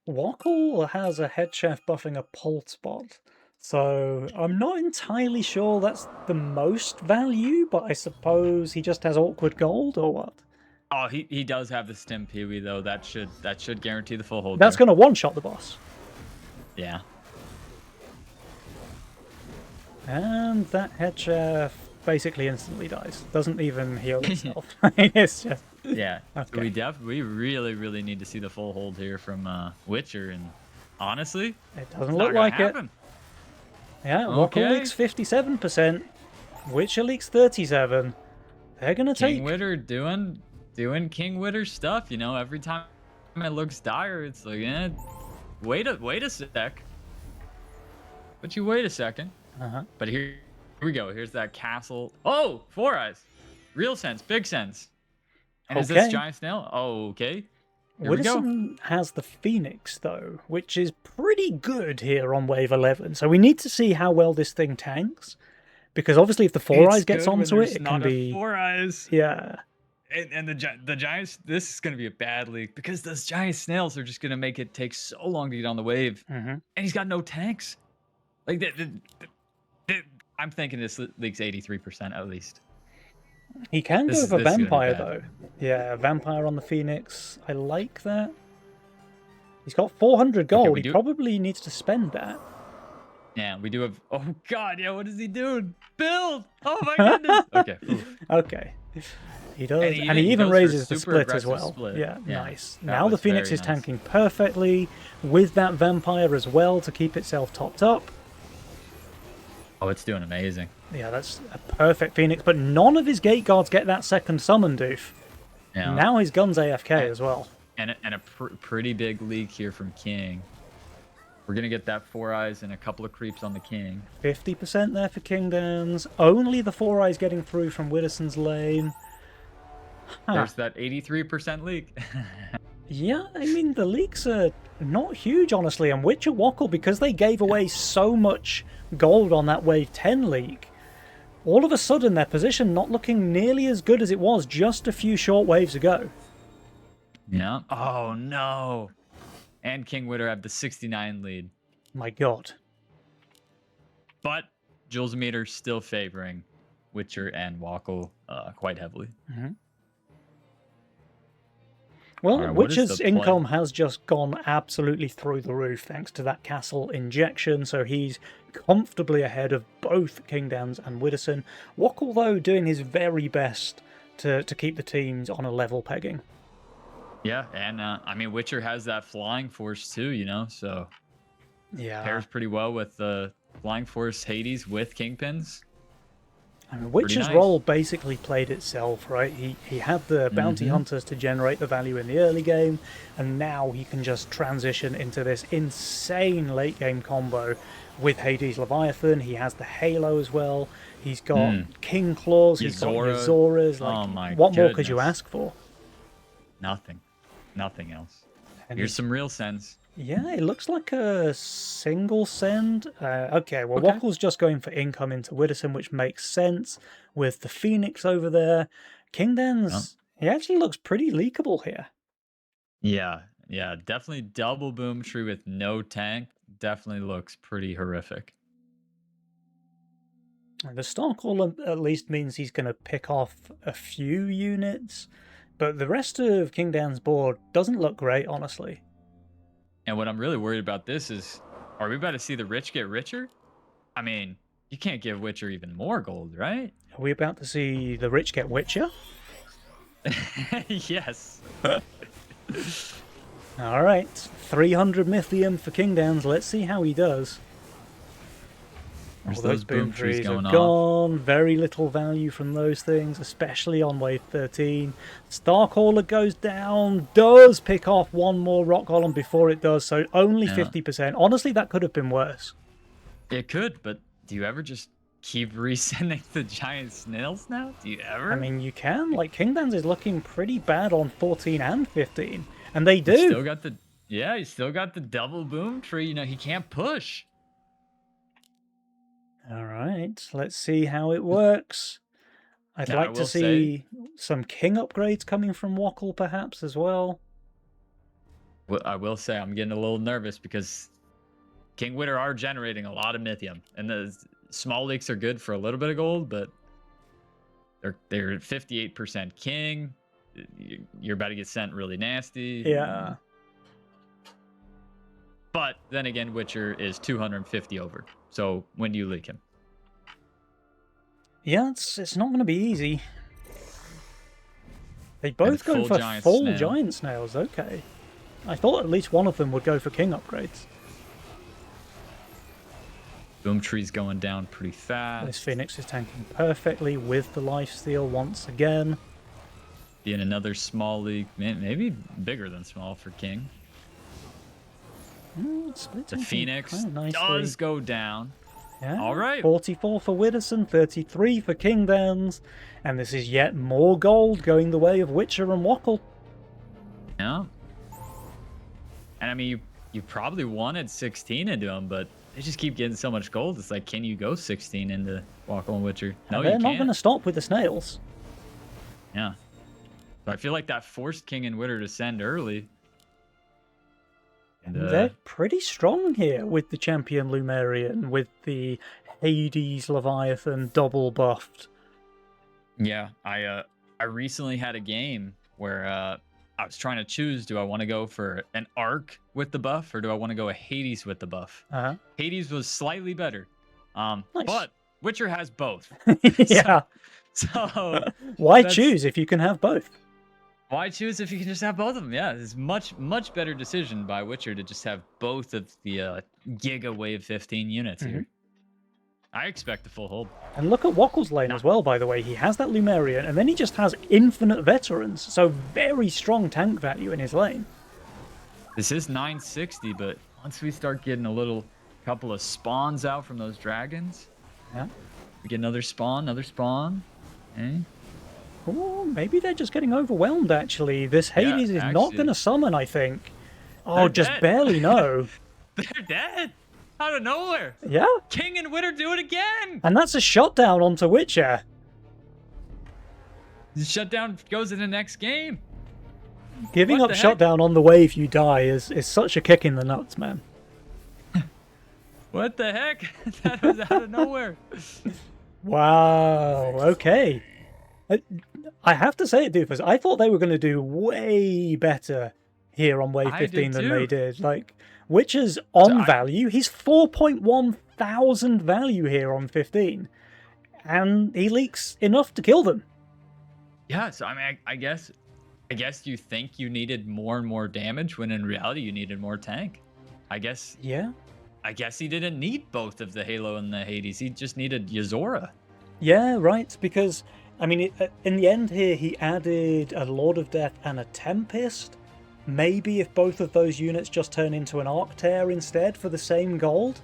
A: Wokkel has a head chef buffing a pulse bot, so I'm not entirely sure that's the most value, but I suppose he just has awkward gold, or what?
B: Oh, he does have the stim Peewee, though. That should guarantee the full hold.
A: That's going to one-shot the boss.
B: Yeah.
A: And that head chef basically instantly dies. Doesn't even heal itself. It's just...
B: Yeah.
A: Okay.
B: So we really need to see the full hold here from Witcher, and honestly,
A: it doesn't look like it. Yeah, Wokkel leaks 57%. Witcher leaks 37%. They're gonna take
B: King Witter doing King Witter stuff. You know, every time it looks dire, it's like, wait a sec. But you wait a second. But here we go. Here's that castle. Oh, 4 eyes. Real sense, big sense. And is this giant snail? Oh, okay. Here
A: Widdowson has the Phoenix, though, which is pretty good here on wave 11. So we need to see how well this thing tanks. Because obviously if the 4 eyes gets onto it, it can be...
B: 4 eyes.
A: Yeah.
B: And the giants, this is going to be a bad leak because those giant snails are just going to make it take so long to get on the wave. And he's got no tanks. Like, I'm thinking this leaks 83% at least.
A: He can go for Vampire, though. Yeah, Vampire on the Phoenix. I like that. He's got 400 gold. He probably needs to spend that.
B: Yeah, we do have... Oh, God, yeah, what is he doing? Build! Oh, my goodness! Okay.
A: Okay. He does. And he even raises the split as well.
B: Split.
A: Yeah, nice. Now the Phoenix is tanking perfectly with that Vampire as well to keep itself topped up.
B: Oh, it's doing amazing.
A: Yeah, that's a perfect Phoenix, but none of his gate guards get that second summon, Doof.
B: Yeah.
A: Now his gun's AFK as well.
B: And a pretty big leak here from King. We're going to get that 4 eyes and a couple of creeps on the King.
A: 50% there for Kingdoms. Only the 4 eyes getting through from Widdowson's lane.
B: There's that 83% leak.
A: Yeah, I mean, the leaks are not huge, honestly. And Witcher Wokkel, because they gave away so much gold on that wave 10 leak, all of a sudden their position not looking nearly as good as it was just a few short waves ago.
B: Yeah. Oh, no. And King Witter have the 69 lead.
A: My God.
B: But Jules Meter still favoring Witcher and Wokkel quite heavily.
A: Well,
B: Alright, what is
A: Witcher's
B: the play?
A: income has just gone absolutely through the roof thanks to that castle injection, so he's comfortably ahead of both Kingdans and Widdowson. Wokkel, though, doing his very best to keep the teams on a level pegging.
B: Yeah, and I mean, Witcher has that flying force too, you know, so
A: Yeah.
B: pairs pretty well with the flying force Hades with Kingpins.
A: I mean, Witcher's
B: nice.
A: role basically played itself, right? He had the bounty hunters to generate the value in the early game, and now he can just transition into this insane late game combo with Hades Leviathan. He has the Halo as well. He's got King Claws. He's got
B: Yazora.
A: Yazoras. Like,
B: Oh my
A: what more could you
B: goodness.
A: ask for?
B: Nothing else.
A: And
B: Here's
A: he's-
B: some real sense.
A: Yeah, it looks like a single send. Okay, well,
B: Okay.
A: Wokkel's just going for income into Widdowson, which makes sense with the Phoenix over there. Kingdens, he actually looks pretty leakable here.
B: Yeah, definitely double boom tree with no tank. Definitely looks pretty horrific.
A: The Starcall at least means he's going to pick off a few units, but the rest of Kingdan's board doesn't look great, honestly.
B: And what I'm really worried about this is, are we about to see the rich get richer? I mean, you can't give Witcher even more gold, right?
A: Are we about to see the rich get Witcher?
B: Yes.
A: All right, 300 Mythium for Kingdans. Let's see how he does.
B: There's
A: All
B: those boom trees
A: are
B: going off.
A: gone. Very little value from those things, especially on wave 13. Starcaller goes down, does pick off one more rock column before it does, so only
B: Yeah.
A: 50%. Honestly, that could have been worse.
B: It could, but do you ever just keep resending the giant snails now? Do you ever?
A: I mean, you can. Like, Kingdans is looking pretty bad on 14 and 15, and they
B: You
A: do.
B: still got the you still got the double boom tree. You know, he can't push.
A: All right, let's see how it works. I'd
B: Now, I
A: like to
B: will
A: see some king upgrades coming from Wokkel, perhaps, as well.
B: Well, I will say I'm getting a little nervous because King Witter are generating a lot of Mythium, and the small leaks are good for a little bit of gold, but they're at 58% King. You're about to get sent really nasty.
A: Yeah.
B: But then again, Witcher is 250 over. So when do you leak him?
A: Yeah, it's not going to be easy. They both go
B: full
A: for
B: giant
A: full
B: snail.
A: giant snails. Okay. I thought at least one of them would go for king upgrades.
B: Boom tree's going down pretty fast.
A: This Phoenix is tanking perfectly with the lifesteal once again.
B: Being another small leak, maybe bigger than small for King.
A: Split
B: The
A: tanking
B: Phoenix
A: quite nicely.
B: does go down.
A: Yeah.
B: All right.
A: 44 for Widdowson, 33 for Kingdans, and this is yet more gold going the way of Witcher and Wokkel.
B: Yeah. And I mean, you probably wanted 16 into him, but they just keep getting so much gold. It's like, can you go 16 into Wokkel and Witcher? No,
A: They're
B: you
A: not
B: can't.
A: going to stop with the snails.
B: Yeah. But I feel like that forced King and Witter to send early. And,
A: They're pretty strong here with the champion Lumerian, with the Hades Leviathan double buffed.
B: yeah, I recently had a game where I was trying to choose, do I want to go for an Arc with the buff or do I want to go a Hades with the buff?
A: Uh-huh.
B: Hades was slightly better.
A: Nice.
B: But Witcher has both.
A: Yeah.
B: So
A: Why
B: that's-
A: choose if you can have both?
B: why choose if you can just have both of them? Yeah, it's much better decision by Witcher to just have both of the Giga Wave 15 units here. I expect a full hold.
A: And look at Wokkel's lane as well, by the way. He has that Lumerian, and then he just has infinite veterans, so very strong tank value in his lane.
B: This is 960, but once we start getting a little couple of spawns out from those dragons,
A: Yeah.
B: we get another spawn. Eh?
A: Oh, maybe they're just getting overwhelmed, actually. This
B: Yeah,
A: Hades is not
B: actually.
A: going to summon, I think. Oh,
B: They're
A: just
B: dead.
A: barely no.
B: They're dead out of nowhere.
A: Yeah.
B: King and Witter do it again.
A: And that's a shutdown onto Witcher.
B: The shutdown goes in the next game.
A: Giving
B: What
A: up
B: the heck?
A: shutdown on the wave you die is such a kick in the nuts, man.
B: What the heck? That was out of nowhere.
A: Wow, okay. I have to say it, Doofus. I thought they were going to do way better here on Wave
B: I
A: 15
B: did
A: than they
B: too.
A: did. Like, Witcher's
B: So
A: on value. He's 4.1 thousand value here on 15. And he leaks enough to kill them.
B: yeah, so I mean, I guess you think you needed more and more damage when in reality you needed more tank. I guess
A: Yeah.
B: I guess he didn't need both of the Halo and the Hades. He just needed Yozora.
A: Yeah, right. Because, I mean, in the end here, he added a Lord of Death and a Tempest. Maybe if both of those units just turn into an Arctear instead for the same gold,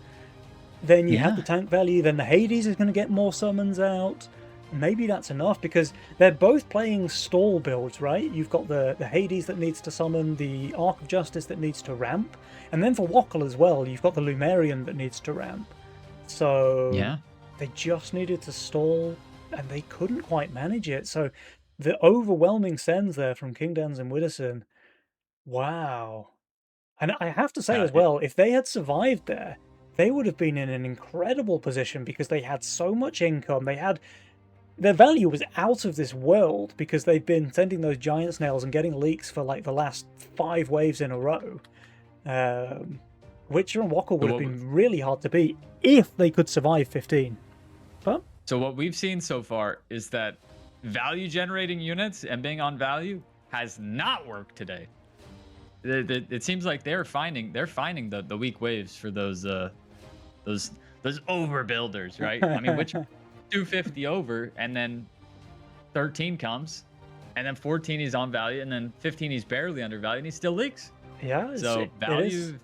A: then you have the tank value, then the Hades is going to get more summons out. Maybe that's enough, because they're both playing stall builds, right? You've got the Hades that needs to summon, the Ark of Justice that needs to ramp, and then for Wokel as well, you've got the Lumerian that needs to ramp. So
B: Yeah.
A: they just needed to stall, and they couldn't quite manage it. So the overwhelming sends there from King Dans and Widdowson, wow. And I have to say
B: Yeah,
A: as well, if they had survived there, they would have been in an incredible position because they had so much income. They had their value was out of this world because they've been sending those giant snails and getting leaks for like the last 5 waves in a row. Witcher and Wokel would have been really hard to beat if they could survive 15. But
B: so what we've seen so far is that value generating units and being on value has not worked today. It seems like they're finding the weak waves for those overbuilders, right? I mean, which 250 over, and then 13 comes, and then 14 he's on value, and then 15 he's barely undervalued, and he still leaks.
A: yeah,
B: So value's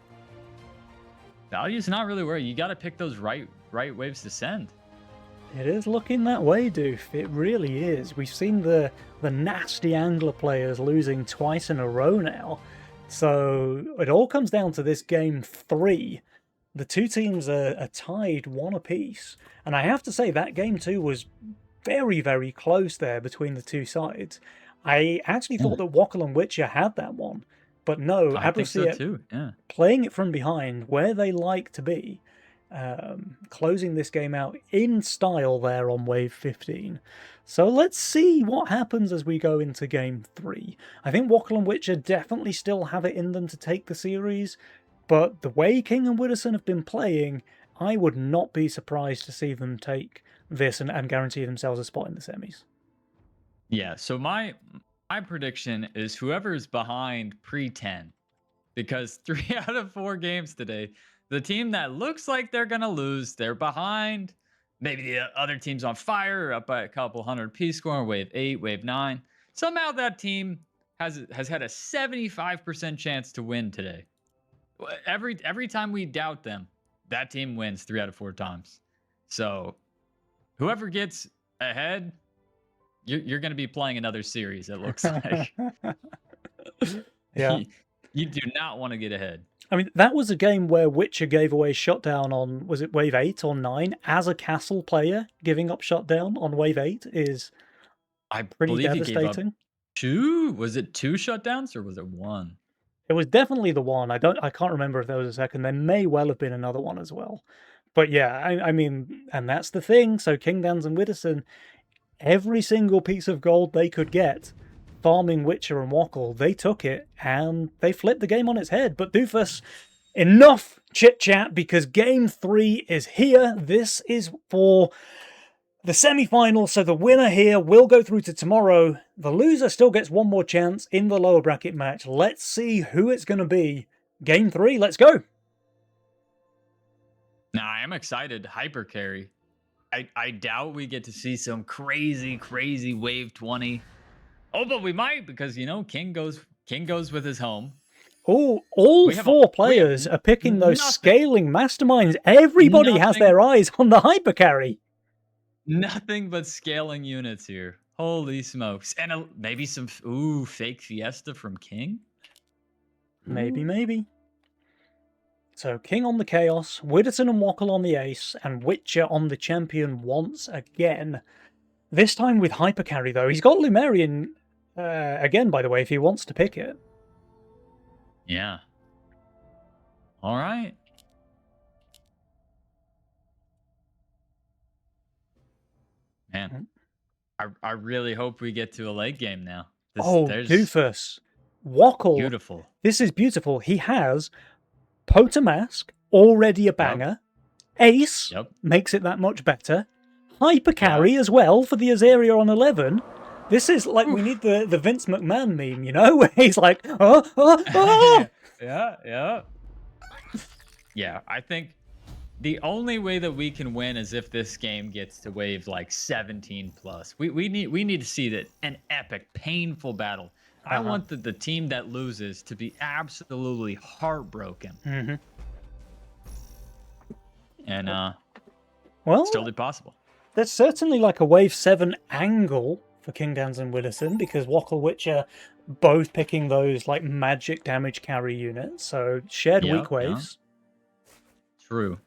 B: not really where you got to pick those right waves to send.
A: it is looking that way, Doof. It really is. We've seen the nasty angler players losing twice in a row now. So it all comes down to this game 3. The two teams are tied 1 apiece. And I have to say that game 2 was very, very close there between the two sides. I actually thought that Wokel and Witcher had that one. But no,
B: I think so
A: Abrasia
B: too. Yeah.
A: playing it from behind where they like to be, closing this game out in style there on Wave 15. So let's see what happens as we go into Game 3. I think Wokel and Witcher definitely still have it in them to take the series, but the way King and Widdowson have been playing, I would not be surprised to see them take this and guarantee themselves a spot in the semis.
B: Yeah. So my prediction is whoever's behind pre-10, because 3 out of 4 games today, the team that looks like they're gonna lose, they're behind. Maybe the other team's on fire, up by a couple hundred P score, wave 8, wave 9. Somehow that team has had a 75% chance to win today. Every time we doubt them, that team wins 3 out of 4 times. So whoever gets ahead, you're going to be playing another series, it looks like.
A: Yeah.
B: You do not want to get ahead.
A: I mean, that was a game where Witcher gave away Shutdown on, was it wave 8 or 9? As a castle player, giving up Shutdown on wave 8 is pretty
B: believe he gave up
A: devastating.
B: 2? Was it 2 shutdowns or was it 1?
A: It was definitely the one. I can't remember if there was a second. There may well have been another one as well. But yeah, I mean, and that's the thing. So King Dans and Widdowson, every single piece of gold they could get, farming Witcher and Wokel, they took it and they flipped the game on its head. But Doofus, enough chit chat, because game 3 is here. This is for the semi-final, so the winner here will go through to tomorrow. The loser still gets one more chance in the lower bracket match. Let's see who it's going to be. Game 3, let's go.
B: Now, I am excited. Hyper carry. I doubt we get to see some crazy wave 20. Oh, but we might, because King goes with his home.
A: Oh, all 4 players are picking those scaling masterminds. Everybody has their eyes on the hyper carry.
B: Nothing but scaling units here. Holy smokes. And maybe some fake Fiesta from King?
A: Maybe. So King on the Chaos, Widdowson and Wokel on the Ace, and Witcher on the Champion once again. This time with hyper carry, though. He's got Lumerian again, by the way, if he wants to pick it.
B: Yeah. All right. Man, I really hope we get to a late game now.
A: Oh,
B: There's
A: doofus. Wackle.
B: beautiful.
A: This is beautiful. He has Potamask, already a banger. Ace
B: Yep.
A: makes it that much better. Hyper carry as well for the Azaria on 11. This is like, we need the Vince McMahon meme, you know, where he's like,
B: Yeah. Yeah, I think the only way that we can win is if this game gets to wave like 17 plus. We need to see that an epic, painful battle. I want the team that loses to be absolutely heartbroken.
A: Mm-hmm.
B: And
A: well,
B: it's totally possible.
A: there's certainly like a wave 7 angle for Kingdans and Widdowson, because Wackle Witcher both picking those like magic damage carry units, so shared weak waves.
B: True.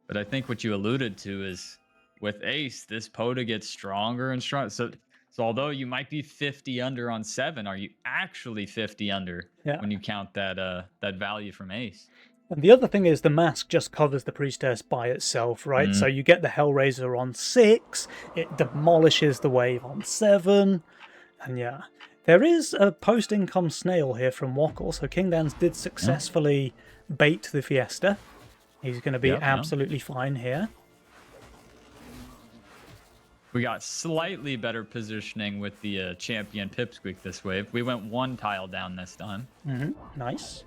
B: But I think what you alluded to is with Ace, this Pota gets stronger and stronger. So although you might be 50 under on 7, are you actually 50 under when you count that that value from Ace?
A: And the other thing is the mask just covers the priestess by itself, right? So you get the Hellraiser on 6, it demolishes the wave on 7, and yeah. There is a post-income snail here from Wackle, so Kingdans did successfully bait the Fiesta. He's going to be absolutely fine here.
B: We got slightly better positioning with the champion Pipsqueak this wave. We went 1 tile down this time.
A: Nice.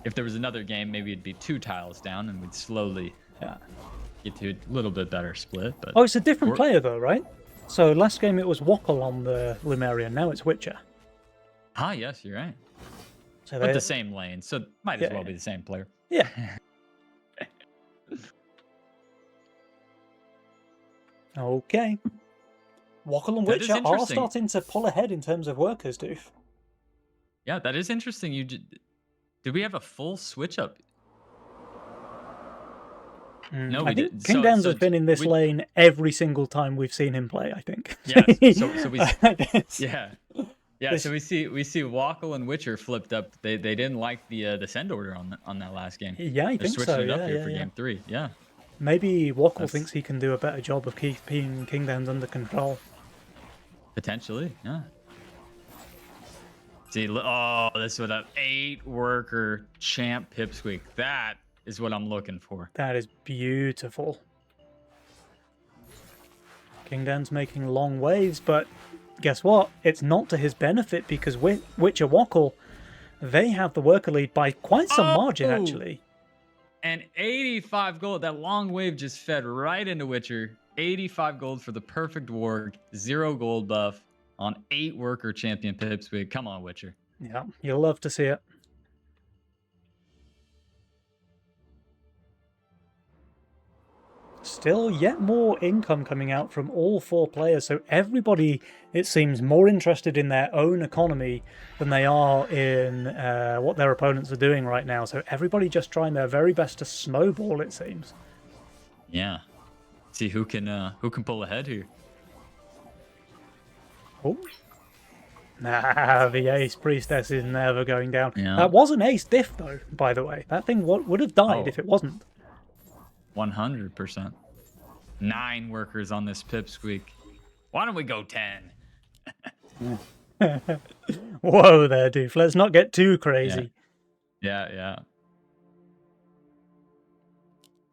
B: If there was another game, maybe it'd be 2 tiles down, and we'd slowly get to a little bit better split. But
A: oh, it's a different player though, right? So last game it was Wackle on the Lumerian, now it's Witcher.
B: Ah, yes, you're right.
A: So
B: but the same lane, so might as well be the same player.
A: Yeah. Okay. Wackle and Witcher are starting to pull ahead in terms of workers, Doof.
B: Yeah, that is interesting. Did we have a full switch up? No,
A: I think Kingdans has been in this lane every single time we've seen him play, I think.
B: Yeah, so we so we see Wackle and Witcher flipped up. They didn't like the send order on that last game.
A: Yeah, I think so.
B: Switching it up here for game 3. Yeah.
A: Maybe Wackle thinks he can do a better job of keeping Kingdans under control.
B: Potentially, yeah. See, this with an 8-worker champ Pipsqueak. That is what I'm looking for.
A: That is beautiful. Kingdans making long waves, but guess what? It's not to his benefit, because Witcher Wackle, they have the worker lead by quite some margin, actually.
B: And 85 gold. That long wave just fed right into Witcher. 85 gold for the perfect warg. 0 gold buff on 8-worker champion Pipsqueak. Come on, Witcher.
A: Yeah, you'll love to see it. Still yet more income coming out from all 4 players, so everybody, it seems, more interested in their own economy than they are in what their opponents are doing right now. So everybody just trying their very best to snowball, it seems.
B: Yeah. See who can pull ahead here.
A: Oh. Nah, the Ace Priestess is never going down.
B: Yeah.
A: That was an Ace diff, though, by the way. That thing would have died if it wasn't.
B: 100%. 9 workers on this Pipsqueak. Why don't we go 10?
A: Whoa there, Doof. Let's not get too crazy.
B: Yeah.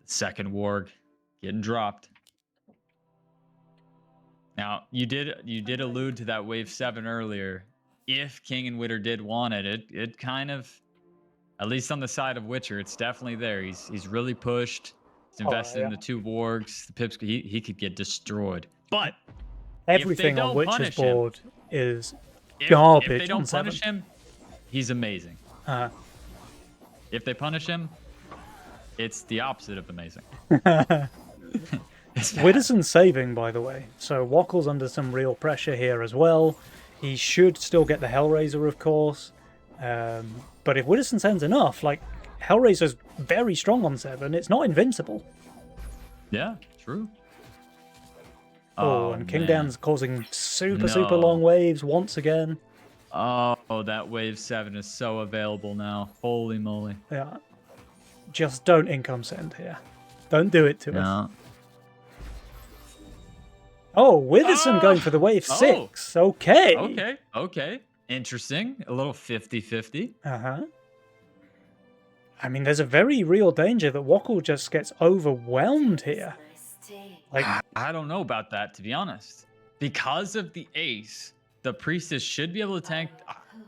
B: Second warg getting dropped. Now, you did allude to that wave 7 earlier. If King and Witter did want it kind of, at least on the side of Witcher, it's definitely there. He's really pushed. He's invested in the 2 wargs. The Pipsqueak, he could get destroyed. But
A: everything on Witcher's board is garbage.
B: If they don't punish him, he's amazing. If they punish him, it's the opposite of amazing.
A: Widdowson's saving, by the way, so Wackle's under some real pressure here as well. He should still get the Hellraiser, of course, but if Widdowson sends enough, like, Hellraiser's very strong on 7, it's not invincible.
B: Yeah, true.
A: And Kingdan's causing super long waves once again.
B: Oh, that wave 7 is so available now. Holy moly.
A: Yeah. Just don't income send here. Don't do it to us. Oh, Widdowson going for the wave
B: Oh.
A: 6. Okay.
B: Okay. Interesting. A little 50-50.
A: Uh-huh. I mean, there's a very real danger that Wackle just gets overwhelmed here. Like,
B: I don't know about that, to be honest. Because of the ace, the priestess should be able to tank,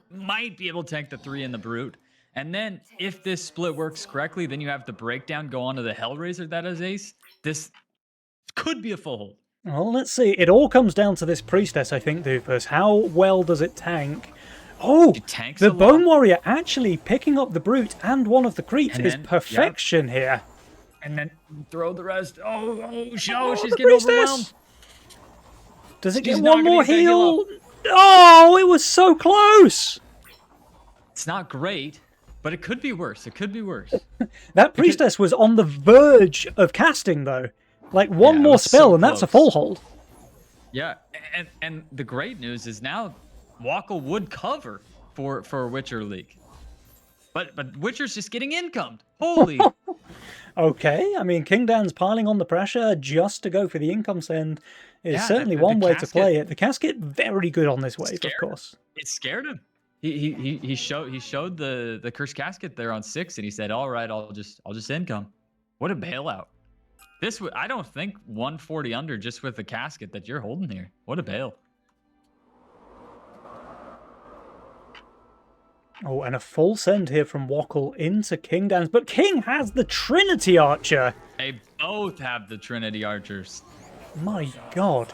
B: might be able to tank the 3 and the brute. And then if this split works correctly, then you have the breakdown go onto the Hellraiser that is ace. This could be a full hold.
A: well, let's see. It all comes down to this priestess, I think, Doofus. How well does it tank? Oh,
B: It tanks
A: the
B: a lot.
A: Bone Warrior actually picking up the brute and one of the creeps
B: And
A: is
B: then-
A: perfection here.
B: And then throw the rest. Oh,
A: Oh,
B: she's
A: the
B: getting
A: priestess!
B: overwhelmed.
A: Does it
B: She's
A: get
B: not
A: one
B: gonna
A: more
B: get that heal
A: heal? Oh, it was so close.
B: It's not great, but it could be worse. It could be worse.
A: That priestess was on the verge of casting, though. Like, one
B: Yeah, it
A: more
B: was
A: spell,
B: so
A: and that's a
B: close.
A: full hold.
B: Yeah, and the great news is now Wackle would cover for Witcher League. But Witcher's just getting incomed. Holy.
A: Okay, I mean, King Dan's piling on the pressure just to go for the income send is
B: Yeah,
A: certainly
B: the
A: one way to
B: casket-
A: play it. The casket, very good on this wave, of
B: Scared.
A: course.
B: It scared him. He showed the cursed casket there on 6 and he said, "All right, I'll just income." What a bailout. I don't think 140 under just with the casket that you're holding here. What a bail.
A: Oh, and a full send here from Wackle into King Dan's, but King has the Trinity Archer.
B: They both have the Trinity Archers.
A: My god.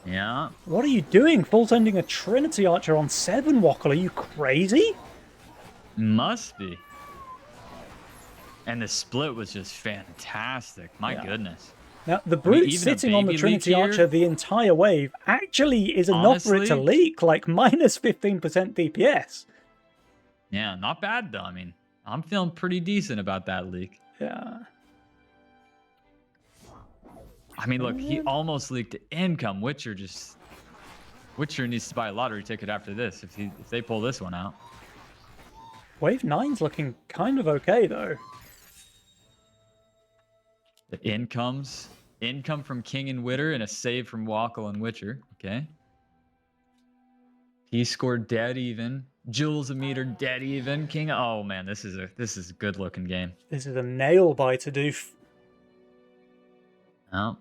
B: Yeah.
A: What are you doing? Full sending a Trinity Archer on 7, Wackle? Are you crazy?
B: Must be. And the split was just fantastic. My
A: Yeah.
B: goodness.
A: Now, the Brute
B: even a
A: sitting on the
B: baby
A: Trinity
B: leak here-
A: Archer the entire wave actually is enough for it to
B: Honestly?
A: leak, like minus 15% DPS.
B: Yeah, not bad though. I mean, I'm feeling pretty decent about that leak.
A: Yeah.
B: I mean, look, he almost leaked income. Witcher needs to buy a lottery ticket after this if they pull this one out.
A: Wave 9's looking kind of okay, though.
B: The income from King and Witter and a save from Wackle and Witcher. Okay. He scored dead even. Jules a meter dead even. King. Oh man, this is a good looking game.
A: This is a nail biter, Doof.
B: Oh.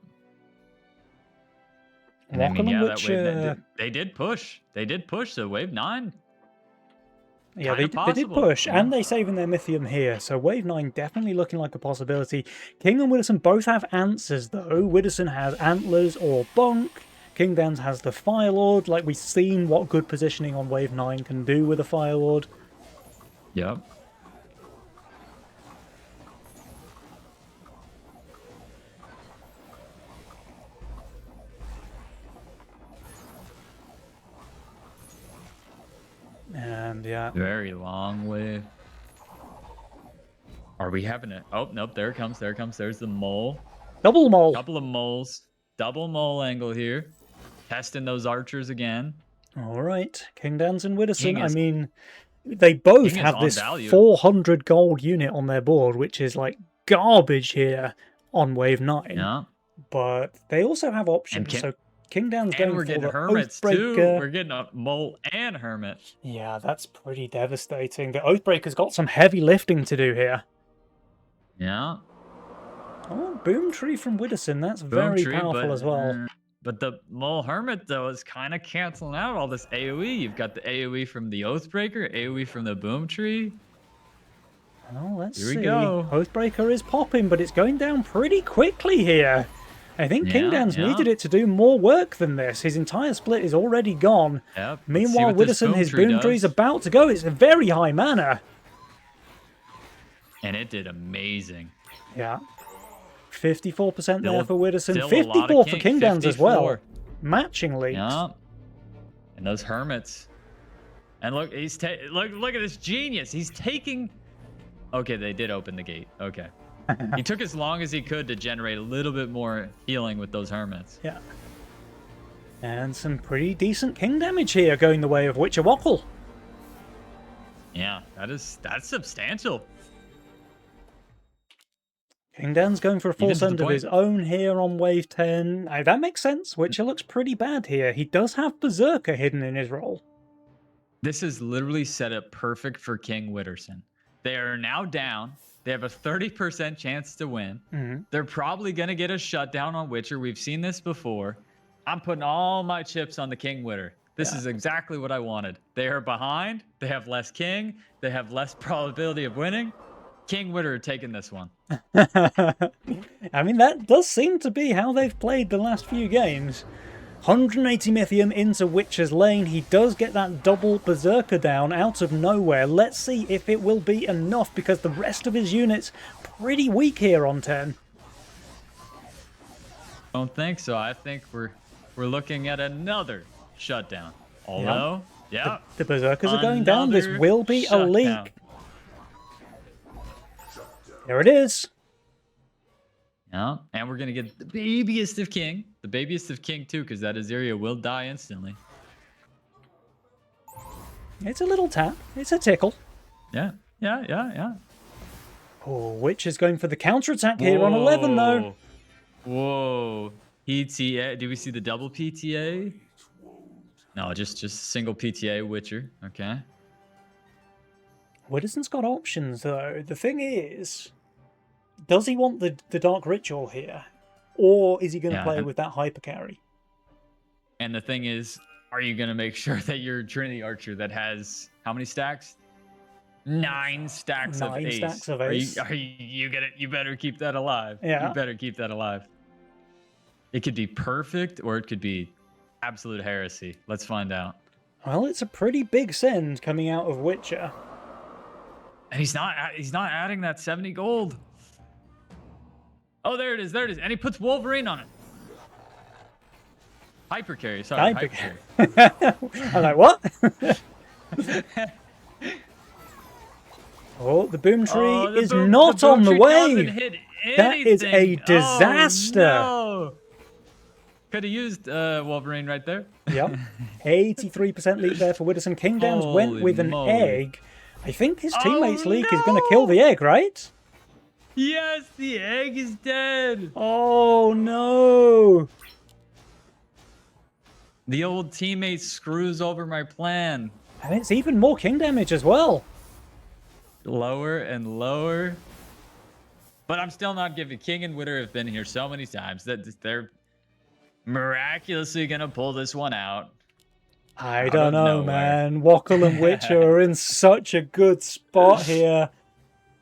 A: Wackle and
B: that
A: Witcher...
B: they did push. They did push. So wave 9.
A: Yeah,
B: Kinda
A: they did
B: possible,
A: push,
B: yeah.
A: and they saving their Mythium here, so Wave 9 definitely looking like a possibility. King and Widdowson both have answers, though. Widdowson has Antlers or Bonk. King Dan's has the Firelord. Like, we've seen what good positioning on Wave 9 can do with a Firelord.
B: Yep.
A: And, yeah.
B: Very long wave. Are we having it? Oh, nope. There it comes. There it comes. There's the mole.
A: Double Mole!
B: Couple of moles. Double mole angle here. Testing those archers again.
A: Alright, King Dan's and Widdowson.
B: King
A: I
B: is-
A: mean, they both
B: King is
A: have
B: on
A: this
B: value.
A: 400 gold unit on their board, which is like garbage here on Wave 9.
B: Yeah.
A: But they also have options.
B: King-
A: So King Dan's
B: And
A: going
B: we're
A: for
B: getting
A: the
B: hermits too.
A: Oathbreaker.
B: We're getting a mole and hermit.
A: Yeah, that's pretty devastating. The Oathbreaker's got some heavy lifting to do here.
B: Yeah.
A: Oh, Boom Tree from Widdowson. That's
B: Boom
A: very
B: tree,
A: powerful
B: but,
A: as well.
B: But the mole hermit though is kind of canceling out all this AoE. You've got the AoE from the Oathbreaker, AoE from the boom tree.
A: Well, let's
B: Here we
A: see.
B: go.
A: Oathbreaker is popping, but it's going down pretty quickly here. I think King
B: Yeah,
A: Dan's
B: yeah.
A: needed it to do more work than this. His entire split is already gone.
B: Yep. let's see
A: Meanwhile,
B: what this
A: Widdowson, his boom tree's
B: does.
A: about to go. It's a very high mana.
B: And it did amazing.
A: Yeah. 54% there
B: Still-
A: for Widdowson.
B: still a lot
A: 54
B: of
A: for King Dan's as
B: 54.
A: well. Matching leads.
B: Yeah. And those hermits. And look, look at this genius. He's taking. Okay, they did open the gate. Okay. He took as long as he could to generate a little bit more healing with those hermits.
A: Yeah. And some pretty decent king damage here going the way of Witcher Wackle.
B: Yeah, that's substantial.
A: King Dan's going for a full
B: Even to the
A: send of his
B: point-
A: own here on wave 10. Now, that makes sense. Witcher looks pretty bad here. He does have Berserker hidden in his role.
B: This is literally set up perfect for King Witterson. They are now down. They have a 30% chance to win. They're probably going to get a shutdown on Witcher. We've seen this before. I'm putting all my chips on the King Witter. This is exactly what I wanted. They are behind. They have less king. They have less probability of winning. King Witter taking this one.
A: I mean, that does seem to be how they've played the last few games. 180 Mythium into Witcher's lane. He does get that double Berserker down out of nowhere. Let's see if it will be enough, because the rest of his units pretty weak here on 10.
B: Don't think so. I think we're looking at another shutdown. Although, yeah.
A: The Berserkers are going down. This will be a leak. There it is.
B: Yeah, and we're going to get the babiest of king. The babiest of king, too, because that Azeria will die instantly.
A: It's a little tap. It's a tickle.
B: Yeah.
A: Oh, Witch is going for the counterattack here on 11, though.
B: Whoa. PTA. Do we see the double PTA? No, just single PTA Witcher. Okay.
A: Witterson's got options, though. The thing is, does he want the Dark Ritual here? Or is he going to play with that Hyper Carry?
B: And the thing is, are you going to make sure that your Trinity Archer that has how many stacks? 9 stacks of ace.
A: 9 stacks of ace.
B: You better keep that alive.
A: Yeah.
B: You better keep that alive. It could be perfect or it could be absolute heresy. Let's find out.
A: Well, it's a pretty big send coming out of Witcher.
B: And he's not adding that 70 gold. Oh, there it is. There it is. And he puts Wolverine on it. Hyper carry. Sorry, hyper carry.
A: I'm like, what? Oh, the boom tree is not on the way. That is a disaster.
B: Oh, no. Could have used Wolverine right there.
A: Yep. 83% lead there for Witterson. King Downs went with an egg. I think his teammate's leak is going to kill the egg, right?
B: Yes, the egg is dead.
A: Oh, no.
B: The old teammate screws over my plan.
A: And it's even more king damage as well.
B: Lower and lower. But I'm still not giving. King and Witter have been here so many times that they're miraculously going to pull this one out.
A: I don't know, man. Wackle and Witcher are in such a good spot here.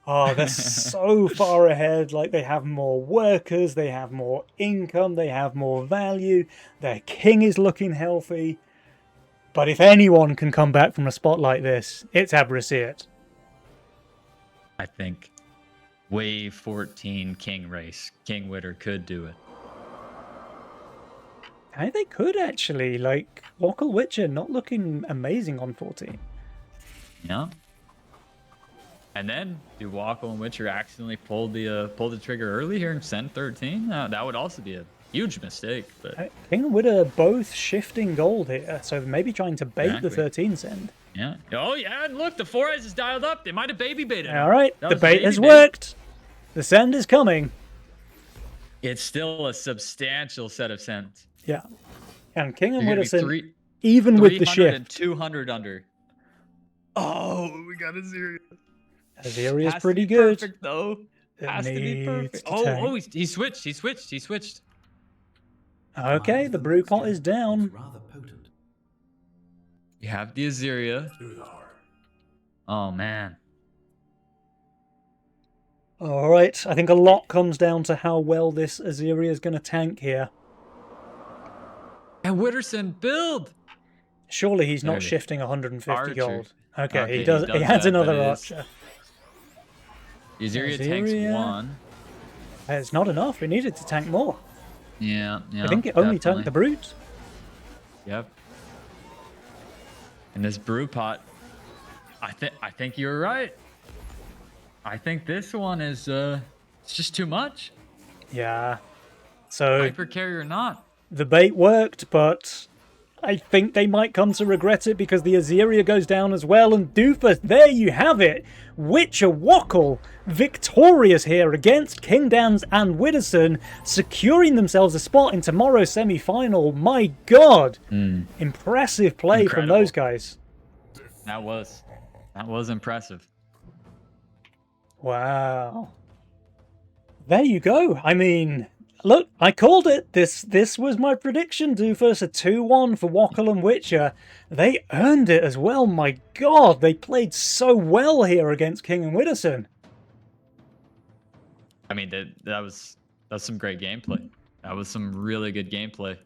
A: Oh, they're so far ahead. Like, they have more workers, they have more income, they have more value. Their king is looking healthy. But if anyone can come back from a spot like this, it's Abrasiat.
B: I think Wave 14 King race. King Witter could do it.
A: And they could actually. Like, Wackle Witcher not looking amazing on 14.
B: Yeah. And then, do Wackle and Witcher accidentally pull the trigger early here and send 13? That would also be a huge mistake. But
A: King and Witter both shifting gold here, so maybe trying to bait the 13 send.
B: Yeah. Oh, yeah, and look, the 4 eyes is dialed up. They might have baby baited.
A: All right, the bait has worked. The send is coming.
B: It's still a substantial set of sends.
A: Yeah. And King and
B: Witter,
A: Witterson, even with the shift.
B: And 200 under. Oh, we got Azeria.
A: Azeria's pretty good.
B: Perfect, though. Has to be perfect. Oh, he switched. He switched.
A: Okay, the brew pot is down.
C: Rather potent.
B: You have the Azeria. Oh, man.
A: All right, I think a lot comes down to how well this Azeria is going to tank here.
B: And Witterson build.
A: Surely he's not shifting 150
B: Archer.
A: gold. Okay, he does. He adds another archer.
B: Azeria tanks 1.
A: It's not enough. It needed to tank more.
B: Yeah.
A: I think it only tanked the brute.
B: Yep. And this brew pot, I think you're right. I think this one is it's just too much.
A: Yeah. So
B: hyper carry or not.
A: The bait worked, but I think they might come to regret it because the Azeria goes down as well. And Doofus, there you have it. Witcher Wackle victorious here against Kingdans and Widdowson, securing themselves a spot in tomorrow's semi-final. My God. Impressive play from those guys.
B: That was impressive.
A: Wow. There you go. I mean, look, I called it. This was my prediction, Doofus. A 2-1 for Wackle and Witcher. They earned it as well. My God, they played so well here against King and Widdowson.
B: I mean, that's some great gameplay. That was some really good gameplay.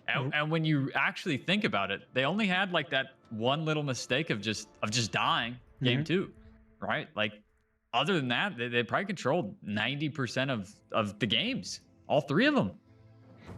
B: And when you actually think about it, they only had like that one little mistake of just dying game 2, right? Like, other than that, they probably controlled 90% of the games, all 3 of them.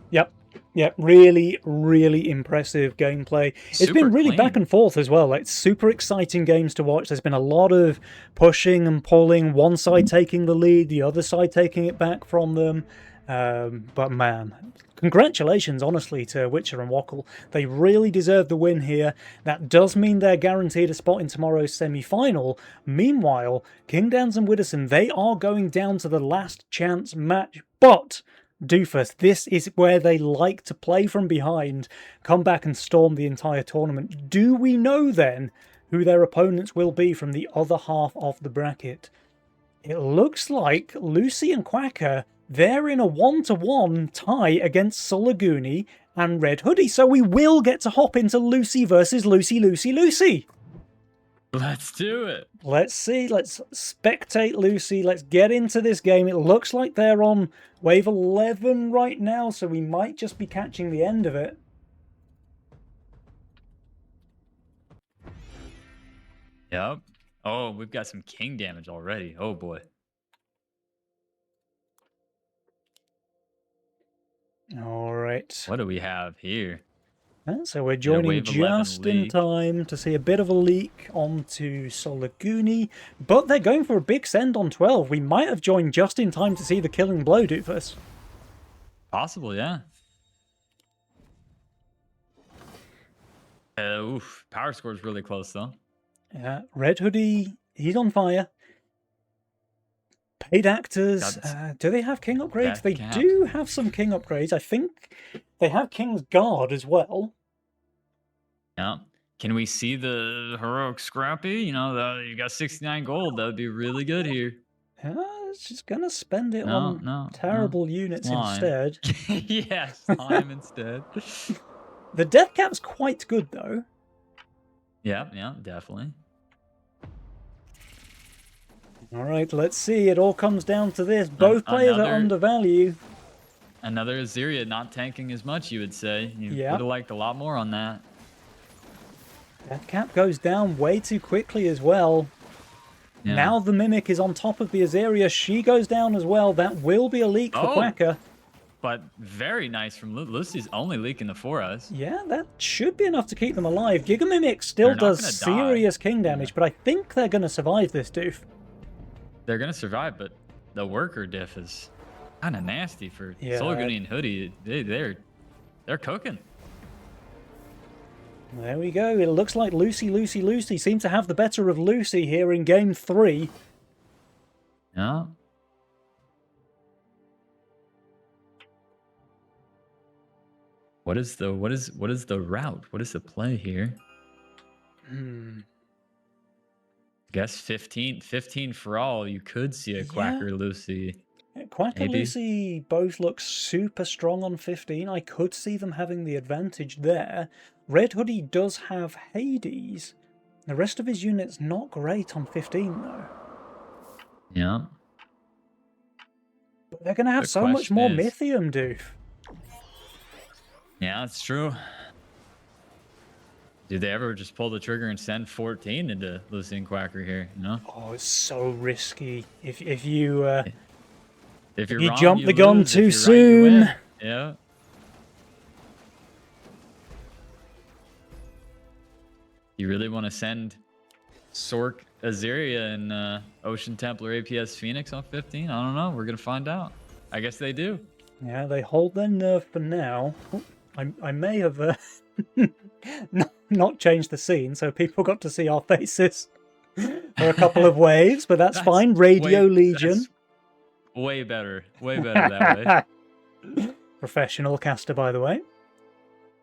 A: Yep, really, really impressive gameplay. It's been really
B: clean.
A: back and forth as well. Like, super exciting games to watch. There's been a lot of pushing and pulling, one side taking the lead, the other side taking it back from them. But man, congratulations, honestly, to Witcher and Wackle. They really deserve the win here. That does mean they're guaranteed a spot in tomorrow's semi-final. Meanwhile, Kingdans and Widdowson, they are going down to the last chance match. But Doofus, this is where they like to play from behind, come back and storm the entire tournament. Do we know then who their opponents will be from the other half of the bracket? It looks like Lucy and Quacker, they're in a 1-1 tie against Sulaguni and Red Hoodie, so we will get to hop into Lucy versus Lucy.
B: Let's do it.
A: Let's see. Let's spectate Lucy. Let's get into this game. It looks like they're on wave 11 right now, so we might just be catching the end of it.
B: Yep. Oh, we've got some king damage already. Oh, boy.
A: All right.
B: What do we have here?
A: So we're joining just in time to see a bit of a leak onto Sulaguni, but they're going for a big send on 12. We might have joined just in time to see the killing blow, Doofus.
B: Possible, yeah. Oof, power score is really close, though.
A: Yeah, Red Hoodie, he's on fire. Paid actors, do they have king upgrades? They do have some king upgrades. I think they have King's Guard as well.
B: Yeah. Can we see the heroic Scrappy? You know, you got 69 gold. That would be really good here.
A: It's just going to spend it on terrible units instead.
B: Yes, slime instead.
A: The death cap's quite good, though.
B: Yeah, definitely.
A: All right, let's see. It all comes down to this. Both players are undervalued.
B: Another Azeria not tanking as much, you would say. You would have liked a lot more on that.
A: Death cap goes down way too quickly as well. Yeah. Now the Mimic is on top of the Azeria. She goes down as well. That will be a leak for Quacker.
B: But very nice from Lucy's only leaking the 4S.
A: Yeah, that should be enough to keep them alive. Giga Mimic still does serious king damage, but I think they're going to survive this, Doof.
B: They're going to survive, but the worker diff is kind of nasty for Sulaguni and Hoodie. They're cooking.
A: There we go. It looks like Lucy seems to have the better of Lucy here in game 3.
B: Yeah. What is the route? What is the play here? Guess 15 for all. You could see a Quacker Lucy.
A: Quacker and Lucy both look super strong on 15. I could see them having the advantage there. Red Hoodie does have Hades. The rest of his unit's not great on 15, though.
B: Yeah.
A: But they're going to have so much more Mythium, Doof.
B: Yeah, that's true. Did they ever just pull the trigger and send 14 into Lucy and Quacker here? You know?
A: Oh, it's so risky. If you
B: wrong,
A: jump the gun too soon.
B: Right, yeah. You really want to send Sork Azeria and Ocean Templar APS Phoenix on 15? I don't know. We're gonna find out. I guess they do.
A: Yeah, they hold their nerve for now. Oh, I may have not change the scene, so people got to see our faces for a couple of waves, but that's fine. Radio Legion.
B: Way better. Way better that way.
A: Professional caster, by the way.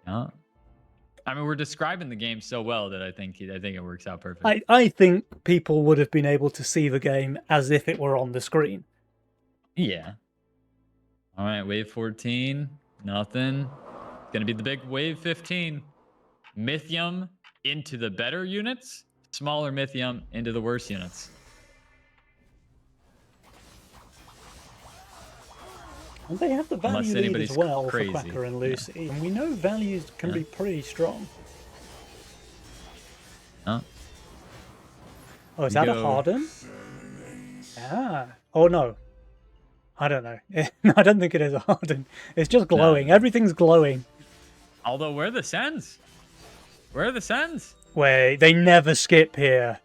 B: Yeah. I mean, we're describing the game so well that I think it works out perfect.
A: I think people would have been able to see the game as if it were on the screen.
B: Yeah. All right, wave 14, nothing. It's gonna be the big wave 15. Mythium into the better units, smaller Mythium into the worse units.
A: And they have the value lead as well
B: crazy.
A: for Quacker and Lucy, yeah. And we know values can be pretty strong.
B: Huh?
A: Oh, is that a Harden? Ah. Oh, no. I don't know. I don't think it is a Harden. It's just glowing. No. Everything's glowing.
B: Although, where are the Sens? Where are the Sens?
A: Wait, they never skip here.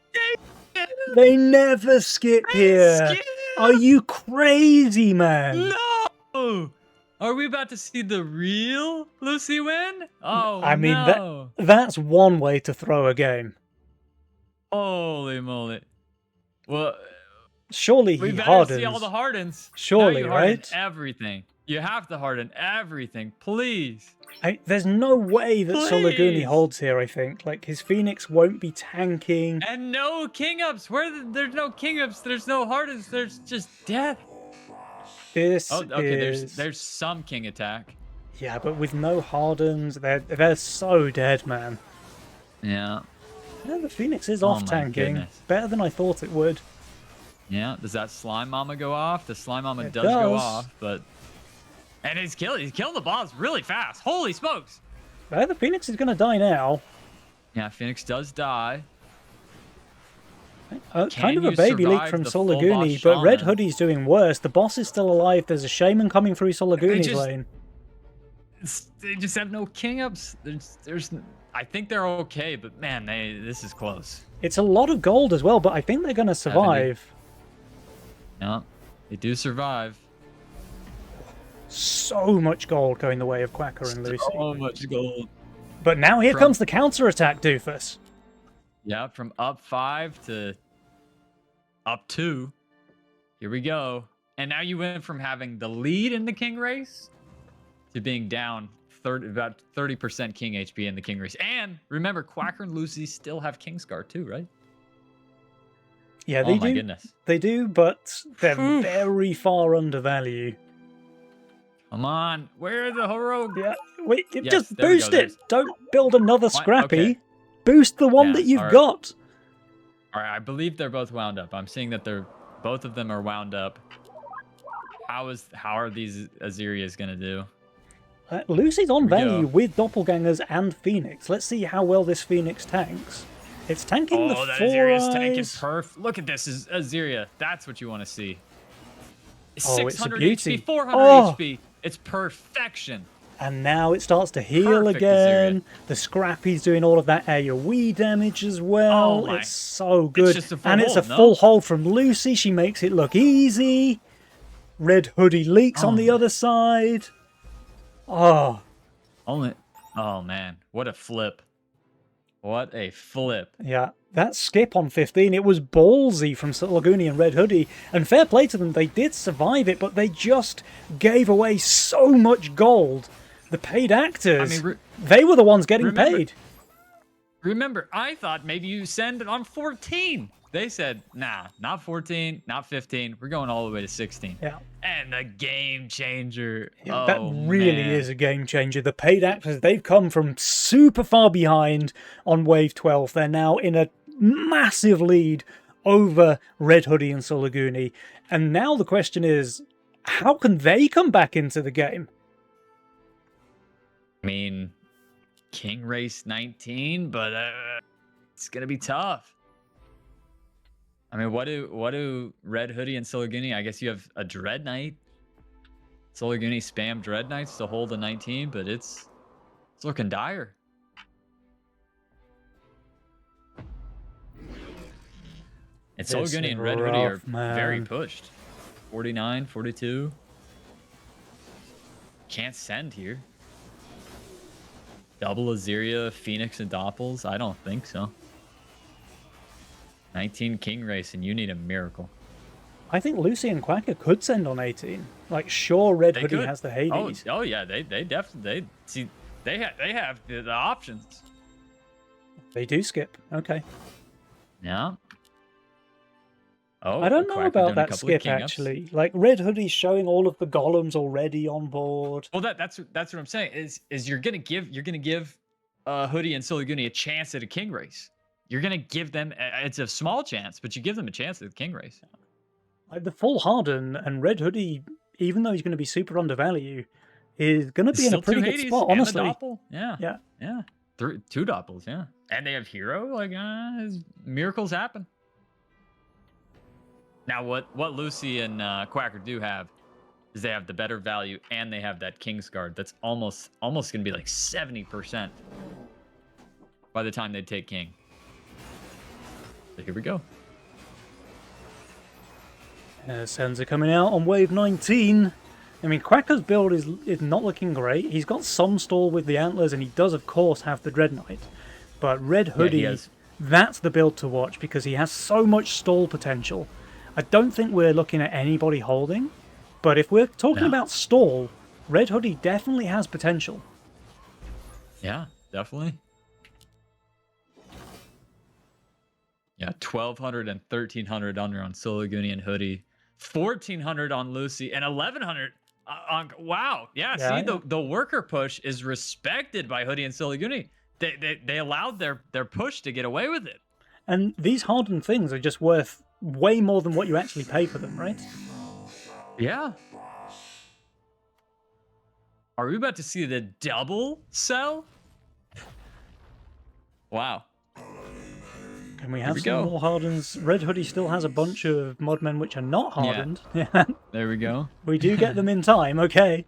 A: They never skip here. Are you crazy, man?
B: No! Are we about to see the real Lucy win? Oh,
A: I mean,
B: no.
A: that's one way to throw a game.
B: Holy moly. Well,
A: surely
B: we
A: he
B: better
A: hardens.
B: See all the hardens.
A: Surely,
B: now you
A: right?
B: Everything. You have to harden everything, please.
A: There's no way that Solaguni holds here, I think. Like, his Phoenix won't be tanking.
B: And no king ups. There's no king ups, there's no hardens, there's just death.
A: This
B: there's some king attack.
A: Yeah, but with no hardens, they're so dead, man.
B: Yeah.
A: Yeah, the Phoenix is off tanking. Better than I thought it would.
B: Yeah, does that Slime Mama go off? The Slime Mama does go off, but... And he's killing the boss really fast. Holy smokes!
A: Well, the Phoenix is going to die now.
B: Yeah, Phoenix does die.
A: Kind of a baby leak from Solaguni, but Red Hoodie's doing worse. The boss is still alive. There's a Shaman coming through Solaguni's lane.
B: They just have no king ups. I think they're okay, but man, this is close.
A: It's a lot of gold as well, but I think they're going to survive.
B: 70. No, they do survive.
A: So much gold going the way of Quacker and Lucy.
B: So much gold.
A: But now here comes the counter-attack, Doofus.
B: Yeah, from up 5 to up 2. Here we go. And now you went from having the lead in the king race to being down about 30% king HP in the king race. And remember, Quacker and Lucy still have Kingsguard too, right?
A: Yeah, they do.
B: Oh my goodness.
A: They do, but they're very far under value.
B: Come on, where are the heroic?
A: Yeah, wait, just boost it. Don't build another Scrappy. Okay. Boost the one that you've got.
B: All right, I believe they're both wound up. I'm seeing that both of them are wound up. How are these Azirias gonna do?
A: Lucy's on value with Doppelgangers and Phoenix. Let's see how well this Phoenix tanks. It's tanking the 4
B: Aziria's tanking perf. Look at this, Aziria. That's what you want to see. 600 HP, 400 HP. It's perfection.
A: And now it starts to heal again. The Scrappy's doing all of that AoE damage as well. It's so good. It's a full hold from Lucy. She makes it look easy. Red Hoodie leaks on the other side. Oh.
B: Oh, man. What a flip. What a flip.
A: Yeah. That skip on 15, it was ballsy from Solaguni and Red Hoodie. And fair play to them, they did survive it, but they just gave away so much gold. The paid actors, they were the ones getting paid.
B: Remember, I thought maybe you send it on 14. They said, nah, not 14, not 15. We're going all the way to 16.
A: Yeah.
B: And the game changer.
A: Yeah, that really is a game changer. The paid actors, they've come from super far behind on Wave 12. They're now in a massive lead over Red Hoodie and Solaguni. And now the question is, how can they come back into the game?
B: I mean, King Race 19, but it's going to be tough. I mean, what do Red Hoodie and Solaguni? I guess you have a Dread Knight. Solaguni spam Dread Knights to hold a 19, but it's looking dire. And Solaguni and Red Hoodie are very pushed. 49, 42. Can't send here. double Azeria, Phoenix, and Doppels? I don't think so. 19 King Race, and you need a miracle.
A: I think Lucy and Quacker could send on 18. Like, sure, Red Hoodie has the Hades.
B: Oh yeah, they definitely they have the options.
A: They do skip. Okay.
B: Yeah. Oh,
A: I don't know
B: Quacker
A: about
B: doing a
A: that
B: couple of
A: skip
B: king ups.
A: actually. Like Red Hoodie's showing all of the golems already on board.
B: Well, that's what I'm saying is you're gonna give Hoodie and Siliguni a chance at a king race. You're gonna give them it's a small chance, but you give them a chance at the king race.
A: Like the full Harden and Red Hoodie, even though he's going to be super undervalued, is going to be in a pretty good spot, honestly.
B: Yeah.
A: Yeah.
B: Yeah. Two Doppels, yeah. And they have Hero, like miracles happen. Now what Lucy and Quacker do have is they have the better value and they have that King's Guard that's almost gonna be like 70% by the time they take King. So here we go.
A: Senza coming out on wave 19. I mean, Quacker's build is not looking great. He's got some stall with the antlers, and he does, of course, have the Dread Knight. But Red Hoodie, that's the build to watch because he has so much stall potential. I don't think we're looking at anybody holding, but if we're talking about stall, Red Hoodie definitely has potential.
B: Yeah, definitely. Yeah, 1,200 and 1,300 under on Siliguni and Hoodie. 1,400 on Lucy and 1,100 on wow. Yeah, see the worker push is respected by Hoodie and Siliguni. They allowed their push to get away with it.
A: And these hardened things are just worth way more than what you actually pay for them, right?
B: Yeah. Are we about to see the double sell? Wow.
A: Can we have some more hardens? Red Hoodie still has a bunch of Mudmen which are not hardened.
B: Yeah. There we go.
A: We do get them in time, okay.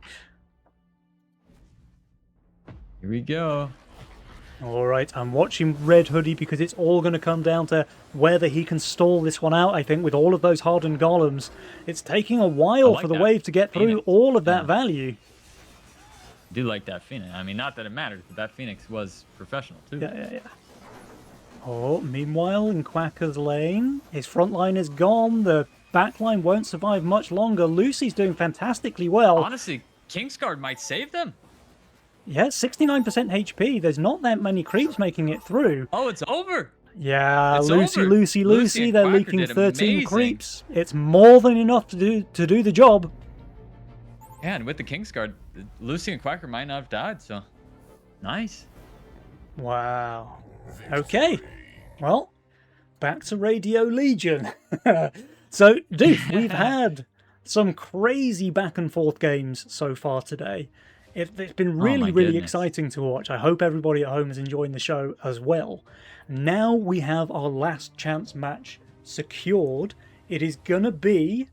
B: Here we go.
A: Alright, I'm watching Red Hoodie because it's all going to come down to whether he can stall this one out, I think, with all of those hardened golems. It's taking a while for the wave to get through all of that value.
B: I do like that Phoenix. I mean, not that it matters, but that Phoenix was professional, too.
A: Yeah. Oh, meanwhile, in Quacker's lane, his front line is gone. The back line won't survive much longer. Lucy's doing fantastically well.
B: Honestly, Kingsguard might save them.
A: Yeah, 69% HP. There's not that many creeps making it through.
B: Oh, it's over.
A: Yeah, Lucy. They're leaking 13
B: amazing
A: creeps. It's more than enough to do the job.
B: Yeah, and with the Kingsguard, Lucy and Quacker might not have died, so nice.
A: Wow. Okay. Well, back to Radio Legion. So, Doof, we've had some crazy back and forth games so far today. It's been really exciting to watch. I hope everybody at home is enjoying the show as well. Now we have our last chance match secured. It is going to be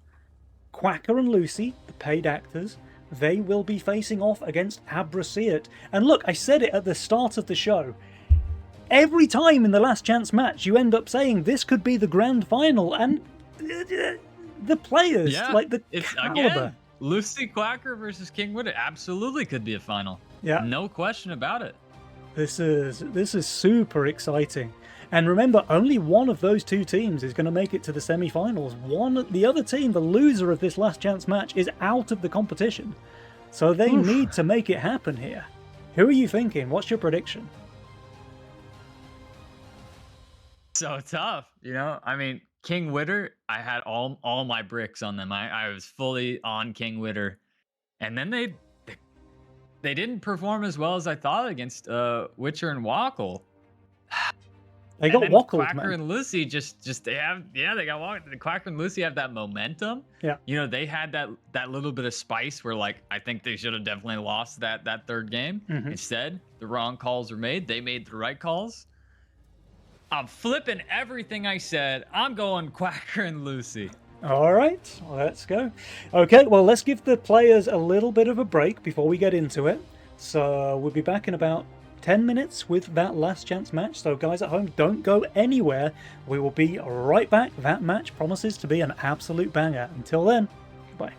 A: Quacker and Lucy, the paid actors. They will be facing off against Abraceat. And look, I said it at the start of the show. Every time in the last chance match, you end up saying this could be the grand final, and the players, like the caliber.
B: Again, Lucy Quacker versus King Witter absolutely could be a final.
A: Yeah,
B: no question about it.
A: This is super exciting. And remember, only one of those two teams is going to make it to the semi-finals. The other team, the loser of this last chance match, is out of the competition. So they need to make it happen here. Who are you thinking? What's your prediction?
B: So tough, I mean, King Witter, I had all my bricks on them. I was fully on King Witter, and then they didn't perform as well as I thought against Witcher and Wackle.
A: They got Wackled,
B: Quacker and Lucy they got Wackled. The Quacker and Lucy have that momentum.
A: Yeah.
B: They had that little bit of spice where, like, I think they should have definitely lost that third game. Instead, the wrong calls were made. They made the right calls. I'm flipping everything I said. I'm going Quacker and Lucy.
A: All right, let's go. Okay, well, let's give the players a little bit of a break before we get into it. So we'll be back in about 10 minutes with that last chance match. So guys at home, don't go anywhere. We will be right back. That match promises to be an absolute banger. Until then, goodbye.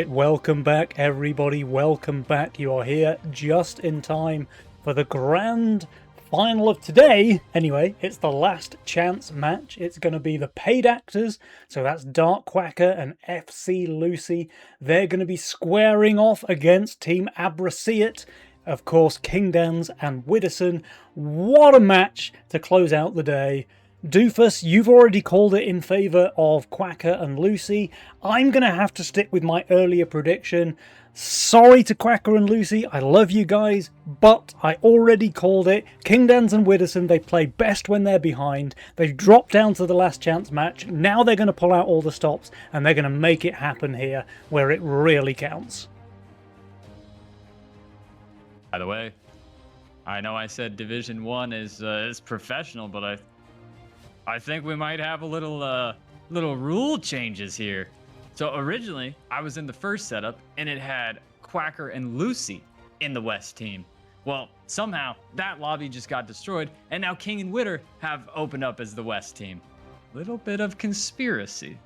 A: right, welcome back, everybody. Welcome back. You are here just in time for the grand final of today. Anyway, it's the last chance match. It's going to be the paid actors. So that's Dark Quacker and FC Lucy. They're going to be squaring off against Team Abraceat. Of course, Kingdans and Widdowson. What a match to close out the day. Doofus, you've already called it in favour of Quacker and Lucy. I'm going to have to stick with my earlier prediction. Sorry to Quacker and Lucy, I love you guys, but I already called it. Kingdans and Widdowson, they play best when they're behind. They've dropped down to the last chance match. Now they're going to pull out all the stops, and they're going to make it happen here, where it really counts.
B: By the way, I know I said Division 1 is professional, but I think we might have a little rule changes here. So originally, I was in the first setup, and it had Quacker and Lucy in the West team. Well, somehow, that lobby just got destroyed, and now King and Witter have opened up as the West team. Little bit of conspiracy.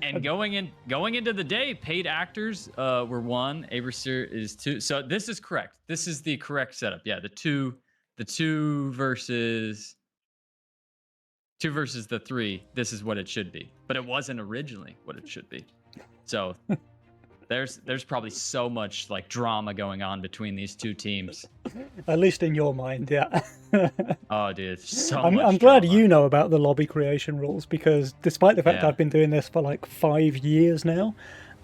B: And going into the day, paid actors were 1, Abraceat is 2. So this is correct. This is the correct setup. Yeah, the two versus the 3, this is what it should be. But it wasn't originally what it should be. So there's probably so much like drama going on between these two teams.
A: At least in your mind, yeah.
B: Oh, dude, so
A: I'm
B: much
A: glad
B: drama.
A: you know about the lobby creation rules, because despite the fact I've been doing this for like 5 years now,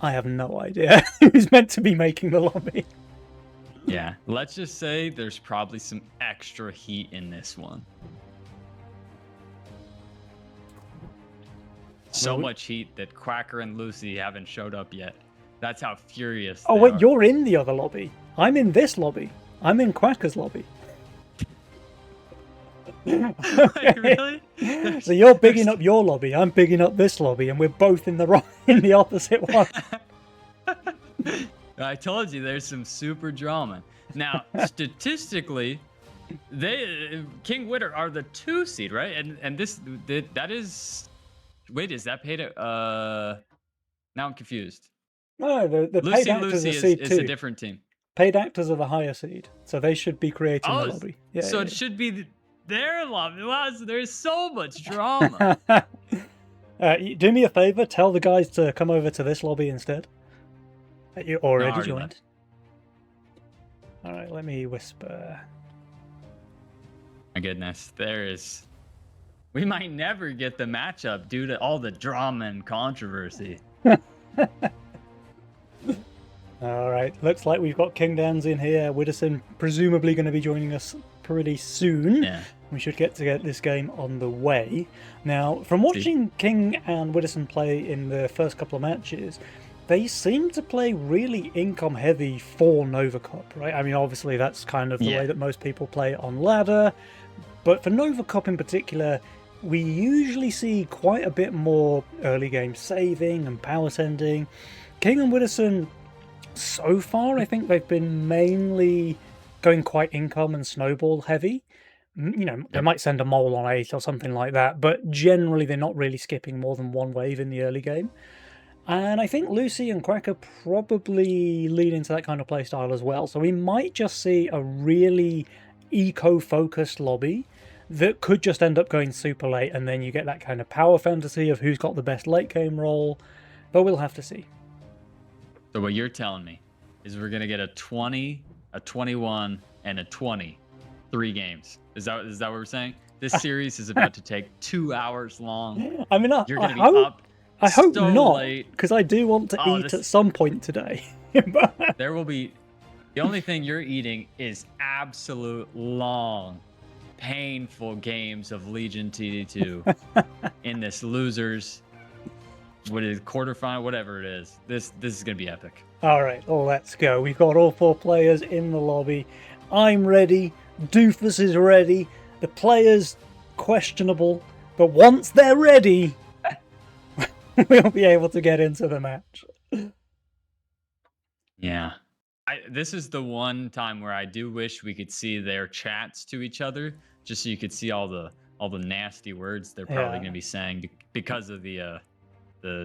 A: I have no idea who's meant to be making the lobby.
B: Yeah, let's just say there's probably some extra heat in this one. So much heat that Quacker and Lucy haven't showed up yet. That's how furious
A: Oh,
B: they
A: wait,
B: are.
A: you're in the other lobby. I'm in this lobby. I'm in Quacker's lobby.
B: Wait, really?
A: So you're bigging up your lobby, I'm bigging up this lobby, and we're both in the opposite one.
B: I told you there's some super drama. Now, statistically, King Witter are the 2 seed, right? And that is. Wait, is that paid? Now I'm confused.
A: No, the paid actors are seed 2.
B: Is a different team.
A: Paid actors are the higher seed, so they should be creating the lobby. Yeah,
B: so it should be their lobby. Wow, so there's so much drama.
A: Do me a favor, tell the guys to come over to this lobby instead. You already joined.
B: Left.
A: All right, let me whisper.
B: My goodness, we might never get the matchup due to all the drama and controversy.
A: All right, looks like we've got Kingdans in here. Widdowson presumably going to be joining us pretty soon.
B: Yeah.
A: We should get this game on the way. Now, from watching King and Widdowson play in the first couple of matches, they seem to play really income heavy for Nova Cup, right? I mean, obviously that's kind of the way that most people play on ladder, but for Nova Cup in particular, we usually see quite a bit more early game saving and power sending. King and Widdowson, so far, I think they've been mainly going quite income and snowball heavy. You know, they might send a mole on 8 or something like that, but generally they're not really skipping more than 1 wave in the early game. And I think Lucy and Quacker probably lean into that kind of playstyle as well. So we might just see a really eco-focused lobby that could just end up going super late, and then you get that kind of power fantasy of who's got the best late game role. But we'll have to see.
B: So what you're telling me is we're going to get a 20, a 21, and a 20. 3 games. Is that what we're saying? This series is about to take 2 hours long.
A: I mean,
B: You're going to be up
A: I hope
B: so
A: not,
B: late.
A: because I do want to eat at some point today.
B: There will be... The only thing you're eating is absolute long, painful games of Legion TD2 in this losers... What is quarterfinal? Whatever it is. This is going to be epic.
A: All right, let's go. We've got all 4 players in the lobby. I'm ready. Doofus is ready. The players questionable, but once they're ready, we'll be able to get into the match.
B: Yeah. This is the one time where I do wish we could see their chats to each other, just so you could see all the nasty words they're probably going to be saying because of the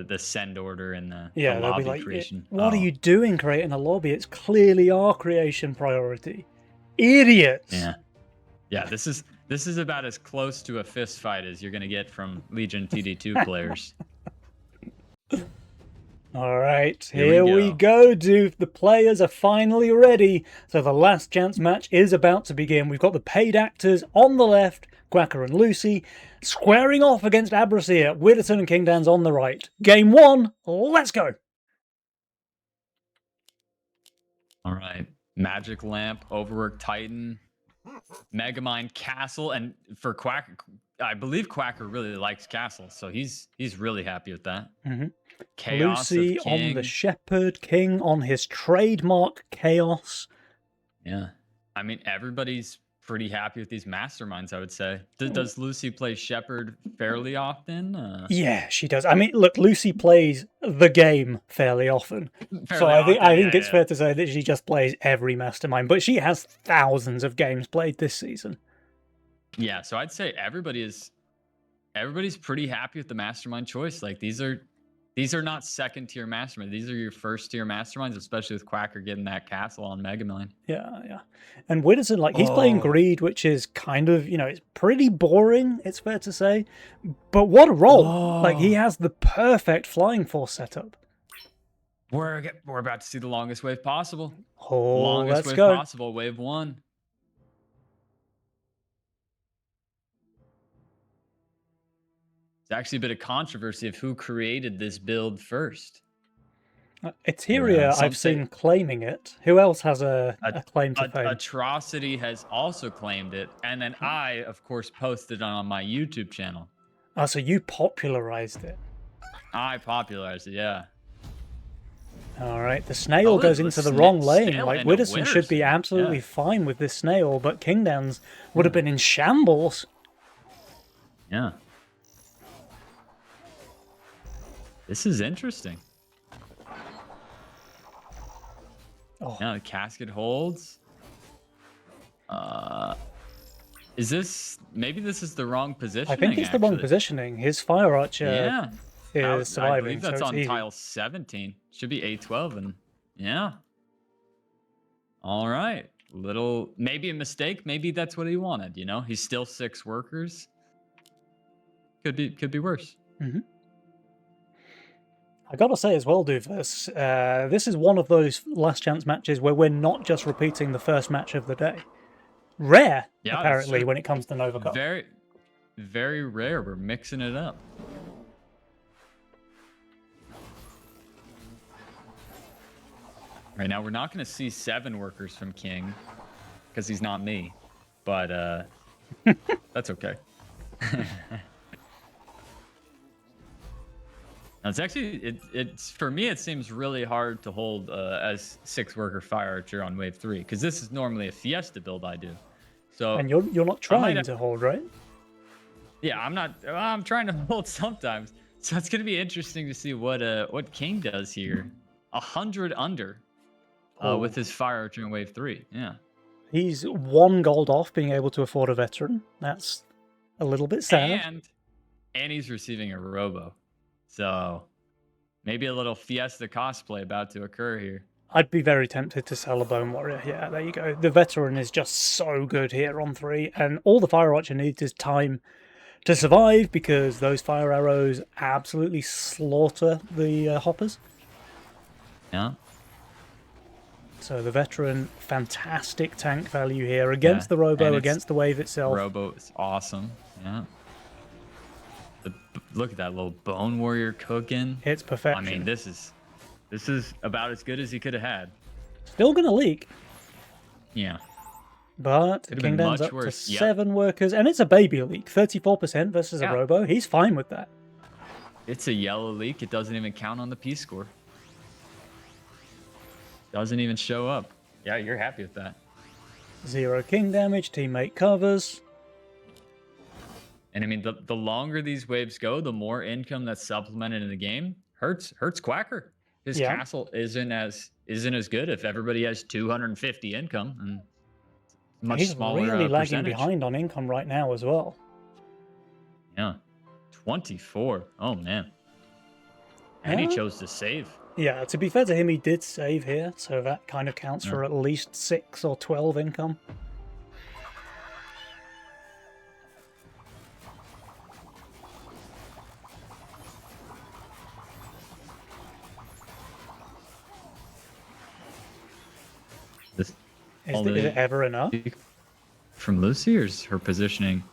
B: the send order and the
A: Yeah, they'll be
B: lobby
A: like,
B: creation.
A: what are
B: Oh,
A: you doing creating a lobby? It's clearly our creation priority. Idiots!
B: yeah. Yeah, this is about as close to a fist fight as you're gonna get from Legion TD2 players.
A: All right,
B: Here we
A: here we go, Doof. The players are finally ready. So the last chance match is about to begin. We've got the paid actors on the left, Quacker and Lucy, squaring off against Abrasir, Widdowson and Kingdans on the right. Game 1, let's go.
B: All right. Magic Lamp, Overworked Titan, Megamind Castle, and for Quacker, I believe Quacker really likes Castle, so he's really happy with that. Chaos
A: Lucy
B: of
A: on
B: King.
A: the Shepherd, King on his trademark Chaos.
B: Yeah. I mean, everybody's pretty happy with these masterminds, I would say. Does Lucy play Shepherd fairly often?
A: Yeah, she does. I mean, look, Lucy plays the game fairly often. So I think it's fair to say that she just plays every mastermind, but she has thousands of games played this season.
B: Yeah, so I'd say everybody's pretty happy with the mastermind choice. Like these are not second tier masterminds. These are your first tier masterminds, especially with Quacker getting that castle on Megamind.
A: Yeah. And Widdowson, like, he's playing Greed, which is kind of, it's pretty boring, it's fair to say. But what a roll! Like, he has the perfect flying force setup.
B: We're about to see the longest wave possible.
A: Oh,
B: Longest
A: let's
B: wave
A: go.
B: possible, wave 1. It's actually a bit of controversy of who created this build first.
A: Eteria, I've seen claiming it. Who else has a claim to fame?
B: Atrocity has also claimed it, and then I, of course, posted it on my YouTube channel.
A: Oh, so you popularized it.
B: I popularized it, yeah.
A: All right, the snail goes into the wrong lane. Like, Widdowson should be absolutely fine with this snail, but Kingdans would have been in shambles.
B: Yeah. This is interesting.
A: Oh.
B: Yeah, the casket holds. Is this maybe this is the wrong positioning?
A: I think it's the wrong positioning. His fire archer is surviving.
B: I believe that's
A: so
B: on
A: easy.
B: tile 17. Should be A12 and yeah. All right. Maybe a mistake. Maybe that's what he wanted, He's still 6 workers. Could be worse.
A: I gotta say as well, Doofus, this is one of those last chance matches where we're not just repeating the first match of the day. Rare, apparently, when it comes to Nova Cup.
B: Very, very rare. We're mixing it up. Right now, we're not going to see 7 workers from King because he's not me, but that's okay. It's actually it's for me. It seems really hard to hold as 6 worker fire archer on wave 3 because this is normally a Fiesta build I do. So
A: and you're not trying to hold, right?
B: Yeah, I'm not. I'm trying to hold sometimes. So it's gonna be interesting to see what King does here. 100 under with his fire archer in wave 3. Yeah.
A: He's 1 gold off being able to afford a veteran. That's a little bit sad.
B: And he's receiving a robo. So maybe a little Fiesta cosplay about to occur here.
A: I'd be very tempted to sell a Bone Warrior. Yeah, there you go. The veteran is just so good here on 3, and all the Fire Archer needs is time to survive because those fire arrows absolutely slaughter the hoppers.
B: Yeah.
A: So the veteran, fantastic tank value here against the Robo, against the wave itself.
B: Robo is awesome. Yeah. Look at that little Bone Warrior cooking.
A: It's perfection.
B: I mean, this is about as good as he could have had.
A: Still gonna leak.
B: Yeah.
A: But Kingdom's up to 7 workers, and it's a baby leak. 34% versus a Robo. He's fine with that.
B: It's a yellow leak. It doesn't even count on the P score. Doesn't even show up. Yeah, you're happy with that.
A: 0 king damage, teammate covers.
B: And I mean, the longer these waves go, the more income that's supplemented in the game hurts Quacker. His castle isn't as good if everybody has 250 income and much smaller.
A: He's really lagging behind on income right now as well.
B: Yeah, 24. Oh man. And he
A: Yeah.
B: chose to save.
A: Yeah, to be fair to him, he did save here, so that kind of counts for at least 6 or 12 income.
B: This
A: Is it ever enough?
B: from Lucy, or is her positioning?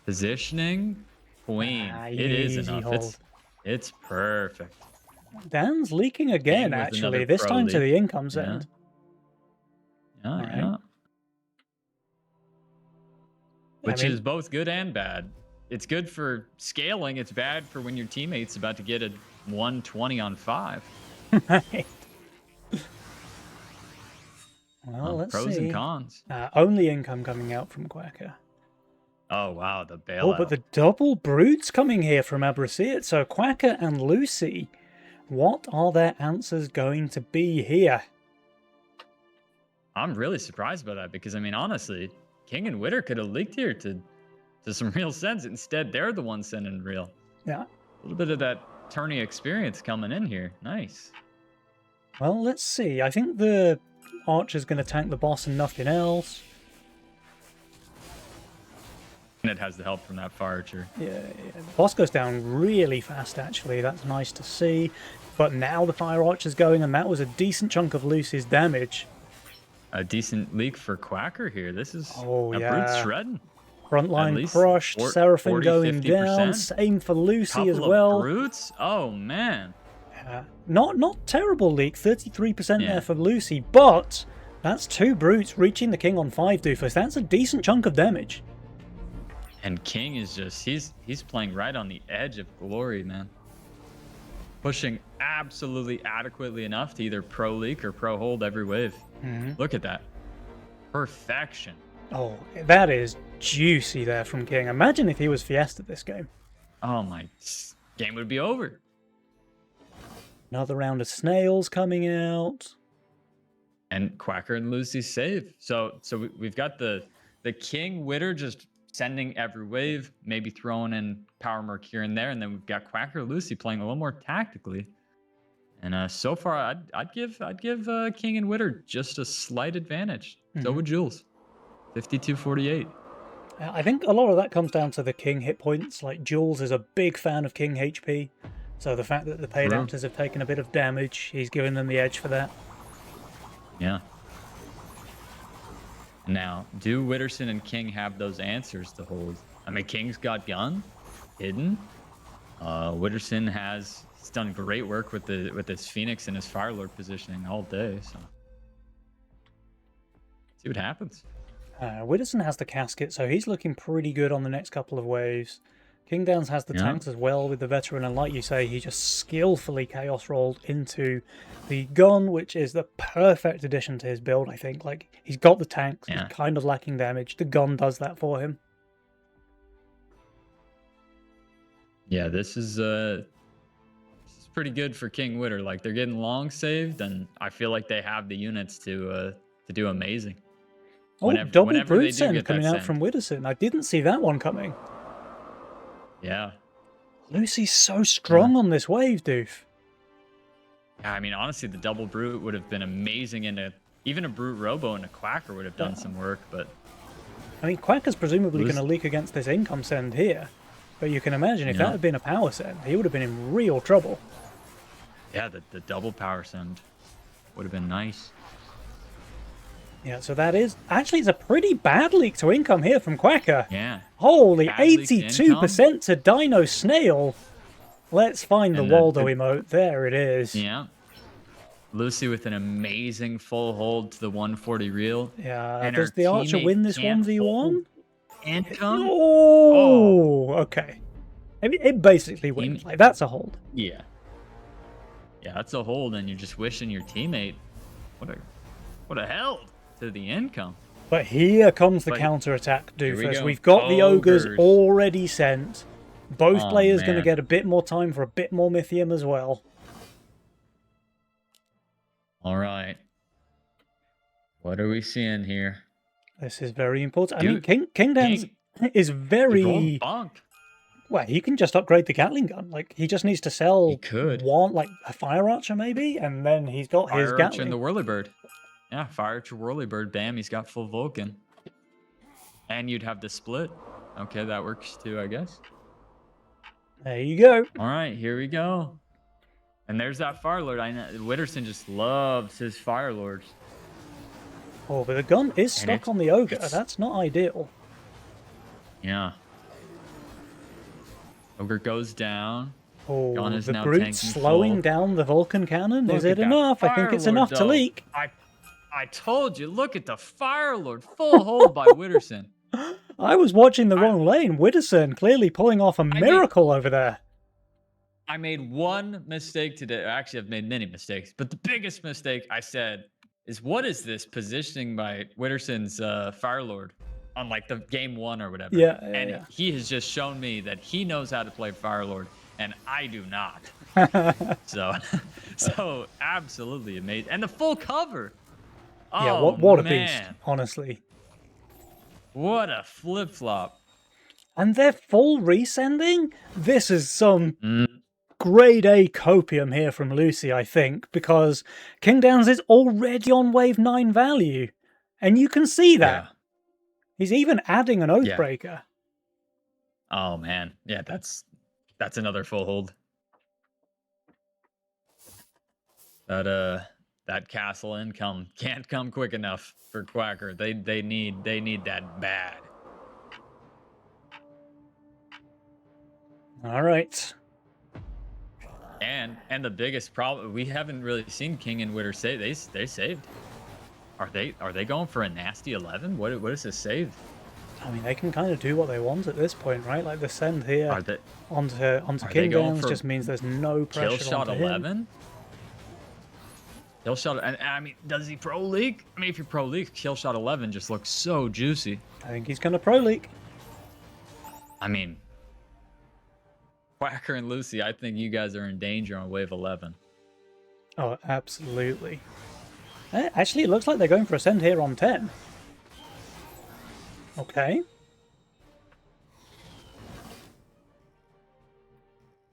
B: Positioning, queen.
A: Ah,
B: It is
A: easy
B: enough.
A: hold.
B: It's perfect.
A: Dan's leaking again,
B: with
A: actually,
B: another
A: this
B: pro
A: time to
B: leak.
A: the income
B: Yeah.
A: send.
B: Yeah,
A: Alright.
B: yeah. Which
A: mean-
B: is both good and bad. It's good for scaling. It's bad for when your teammate's about to get a 120 on 5.
A: Right. Well, let's
B: Pros
A: see.
B: and cons.
A: Only income coming out from Quacker.
B: Oh, wow, the bailout.
A: Oh, but the double broods coming here from Abrasiet. So Quacker and Lucy, what are their answers going to be here?
B: I'm really surprised by that because, I mean, honestly, King and Witter could have leaked here to some real sense. Instead, they're the ones sending real.
A: Yeah.
B: A little bit of that tourney experience coming in here. Nice.
A: Well, let's see. I think the Archer's going to tank the boss and nothing else.
B: And it has the help from that fire archer.
A: Yeah. The boss goes down really fast, actually. That's nice to see. But now the Fire Archer's going, and that was a decent chunk of Lucy's damage.
B: A decent leak for Quacker here. This is
A: Oh,
B: a
A: yeah.
B: brute shredding.
A: Frontline
B: least
A: crushed, Seraphim
B: 40,
A: going
B: 50%.
A: down, same for Lucy
B: Couple
A: as well.
B: Of brutes? Oh, man.
A: Not terrible leak, 33%
B: Yeah.
A: there for Lucy, but that's 2 brutes reaching the king on 5 doofus. That's a decent chunk of damage.
B: And King is just, he's playing right on the edge of glory, man. Pushing absolutely adequately enough to either pro leak or pro hold every wave. Look at that. Perfection.
A: Oh, that is juicy there from King. Imagine if he was Fiesta this game.
B: Oh my, game would be over.
A: Another round of snails coming out.
B: And Quacker and Lucy save. So we've got the King Witter just sending every wave, maybe throwing in Power Merc here and there, and then we've got Quacker Lucy playing a little more tactically. And so far, I'd give King and Witter just a slight advantage. So would Jules, 52-48.
A: I think a lot of that comes down to the King hit points. Like, Jules is a big fan of King HP. So the fact that the paid
B: True.
A: actors have taken a bit of damage, he's given them the edge for that.
B: Yeah. Now, do Witterson and King have those answers to hold? I mean, King's got gun, hidden. Witterson has done great work with his Phoenix and his Firelord positioning all day. So, see what happens.
A: Widdowson has the casket, so he's looking pretty good on the next couple of waves. King Downs has the tanks as well with the veteran, and like you say, he just skillfully chaos rolled into the gun, which is the perfect addition to his build, I think. Like, he's got the tanks, he's kind of lacking damage. The gun does that for him.
B: Yeah, this is pretty good for King Witter. Like, they're getting long saved, and I feel like they have the units to do amazing.
A: Oh, double
B: whenever
A: brute
B: they do
A: send
B: get that
A: coming out
B: send.
A: from Widdowson. I didn't see that one coming.
B: Yeah.
A: Lucy's so strong on this wave, doof.
B: Yeah, I mean, honestly, the double brute would have been amazing even a brute robo and a Quacker would have done some work, but
A: I mean, Quacker's presumably going to leak against this income send here. But you can imagine if that had been a power send, he would have been in real trouble.
B: yeah, the double power send would have been nice.
A: Yeah, so that is... Actually, it's a pretty bad leak to income here from Quacker.
B: Yeah.
A: Holy,
B: Bad leak to
A: 82% to Dino Snail. Let's find the
B: And
A: Waldo emote. There it is.
B: Yeah. Lucy with an amazing full hold to the 140 reel.
A: Yeah,
B: And
A: does
B: her
A: the Archer
B: teammate
A: win this
B: can't
A: 1v1?
B: hold Income?
A: Oh, okay. It basically wins. Like, that's a hold.
B: Yeah. Yeah, that's a hold, and you're just wishing your teammate what a held to the income.
A: But here comes the
B: But-
A: counter-attack,
B: Here we
A: Doofus.
B: go.
A: We've got the Ogres
B: Ogres.
A: already sent. Both
B: Oh,
A: players going to
B: man.
A: get a bit more time for a bit more Mythium as well.
B: All right. What are we seeing here?
A: This is very important. I
B: Dude,
A: mean, King Dance is
B: He's rolling
A: very...
B: bunk.
A: Well, he can just upgrade the Gatling gun. Like, he just needs to sell
B: He could.
A: one, like a Fire Archer maybe, and then he's got his
B: Fire Archer
A: Gatling.
B: and the Whirlybird. Yeah, Fire Archer, Whirlybird. Bam, he's got full Vulcan. And you'd have the split. Okay, that works too, I guess.
A: There you go.
B: All right, here we go. And there's that Fire Lord. I know Witterson just loves his Fire Lords.
A: Oh, but the gun is stuck on the Ogre. That's not ideal.
B: Yeah. Ogre goes down.
A: Oh,
B: Gun is
A: the
B: now
A: Brute's
B: tanking
A: slowing
B: full.
A: down the Vulcan cannon.
B: Look
A: Is
B: at
A: it
B: that
A: enough? I think
B: Fire
A: it's
B: Lord,
A: enough to
B: though.
A: leak.
B: I told you, look at the Fire Lord. Full hold by Witterson.
A: I was watching the wrong lane. Witterson clearly pulling off a miracle over there.
B: I made one mistake today. Actually, I've made many mistakes, but the biggest mistake I said is, what is this positioning by Witterson's Fire Lord on like the game 1 or whatever?
A: Yeah,
B: and he has just shown me that he knows how to play Fire Lord, and I do not. so absolutely amazing, and the full cover.
A: Yeah,
B: Oh,
A: what a
B: man.
A: beast, honestly.
B: What a flip flop.
A: And they're full resending? This is some grade A copium here from Lucy, I think, because King Downs is already on wave 9 value. And you can see that.
B: Yeah.
A: He's even adding an Oathbreaker.
B: Oh man. Yeah, that's another full hold. That castle income can't come quick enough for Quacker. They need that bad.
A: All right.
B: And the biggest problem, we haven't really seen King and Witter save. They saved. Are they going for a nasty 11? What is this saved?
A: I mean, they can kind of do what they want at this point, right? Like the send here onto
B: are
A: King
B: they going
A: Downs
B: for
A: just means there's no pressure
B: kill shot
A: onto
B: 11?
A: him.
B: Kill shot, and I mean, does he pro leak? I mean, if you're pro leak, kill shot 11 just looks so juicy.
A: I think he's going to pro leak.
B: I mean, Quacker and Lucy, I think you guys are in danger on wave 11.
A: Oh, absolutely. Actually, it looks like they're going for a send here on 10. Okay.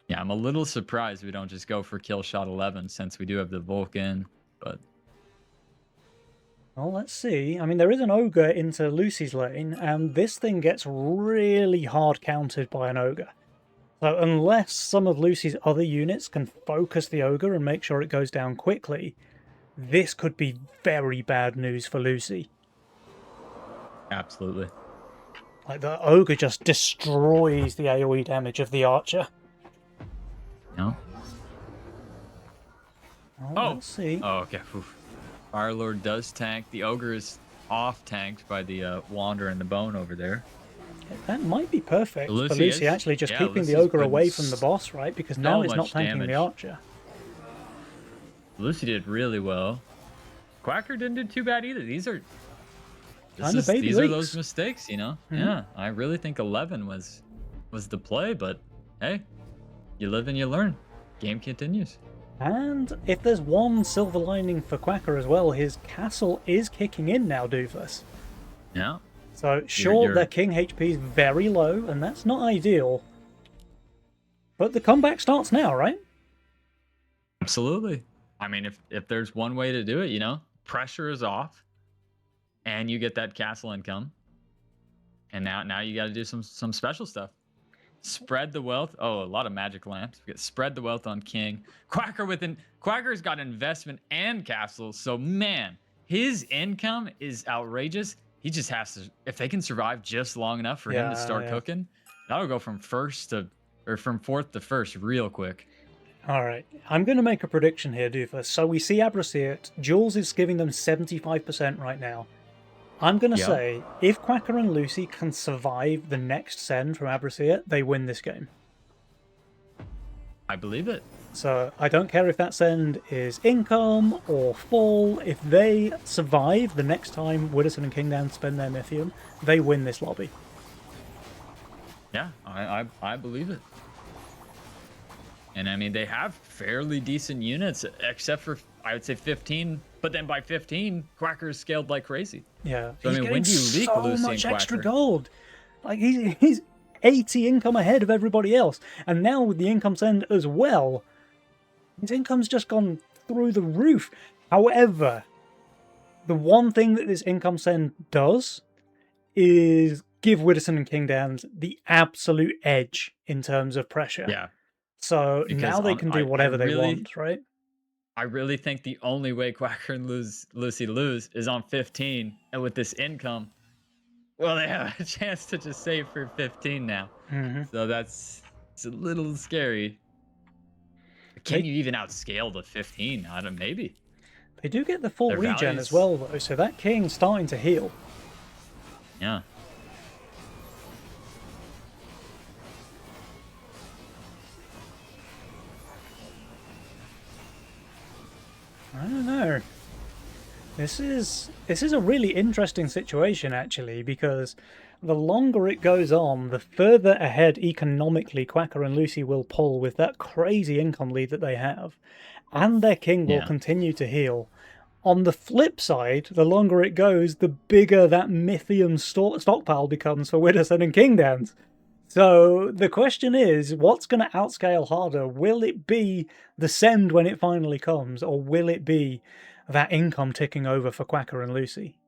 B: Yeah, I'm a little surprised we don't just go for kill shot 11 since we do have the Vulcan, but...
A: Well, let's see. I mean, there is an Ogre into Lucy's lane, and this thing gets really hard countered by an Ogre. So unless some of Lucy's other units can focus the Ogre and make sure it goes down quickly, this could be very bad news for Lucy.
B: Absolutely.
A: Like, the Ogre just destroys the AoE damage of the Archer.
B: No?
A: Well, let's see.
B: Oh, okay. Oof. Fire Lord does tank. The Ogre is off tanked by the Wander and the Bone over there.
A: That might be perfect for
B: Lucy
A: Lucy
B: is-
A: actually just
B: yeah,
A: keeping
B: Lucy's
A: the Ogre
B: putting
A: away from the boss, right? Because now it's not
B: much
A: tanking the
B: damage.
A: Archer.
B: Lucy did really well. Quacker didn't do too bad either. These are these
A: leaks.
B: are those mistakes, you know?
A: Mhm.
B: Yeah, I really think 11 was the play, but hey, you live and you learn. Game continues.
A: And if there's one silver lining for Quacker as well, his castle is kicking in now, Doofus.
B: Yeah.
A: So sure,
B: you're-
A: their king HP is very low, and that's not ideal. But the comeback starts now, right?
B: Absolutely. I mean, if there's one way to do it, you know, pressure is off, and you get that castle income, and now you got to do some special stuff. Spread the wealth. Oh, a lot of magic lamps. We get spread the wealth on King. Quacker's got investment and castles, so man, his income is outrageous. He just has to, if they can survive just long enough for him to start cooking, that'll go from fourth to first real quick.
A: All right, I'm going to make a prediction here, Doofus. So we see Abraceat. Jules is giving them 75% right now. I'm going to say, if Quacker and Lucy can survive the next send from Abraceat, they win this game.
B: I believe it.
A: So I don't care if that send is income or full. If they survive the next time Witterson and Kingdown spend their Mythium, they win this lobby.
B: Yeah, I believe it. And I mean, they have fairly decent units, except for, I would say 15. But then by 15, Quacker's scaled like crazy.
A: Yeah,
B: So, I
A: he's
B: mean,
A: getting
B: when do you leak
A: so
B: Lucy
A: much
B: and
A: extra
B: Quacker?
A: gold. Like he's 80 income ahead of everybody else. And now with the income send as well, his income's just gone through the roof. However, the one thing that this income send does is give Widdowson and King Downs the absolute edge in terms of pressure.
B: Yeah.
A: So
B: Because
A: now they can do whatever they
B: really-
A: want, right?
B: I really think the only way Quacker and Lucy lose is on 15, and with this income, well, they have a chance to just save for 15 now. So it's a little scary. Can you even outscale the 15? I don't. Maybe.
A: They do get the full
B: Their
A: regen
B: values-
A: as well, though, so that King's starting to heal.
B: Yeah.
A: I don't know. This is a really interesting situation, actually, because the longer it goes on, the further ahead economically Quacker and Lucy will pull with that crazy income lead that they have, and their king will continue to heal. On the flip side, the longer it goes, the bigger that Mythium stockpile becomes for Widdowson and King Downs. So the question is, what's going to outscale harder? Will it be the send when it finally comes, or will it be that income ticking over for Quacker and Lucy?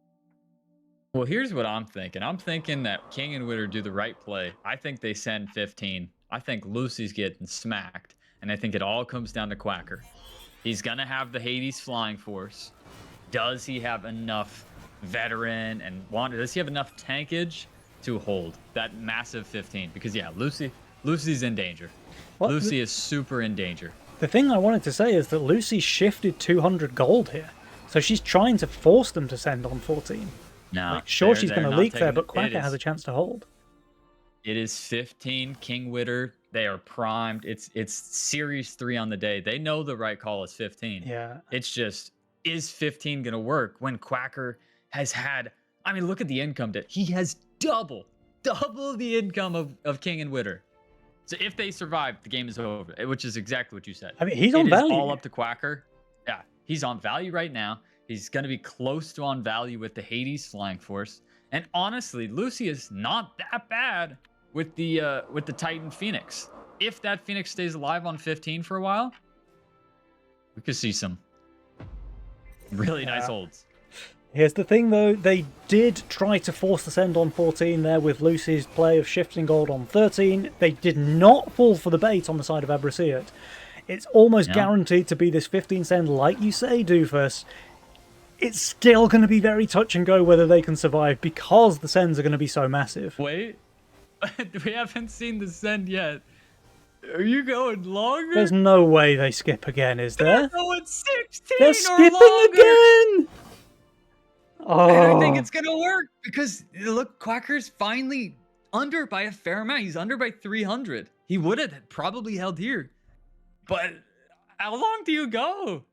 B: Well, here's what I'm thinking. I'm thinking that King and Witter do the right play. I think they send 15. I think Lucy's getting smacked, and I think it all comes down to Quacker. He's going to have the Hades Flying Force. Does he have enough veteran and does he have enough tankage to hold that massive 15? Because yeah, Lucy's in danger. Lucy is super in danger.
A: The thing I wanted to say is that Lucy shifted 200 gold here, so she's trying to force them to send on 14.
B: No,
A: like, sure, she's going to leak there, but Quacker has a chance to hold.
B: It is 15. King Witter, they are primed. It's series 3 on the day. They know the right call is 15.
A: Yeah.
B: It's just, is 15 going to work when Quacker has had, I mean, look at the income that he has double the income of King and Witter. So if they survive, the game is over, which is exactly what you said.
A: I mean, he's on value.
B: It is all up to Quacker. Yeah, he's on value right now. He's going to be close to on value with the Hades Flying Force. And honestly, Lucy is not that bad with the Titan Phoenix. If that Phoenix stays alive on 15 for a while, we could see some really nice holds.
A: Here's the thing, though. They did try to force the send on 14 there with Lucy's play of shifting gold on 13. They did not fall for the bait on the side of Abrasiat. It's almost guaranteed to be this 15 send, like you say, Doofus. It's still going to be very touch and go whether they can survive because the sends are going to be so massive.
B: Wait, we haven't seen the send yet. Are you going longer?
A: There's no way they skip again, is there?
B: They're going 16
A: They're
B: or
A: skipping
B: longer.
A: again! Oh.
B: I don't think it's going to work because, look, Quacker's finally under by a fair amount. He's under by 300. He would have probably held here. But how long do you go?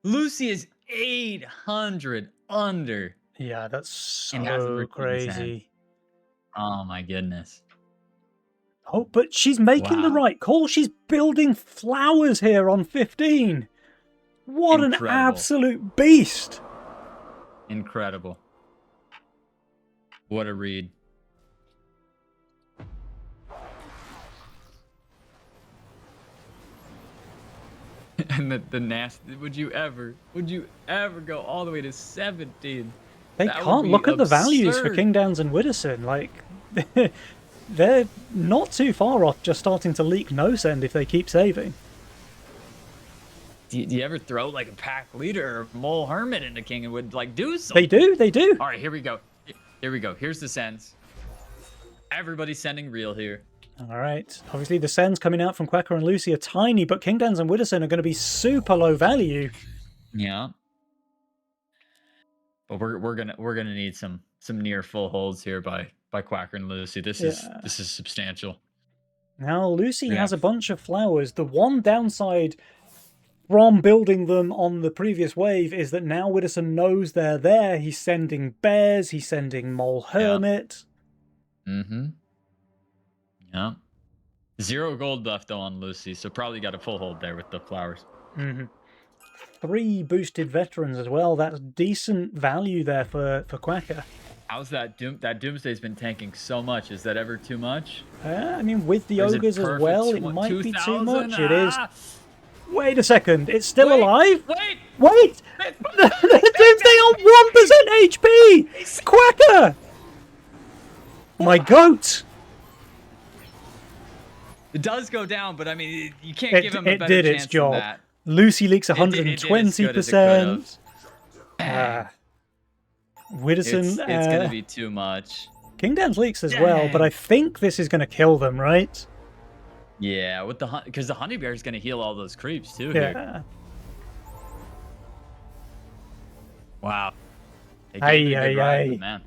B: Lucy is 800 under.
A: Yeah, that's so
B: repeated
A: crazy.
B: Oh my goodness.
A: Oh, but she's making the right call. She's building flowers here on 15. What an absolute beast.
B: Incredible. What a read. And the nasty, would you ever go all the way to 17?
A: They can't look at the values for King Downs and Widdowson. Like, they're not too far off just starting to leak no send if they keep saving.
B: Do you ever throw like a pack leader or Mole Hermit into King and would like do something?
A: They do.
B: All right, here we go. Here's the sends. Everybody's sending real here.
A: All right. Obviously, the sends coming out from Quacker and Lucy are tiny, but King Downs and Widdowson are going to be super low value.
B: Yeah. But we're gonna need some near full holds here by Quacker and Lucy. This is substantial.
A: Now Lucy has a bunch of flowers. The one downside from building them on the previous wave is that now Widdowson knows they're there. He's sending bears. He's sending Mole Hermit.
B: Mm-hmm. Yeah. 0 gold left though on Lucy, so probably got a full hold there with the flowers.
A: Mm-hmm. 3 boosted veterans as well. That's decent value there for Quacker.
B: How's that that Doomsday's been tanking so much? Is that ever too much?
A: I mean, with the
B: Or is it
A: Ogres as
B: perfect?
A: well, it might be too
B: 2000?
A: much. It is.
B: Ah!
A: Wait a second, it's still
B: Wait,
A: alive?
B: Wait!
A: Wait! The Doomsday on 1% HP! Quacker! My goat!
B: It does go down, but I mean, you can't give him a
A: It
B: better
A: did
B: chance
A: its job.
B: than that.
A: Lucy leaks
B: It did as good as it could
A: 120%.
B: have.
A: Widdowson,
B: It's gonna be too much.
A: Kingdown's leaks as well, but I think this is going to kill them, right?
B: Yeah, with the because the honey bear is gonna heal all those creeps too. Here.
A: Yeah.
B: Wow. They
A: Ay,
B: gave it a
A: ay,
B: good ride,
A: ay.
B: man.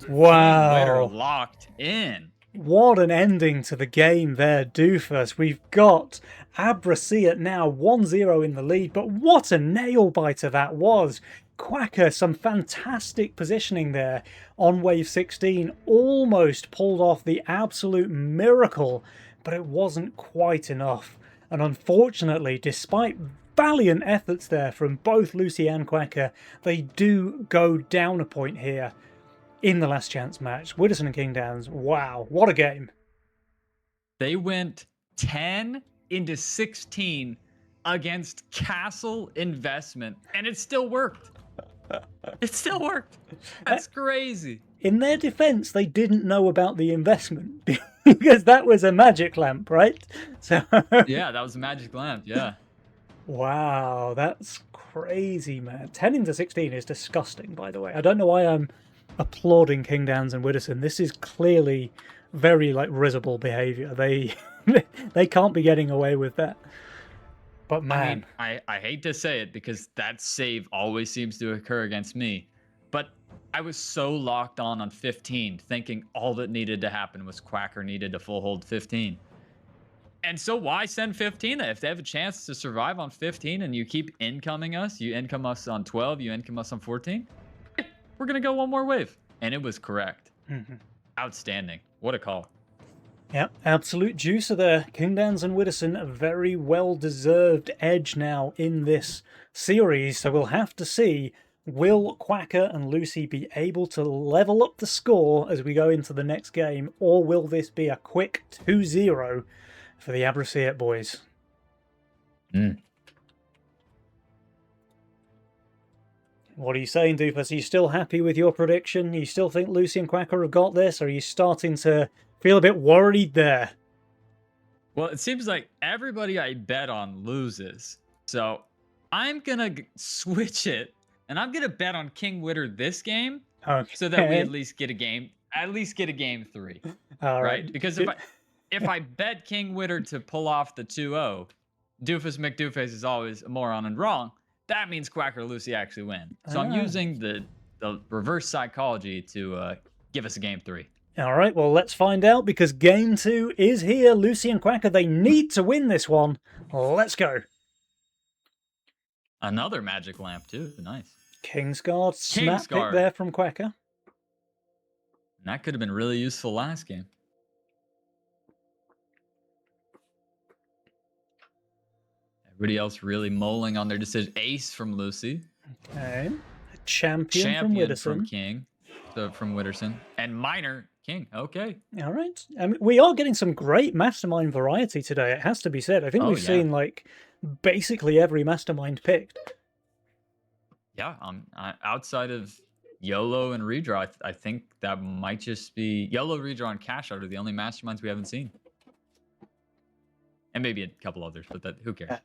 A: Wow.
B: Locked in.
A: What an ending to the game there, Doofus. We've got Abrasiat now 1-0 in the lead, but what a nail-biter that was. Quacker, some fantastic positioning there on wave 16, almost pulled off the absolute miracle, but it wasn't quite enough. And unfortunately, despite valiant efforts there from both Lucy and Quacker, they do go down a point here in the last chance match. Widdowson and Kingdowns, wow, what a game.
B: They went 10 into 16 against Castle Investment, and it still worked. It still worked. That's crazy.
A: In their defense, they didn't know about the investment because that was a magic lamp, right? So
B: Yeah, that was a magic lamp. Yeah.
A: wow, that's crazy, man. 10 into 16 is disgusting, by the way. I don't know why I'm applauding Kingdowns and Widdowson. This is clearly very like risible behavior. They they can't be getting away with that. But man,
B: I hate to say it because that save always seems to occur against me, but I was so locked on 15, thinking all that needed to happen was Quacker needed to full hold 15. And so why send 15? If they have a chance to survive on 15 and you keep incoming us, you income us on 12, you income us on 14, we're going to go one more wave. And it was correct. Outstanding. What a call.
A: Yep, absolute juicer there. Kingdowns and Widdowson, a very well-deserved edge now in this series. So we'll have to see, will Quacker and Lucy be able to level up the score as we go into the next game, or will this be a quick 2-0 for the Abrasiat boys? What are you saying, Doofus? Are you still happy with your prediction? You still think Lucy and Quacker have got this, or are you starting to feel a bit worried there?
B: Well, it seems like everybody I bet on loses. So I'm going to switch it, and I'm going to bet on King Witter this game so that we at least get a game 3.
A: All
B: right? Because if I bet King Witter to pull off the 2-0, Doofus McDoofus is always a moron and wrong. That means Quacker Lucy actually win. So I'm using the reverse psychology to give us a game 3.
A: All right, well, let's find out because game 2 is here. Lucy and Quacker, they need to win this one. Let's go.
B: Another magic lamp, too. Nice.
A: Kingsguard, snap pick
B: Kingsguard.
A: there from Quacker.
B: And that could have been really useful last game. Everybody else really mulling on their decision. Ace from Lucy.
A: Okay. A champion from Widdowson.
B: From King. So from Widdowson. And minor King. Okay.
A: All right. I mean, we are getting some great mastermind variety today, it has to be said. I think we've seen, like, basically every mastermind picked.
B: Yeah. Outside of YOLO and Redraw, I think that might just be... YOLO, Redraw, and Cash Out are the only masterminds we haven't seen. And maybe a couple others, but who cares?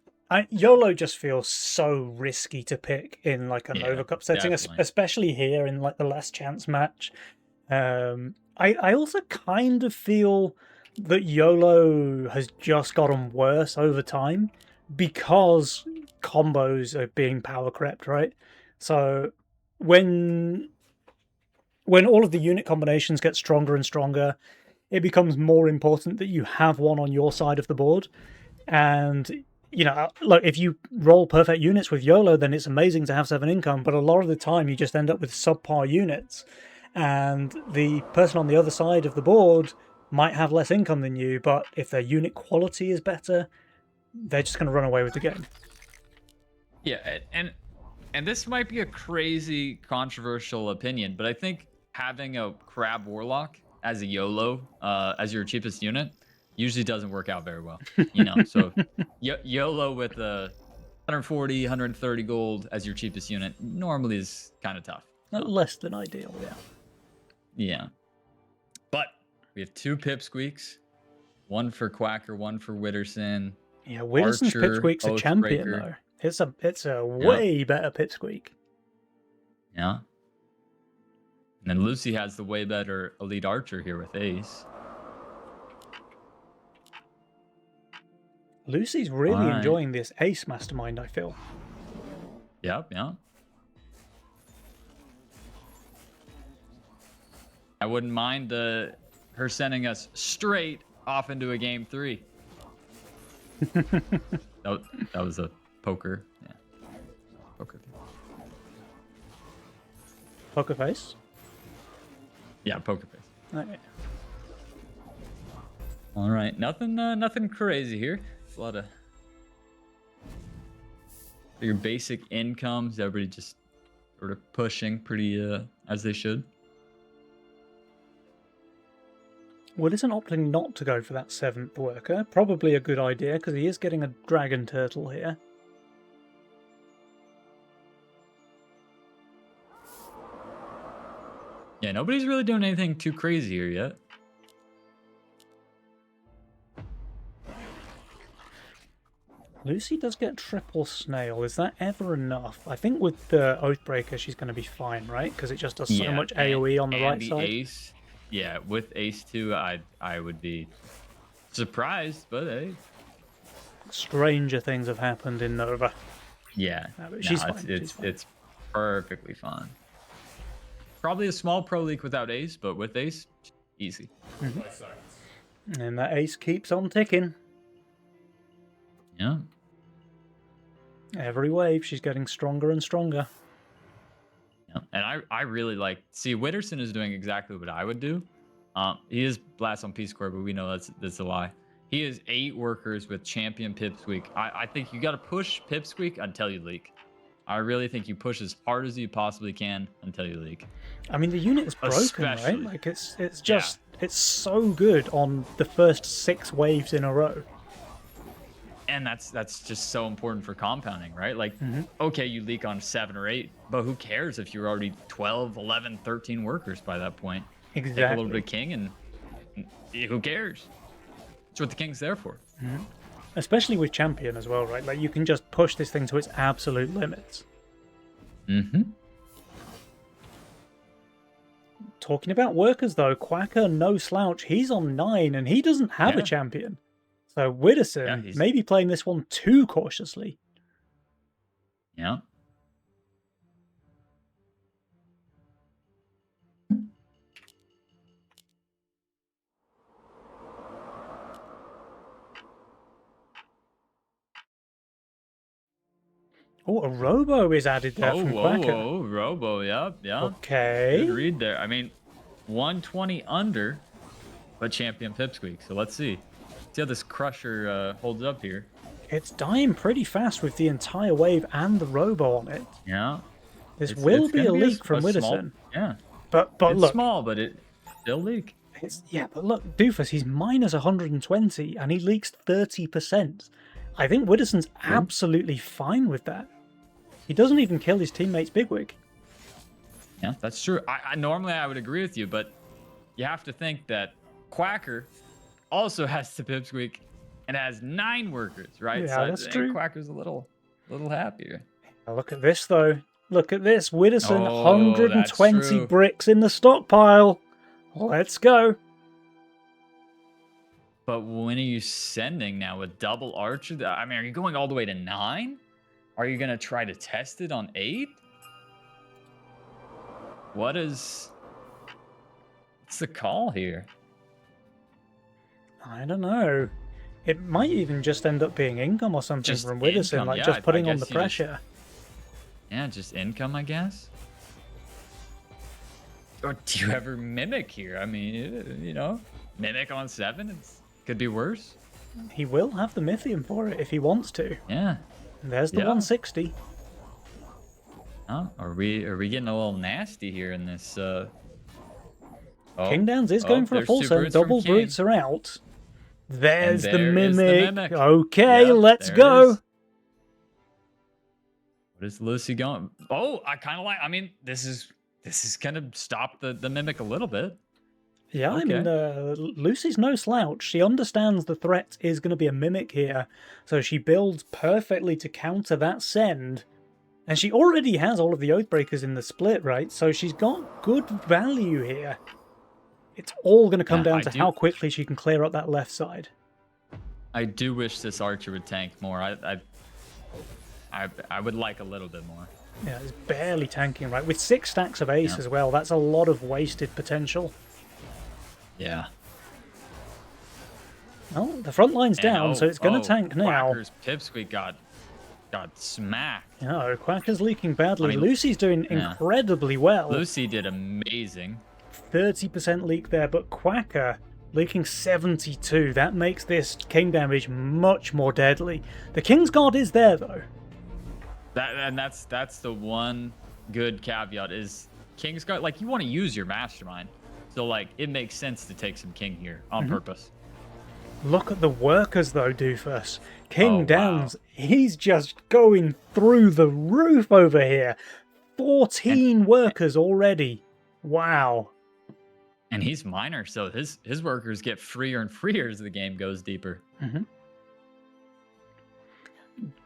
A: YOLO just feels so risky to pick in like an overcup setting, especially here in like the last chance match. I also kind of feel that YOLO has just gotten worse over time because combos are being power crept, right? So when all of the unit combinations get stronger and stronger, it becomes more important that you have one on your side of the board. And you know, look, if you roll perfect units with YOLO, then it's amazing to have 7 income, but a lot of the time you just end up with subpar units. And the person on the other side of the board might have less income than you, but if their unit quality is better, they're just going to run away with the game.
B: Yeah, and this might be a crazy controversial opinion, but I think having a Crab Warlock as a YOLO as your cheapest unit usually doesn't work out very well. So YOLO with a 140, 130 gold as your cheapest unit normally is kind of tough. So.
A: Less than ideal, yeah.
B: Yeah. But we have 2 Pipsqueaks. One for Quacker, one for Witterson.
A: Yeah, Witterson's Pipsqueak's a champion, though. It's a way better Pipsqueak.
B: Yeah. And then Lucy has the way better Elite Archer here with Ace.
A: Lucy's really enjoying this Ace Mastermind, I feel.
B: Yep, yeah. I wouldn't mind her sending us straight off into a game 3. that was a poker. Yeah. Poker.
A: Poker face?
B: Yeah, poker face.
A: Okay.
B: All right, nothing crazy here. It's a lot of your basic incomes. Everybody just sort of pushing pretty as they should.
A: Witterson opting not to go for that 7th worker. Probably a good idea, because he is getting a dragon turtle here.
B: Yeah, nobody's really doing anything too crazy here yet.
A: Lucy does get triple snail. Is that ever enough? I think with the Oathbreaker, she's going to be fine, right? Because it just does so much AoE on the right
B: the
A: side.
B: Ace, yeah, with Ace 2, I would be surprised, but hey.
A: Stranger things have happened in Nova.
B: Yeah,
A: but she's fine.
B: It's perfectly fine. Probably a small pro league without Ace, but with Ace, easy.
A: Mm-hmm. And that Ace keeps on ticking.
B: Yeah.
A: Every wave, she's getting stronger and stronger.
B: Yeah. And I really like... See, Witterson is doing exactly what I would do. He is Blast on Peace Corps, but we know that's a lie. He is 8 workers with Champion Pipsqueak. I think you got to push Pipsqueak until you leak. I really think you push as hard as you possibly can until you leak.
A: I mean, the unit is broken, right? Like, it's just... It's so good on the first 6 waves in a row.
B: And that's just so important for compounding, right? Like, okay, you leak on 7 or 8, but who cares if you're already 12, 11, 13 workers by that point?
A: Exactly.
B: Take a little bit of king and who cares? That's what the king's there for.
A: Especially with champion as well, right? Like, you can just push this thing to its absolute limits. Talking about workers, though, Quacker, no slouch. He's on 9, and he doesn't have a champion. So Witterson may be playing this one too cautiously.
B: Yeah.
A: Oh, a Robo is added there from Quacker.
B: Oh, Robo, yeah.
A: Okay.
B: Good read there. I mean, 120 under, but champion Pipsqueak. So let's see. See how this Crusher holds up here.
A: It's dying pretty fast with the entire wave and the Robo on it.
B: Yeah.
A: This will be a leak from Witterson.
B: Yeah.
A: But
B: it's
A: look.
B: Small, but it still leak.
A: But look, Doofus, he's minus 120 and he leaks 30%. I think Witterson's absolutely fine with that. He doesn't even kill his teammates Bigwig.
B: Yeah, that's true. I normally I would agree with you, but you have to think that Quacker also has the Pipsqueak and has 9 workers, right?
A: Yeah,
B: so
A: that's true.
B: Quacker's a little happier.
A: Now look at this, though. Look at this. Witterson, 120 bricks in the stockpile. Let's go.
B: But when are you sending now with double Archer? I mean, are you going all the way to 9? Are you going to try to test it on 8? What's the call here?
A: I don't know. It might even just end up being income or something
B: Just
A: from Witterson,
B: income,
A: like
B: yeah,
A: just putting
B: I
A: on the
B: guess
A: pressure.
B: Just income, I guess. Or do you ever mimic here? I mean, mimic on 7, it could be worse.
A: He will have the Mythium for it if he wants to.
B: Yeah.
A: And there's the 160.
B: Oh, are we getting a little nasty here in this Oh,
A: King Downs is going for a
B: there's
A: full
B: two
A: send.
B: brutes from
A: Double
B: King.
A: brutes are out. There's the
B: there is
A: mimic. Okay,
B: Yep,
A: let's
B: there it
A: go.
B: is. What is Lucy going? Oh, I kind of like. I mean, this is gonna stop the mimic a little bit.
A: Yeah, I mean,
B: Okay.
A: Lucy's no slouch. She understands the threat is going to be a mimic here, so she builds perfectly to counter that send. And she already has all of the Oathbreakers in the split, right? So she's got good value here. It's all going to come
B: Yeah,
A: down to how quickly she can clear up that left side.
B: I do wish this archer would tank more. I would like a little bit more.
A: Yeah, it's barely tanking, right? With 6 stacks of ace as well, that's a lot of wasted potential.
B: Yeah.
A: Well, the front line's down, so it's going to tank now.
B: Quacker's Pipsqueak got smacked.
A: No, Quacker's leaking badly.
B: I mean,
A: Lucy's doing incredibly well.
B: Lucy did amazing.
A: 30% leak there, but Quacker leaking 72. That makes this king damage much more deadly. The King's Guard is there, though.
B: That's the one good caveat is King's Guard. Like, you want to use your Mastermind. So, like, it makes sense to take some King here on purpose.
A: Look at the workers, though, Doofus. King Downs, he's just going through the roof over here. 14 workers already. Wow.
B: And he's minor, so his workers get freer and freer as the game goes deeper.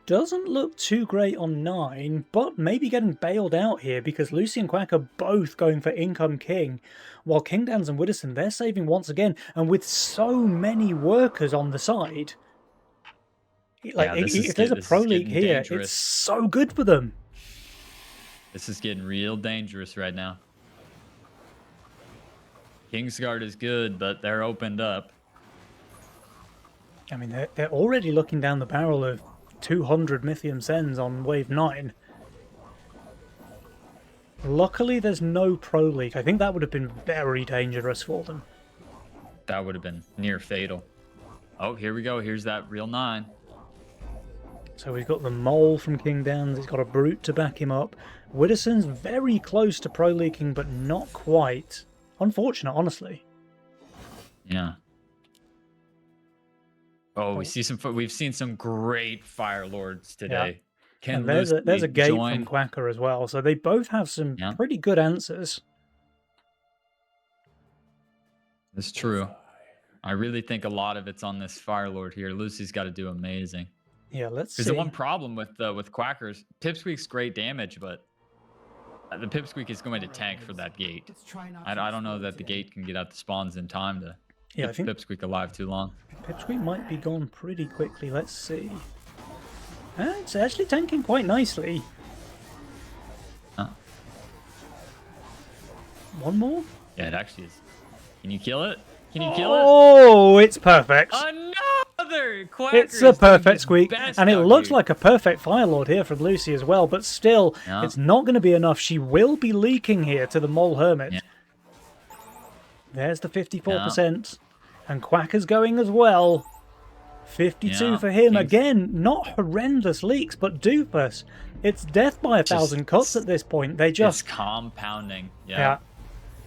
A: Doesn't look too great on 9, but maybe getting bailed out here because Lucy and Quack are both going for Income King, while King Downs and Widdowson, they're saving once again, and with so many workers on the side. Like, if there's a pro league here,
B: dangerous.
A: it's so good for them.
B: This is getting real dangerous right now. Kingsguard is good, but they're opened up.
A: I mean, they're already looking down the barrel of 200 Mythium Sends on wave 9. Luckily, there's no pro league. I think that would have been very dangerous for them.
B: That would have been near fatal. Oh, here we go. Here's that real 9.
A: So we've got the Mole from King Downs. He's got a Brute to back him up. Widdowson's very close to pro leaking, but not quite. Unfortunate, honestly.
B: Yeah. Oh, we've seen some great Fire Lords today.
A: Yeah. And there's a gate from Quacker as well, so they both have some pretty good answers.
B: That's true. I really think a lot of it's on this Fire Lord here. Lucy's got to do amazing.
A: Yeah, let's see.
B: Because the one problem with Quackers, Pipsqueak's great damage, but the Pipsqueak is going to tank for that gate. I don't know that the gate can get out the spawns in time to keep
A: I think
B: Pipsqueak alive too long.
A: Pipsqueak might be gone pretty quickly. Let's see. It's actually tanking quite nicely. One more?
B: Yeah, it actually is. Can you kill it? Can you kill it?
A: Oh, it's perfect.
B: Another Quacker.
A: It's a perfect squeak, and it looks like a perfect Fire Lord here from Lucy as well, but still, it's not going to be enough. She will be leaking here to the Mole Hermit. There's the 54%, and Quacker's going as well. 52 for him. Again, not horrendous leaks, but Doofus. It's death by 1,000 cuts at this point. They just...
B: It's compounding. Yeah.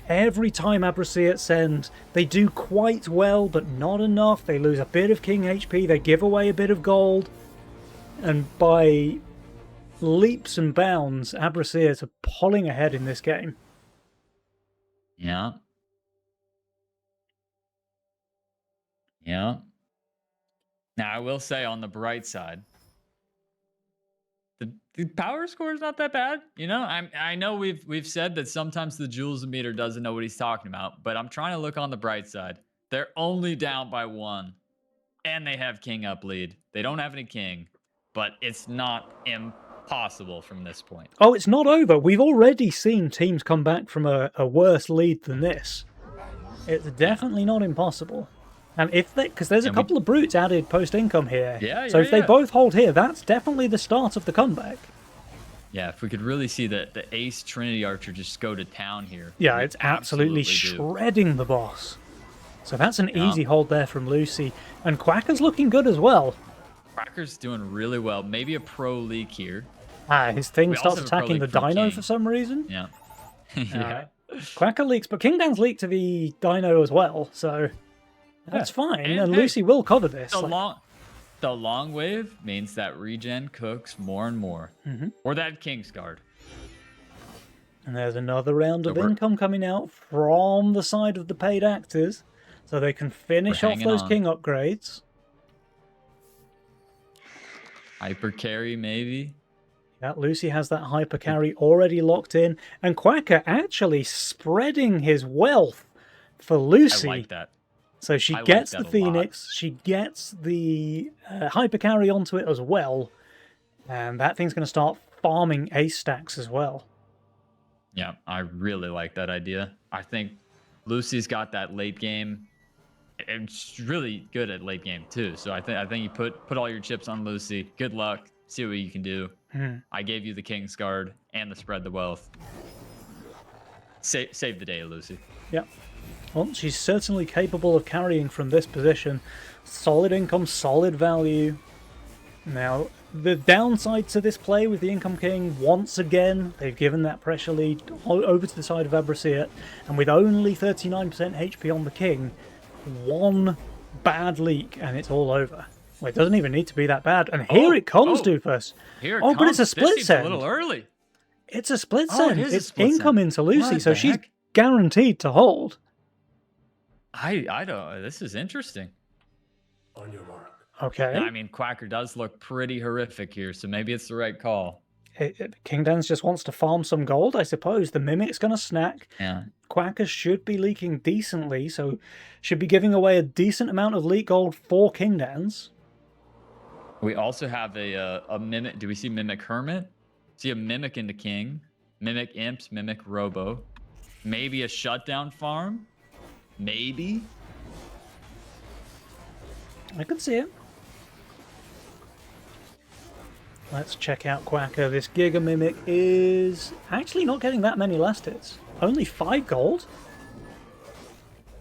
A: Every time Abraceate sends, they do quite well, but not enough. They lose a bit of King HP, they give away a bit of gold, and by leaps and bounds, Abraceate are pulling ahead in this game.
B: Yeah. Yeah. Now, I will say on the bright side, the power score is not that bad. You know, I know we've said that sometimes the Jules meter doesn't know what he's talking about, but I'm trying to look on the bright side. They're only down by 1, and they have King up lead. They don't have any King, but it's not impossible from this point.
A: Oh, it's not over. We've already seen teams come back from a worse lead than this. It's definitely not impossible. And if they, because there's a couple of brutes added post-income here. So if they both hold here, that's definitely the start of the comeback.
B: Yeah, if we could really see the Ace Trinity Archer just go to town here.
A: Yeah, it's absolutely shredding the boss. So that's an easy hold there from Lucy. And Quacker's looking good as well.
B: Quacker's doing really well. Maybe a pro leak here.
A: His thing starts attacking the Dino for some reason.
B: Yeah. Yeah.
A: Quacker leaks, but King Dan's leaked to the Dino as well, so that's fine. And
B: hey,
A: Lucy will cover this.
B: The long wave means that regen cooks more and more. Or that Kingsguard.
A: And there's another round of income coming out from the side of the paid actors, so they can finish off those king upgrades.
B: Hyper carry, maybe.
A: Yeah, Lucy has that hyper carry already locked in, and Quacker actually spreading his wealth for Lucy.
B: I like that.
A: So she gets the Phoenix, she gets the hyper carry onto it as well, and that thing's going to start farming ace stacks as well.
B: Yeah, I really like that idea. I think Lucy's got that late game. It's really good at late game too. So I think you put all your chips on Lucy. Good luck. See what you can do. I gave you the Kingsguard and the spread the wealth. Save the day, Lucy.
A: Yep. Well, she's certainly capable of carrying from this position. Solid income, solid value. Now, the downside to this play with the Income King, once again, they've given that pressure lead over to the side of Abrasiat, and with only 39% HP on the King, one bad leak and it's all over. Well, it doesn't even need to be that bad. And here it comes, Doofus.
B: Here it comes.
A: But it's a split send.
B: A little early.
A: It's a split send.
B: It's
A: income into Lucy, so she's guaranteed to hold.
B: I don't. This is interesting.
C: On your mark.
A: Okay.
B: I mean, Quacker does look pretty horrific here, so maybe it's the right call.
A: King Dan's just wants to farm some gold, I suppose. The Mimic's going to snack.
B: Yeah.
A: Quacker should be leaking decently, so should be giving away a decent amount of leak gold for King Dan's.
B: We also have a Mimic. Do we see Mimic Hermit? See a Mimic into King. Mimic Imps, Mimic Robo. Maybe a Shutdown farm? Maybe.
A: I could see it. Let's check out Quacker. This Giga Mimic is actually not getting that many last hits. Only 5 gold?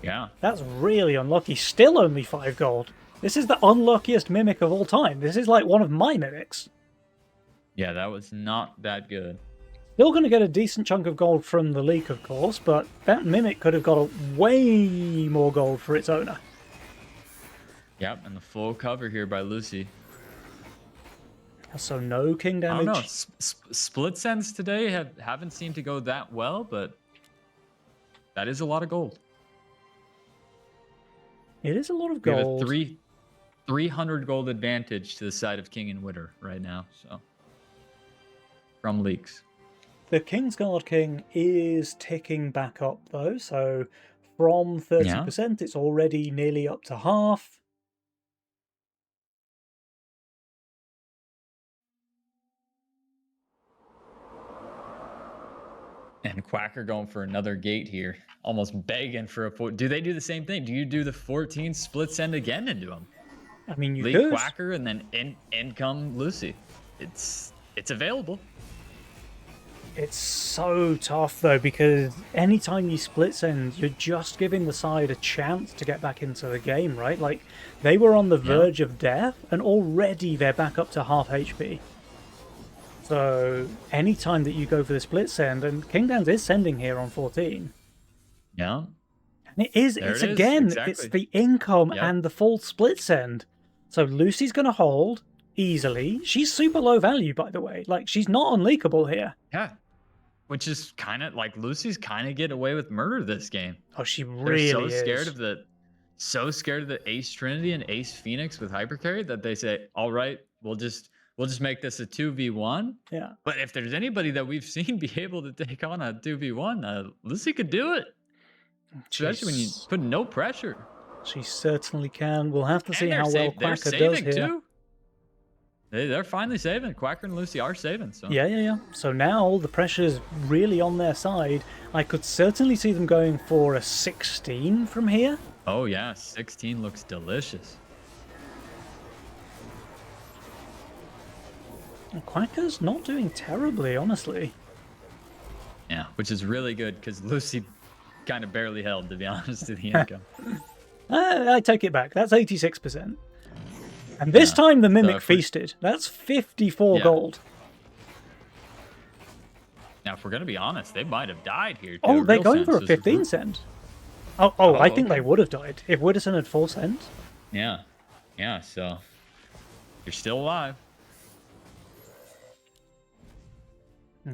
B: Yeah.
A: That's really unlucky. Still only 5 gold. This is the unluckiest Mimic of all time. This is like one of my Mimics.
B: Yeah, that was not that good.
A: Still going to get a decent chunk of gold from the leak, of course, but that Mimic could have got a way more gold for its owner.
B: Yep, and the full cover here by Lucy.
A: So no king damage.
B: I don't know. Split sends today haven't seemed to go that well, but that is a lot of gold.
A: It is a lot of gold.
B: We have a 300 gold advantage to the side of King and Witter right now. So from leaks.
A: The Kingsguard King is ticking back up though, so from 30%, it's already nearly up to half.
B: And Quacker going for another gate here, almost begging for a. Do they do the same thing? Do you do the 14 split send again into them?
A: I mean, you
B: lead
A: could.
B: Quacker and then in come Lucy. It's available.
A: It's so tough though, because anytime you split send, you're just giving the side a chance to get back into the game, right? Like, they were on the verge of death, and already they're back up to half HP. So anytime that you go for the split send, and King Dan's is sending here on 14.
B: Yeah.
A: And it's the income and the full split send. So Lucy's going to hold easily. She's super low value, by the way. Like, she's not unleakable here.
B: Yeah. Which is kind of like Lucy's kind of get away with murder this game.
A: Oh, she really
B: They're
A: is.
B: so scared of the Ace Trinity and Ace Phoenix with hypercarry that they say, all right, we'll just make this a 2v1.
A: Yeah.
B: But if there's anybody that we've seen be able to take on a 2v1, Lucy could do it. Especially when you put no pressure.
A: She certainly can. We'll have to see how well Quacker does here.
B: Too. They're finally saving. Quacker and Lucy are saving. So.
A: Yeah. So now the pressure's really on their side. I could certainly see them going for a 16 from here.
B: Oh, yeah. 16 looks delicious.
A: Quacker's not doing terribly, honestly.
B: Yeah, which is really good because Lucy kind of barely held, to be honest, to the income.
A: I take it back. That's 86%. And this time the Mimic feasted. That's 54 gold.
B: Now, if we're gonna be honest, they might have died here.
A: Oh, they're going for a 15 cent. Oh, I think
B: okay.
A: they would have died if Widdowson had 4 cent.
B: Yeah, yeah. So you're still alive.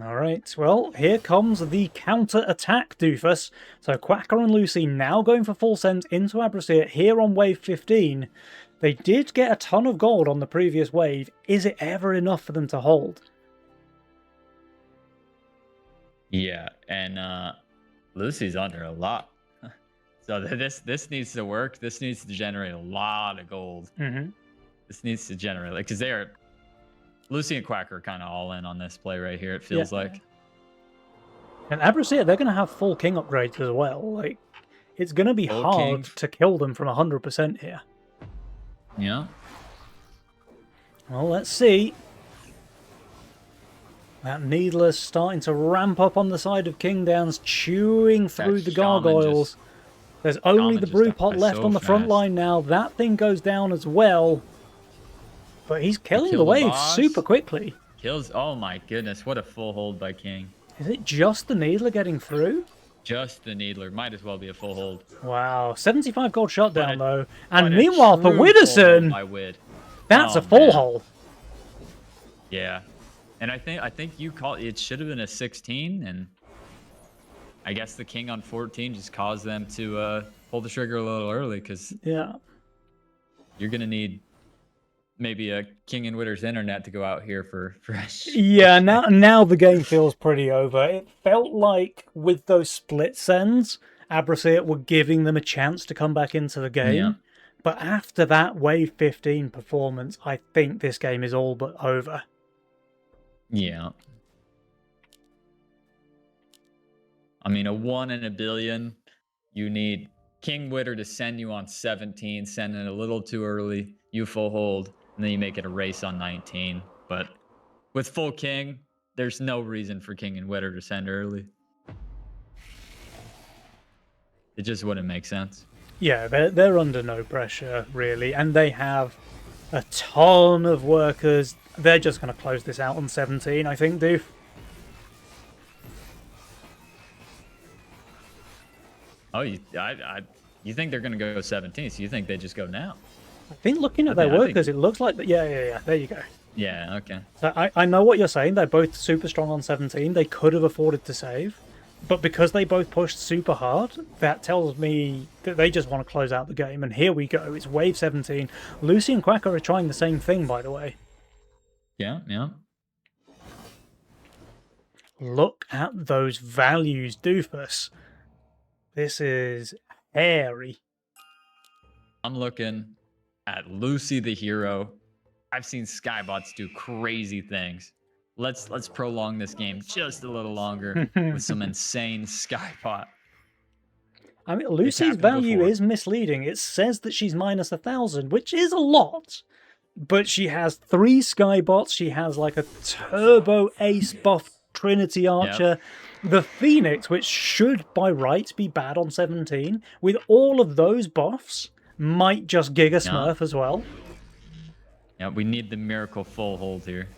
A: All right, well, here comes the counter-attack, Doofus. So Quacker and Lucy now going for full send into Abracea here on wave 15. They did get a ton of gold on the previous wave. Is it ever enough for them to hold?
B: Yeah, and Lucy's under a lot. So this needs to work. This needs to generate a lot of gold.
A: Mm-hmm.
B: This needs to generate, like, because they are Lucy and Quacker are kind of all in on this play right here. It feels like.
A: And Abracea, they're going to have full king upgrades as well. Like, it's going to be
B: Full
A: hard
B: king.
A: to kill them from 100% here.
B: Yeah.
A: Well, let's see. That Needless starting to ramp up on the side of Kingdowns, chewing through the
B: Shaman
A: gargoyles. There's only
B: Shaman
A: the
B: just
A: Brewpot
B: dies
A: left
B: so
A: on the front
B: fast.
A: line now. That thing goes down as well. But he's killing the
B: kill the
A: wave
B: boss.
A: super quickly.
B: Kills. Oh my goodness! What a full hold by King.
A: Is it just the Needler getting through?
B: Just the Needler. Might as well be a full hold.
A: Wow, 75 gold shutdown though.
B: But
A: And
B: a
A: meanwhile for
B: true full
A: Widdowson,
B: hold by Wid.
A: that's
B: Oh,
A: a full
B: man.
A: hole.
B: Yeah, and I think you call it should have been a 16, and I guess the King on 14 just caused them to pull the trigger a little early, because
A: Yeah.
B: you're gonna need maybe a King and Witter's internet to go out here for fresh.
A: Yeah, now the game feels pretty over. It felt like with those split sends, Abracea were giving them a chance to come back into the game.
B: Yeah.
A: But after that wave 15 performance, I think this game is all but over.
B: Yeah. I mean, a 1 in a billion. You need King Witter to send you on 17, send it a little too early. You full hold, and then you make it a race on 19. But with full King, there's no reason for King and Witter to send early. It just wouldn't make sense.
A: Yeah, they're under no pressure, really. And they have a ton of workers. They're just going to close this out on 17, I think, Doof.
B: Oh, you think they're going to go 17, so you think they just go now?
A: I think looking at
B: I
A: their
B: think-
A: workers, it looks like... Yeah, there you go.
B: Yeah, okay.
A: So I know what you're saying. They're both super strong on 17. They could have afforded to save. But because they both pushed super hard, that tells me that they just want to close out the game. And here we go. It's wave 17. Lucy and Quacker are trying the same thing, by the way.
B: Yeah.
A: Look at those values, Doofus. This is hairy.
B: I'm looking at Lucy the hero. I've seen Skybots do crazy things. Let's prolong this game just a little longer with some insane Skybot.
A: I mean, Lucy's
B: happened
A: value
B: before.
A: is misleading. It says that she's minus 1,000, which is a lot. But she has 3 Skybots. She has like a turbo ace buff Trinity Archer. The Phoenix, which should by right be bad on 17, with all of those buffs, might just Giga Smurf as well.
B: Yeah, we need the miracle full hold here.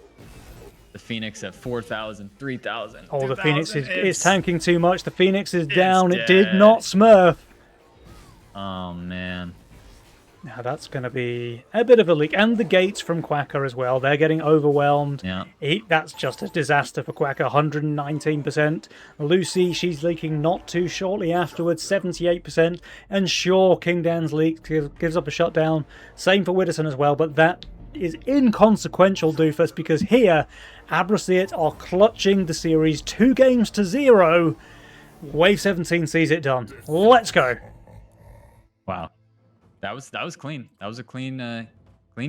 B: The Phoenix at 4,000, 3,000.
A: Oh, the
B: 2,000.
A: Phoenix is tanking too much. The Phoenix is down. It
B: dead.
A: did not Smurf.
B: Oh man.
A: Now that's going to be a bit of a leak. And the gates from Quacker as well. They're getting overwhelmed.
B: Yeah.
A: That's just a disaster for Quacker. 119%. Lucy, she's leaking not too shortly afterwards. 78%. And sure, Kingdan's leak gives up a shutdown. Same for Widdowson as well. But that is inconsequential, Doofus, because here, Abracea are clutching the series 2 games to 0. Wave 17 sees it done. Let's go.
B: Wow. That was clean. That was a clean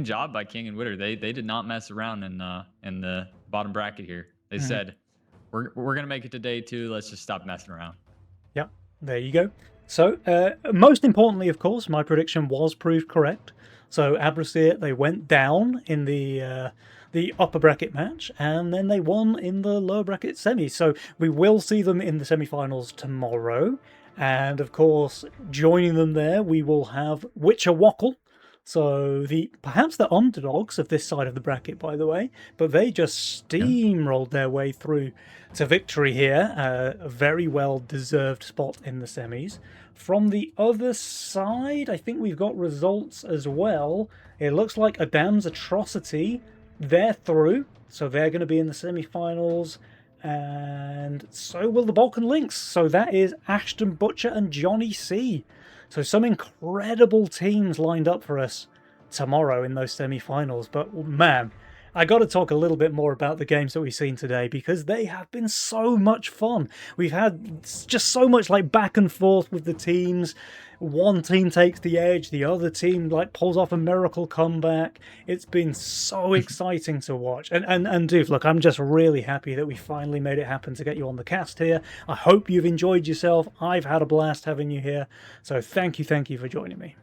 B: job by King and Witter. They did not mess around in the bottom bracket here. They said, we're gonna make it to day 2. Let's just stop messing around.
A: Yep, there you go. So, most importantly, of course, my prediction was proved correct. So, Abracea, they went down in the upper bracket match, and then they won in the lower bracket semi. So, we will see them in the semi-finals tomorrow. And, of course, joining them there, we will have Witcher Wackle, So perhaps the underdogs of this side of the bracket, by the way, but they just steamrolled their way through to victory here. A very well deserved spot in the semis. From the other side, I think we've got results as well. It looks like Adam's Atrocity, they're through, so they're going to be in the semi-finals. And so will the Balkan Lynx. So that is Ashton Butcher and Johnny C. So some incredible teams lined up for us tomorrow in those semi-finals. But man, I got to talk a little bit more about the games that we've seen today because they have been so much fun. We've had just so much like back and forth with the teams. One team takes the edge, the other team like pulls off a miracle comeback. It's been so exciting to watch. And dude, look, I'm just really happy that we finally made it happen to get you on the cast here. I hope you've enjoyed yourself. I've had a blast having you here. So thank you for joining me.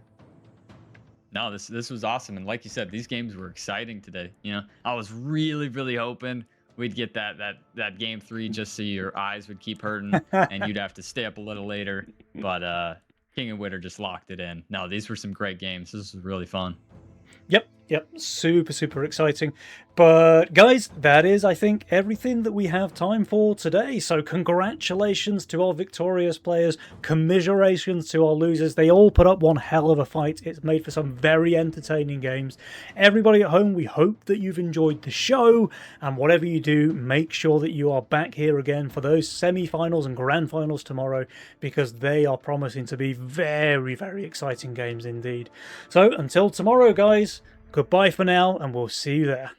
B: No, this was awesome, and like you said, these games were exciting today. You know, I was really hoping we'd get that game 3 just so your eyes would keep hurting and you'd have to stay up a little later. But King and Witter just locked it in. No, these were some great games. This was really fun.
A: Yep, super exciting. But guys, that is, I think, everything that we have time for today. So congratulations to our victorious players, commiserations to our losers. They all put up one hell of a fight. It's made for some very entertaining games. Everybody at home, we hope that you've enjoyed the show, and whatever you do, make sure that you are back here again for those semi-finals and grand finals tomorrow, because they are promising to be very exciting games indeed. So until tomorrow, guys, goodbye for now, and we'll see you there.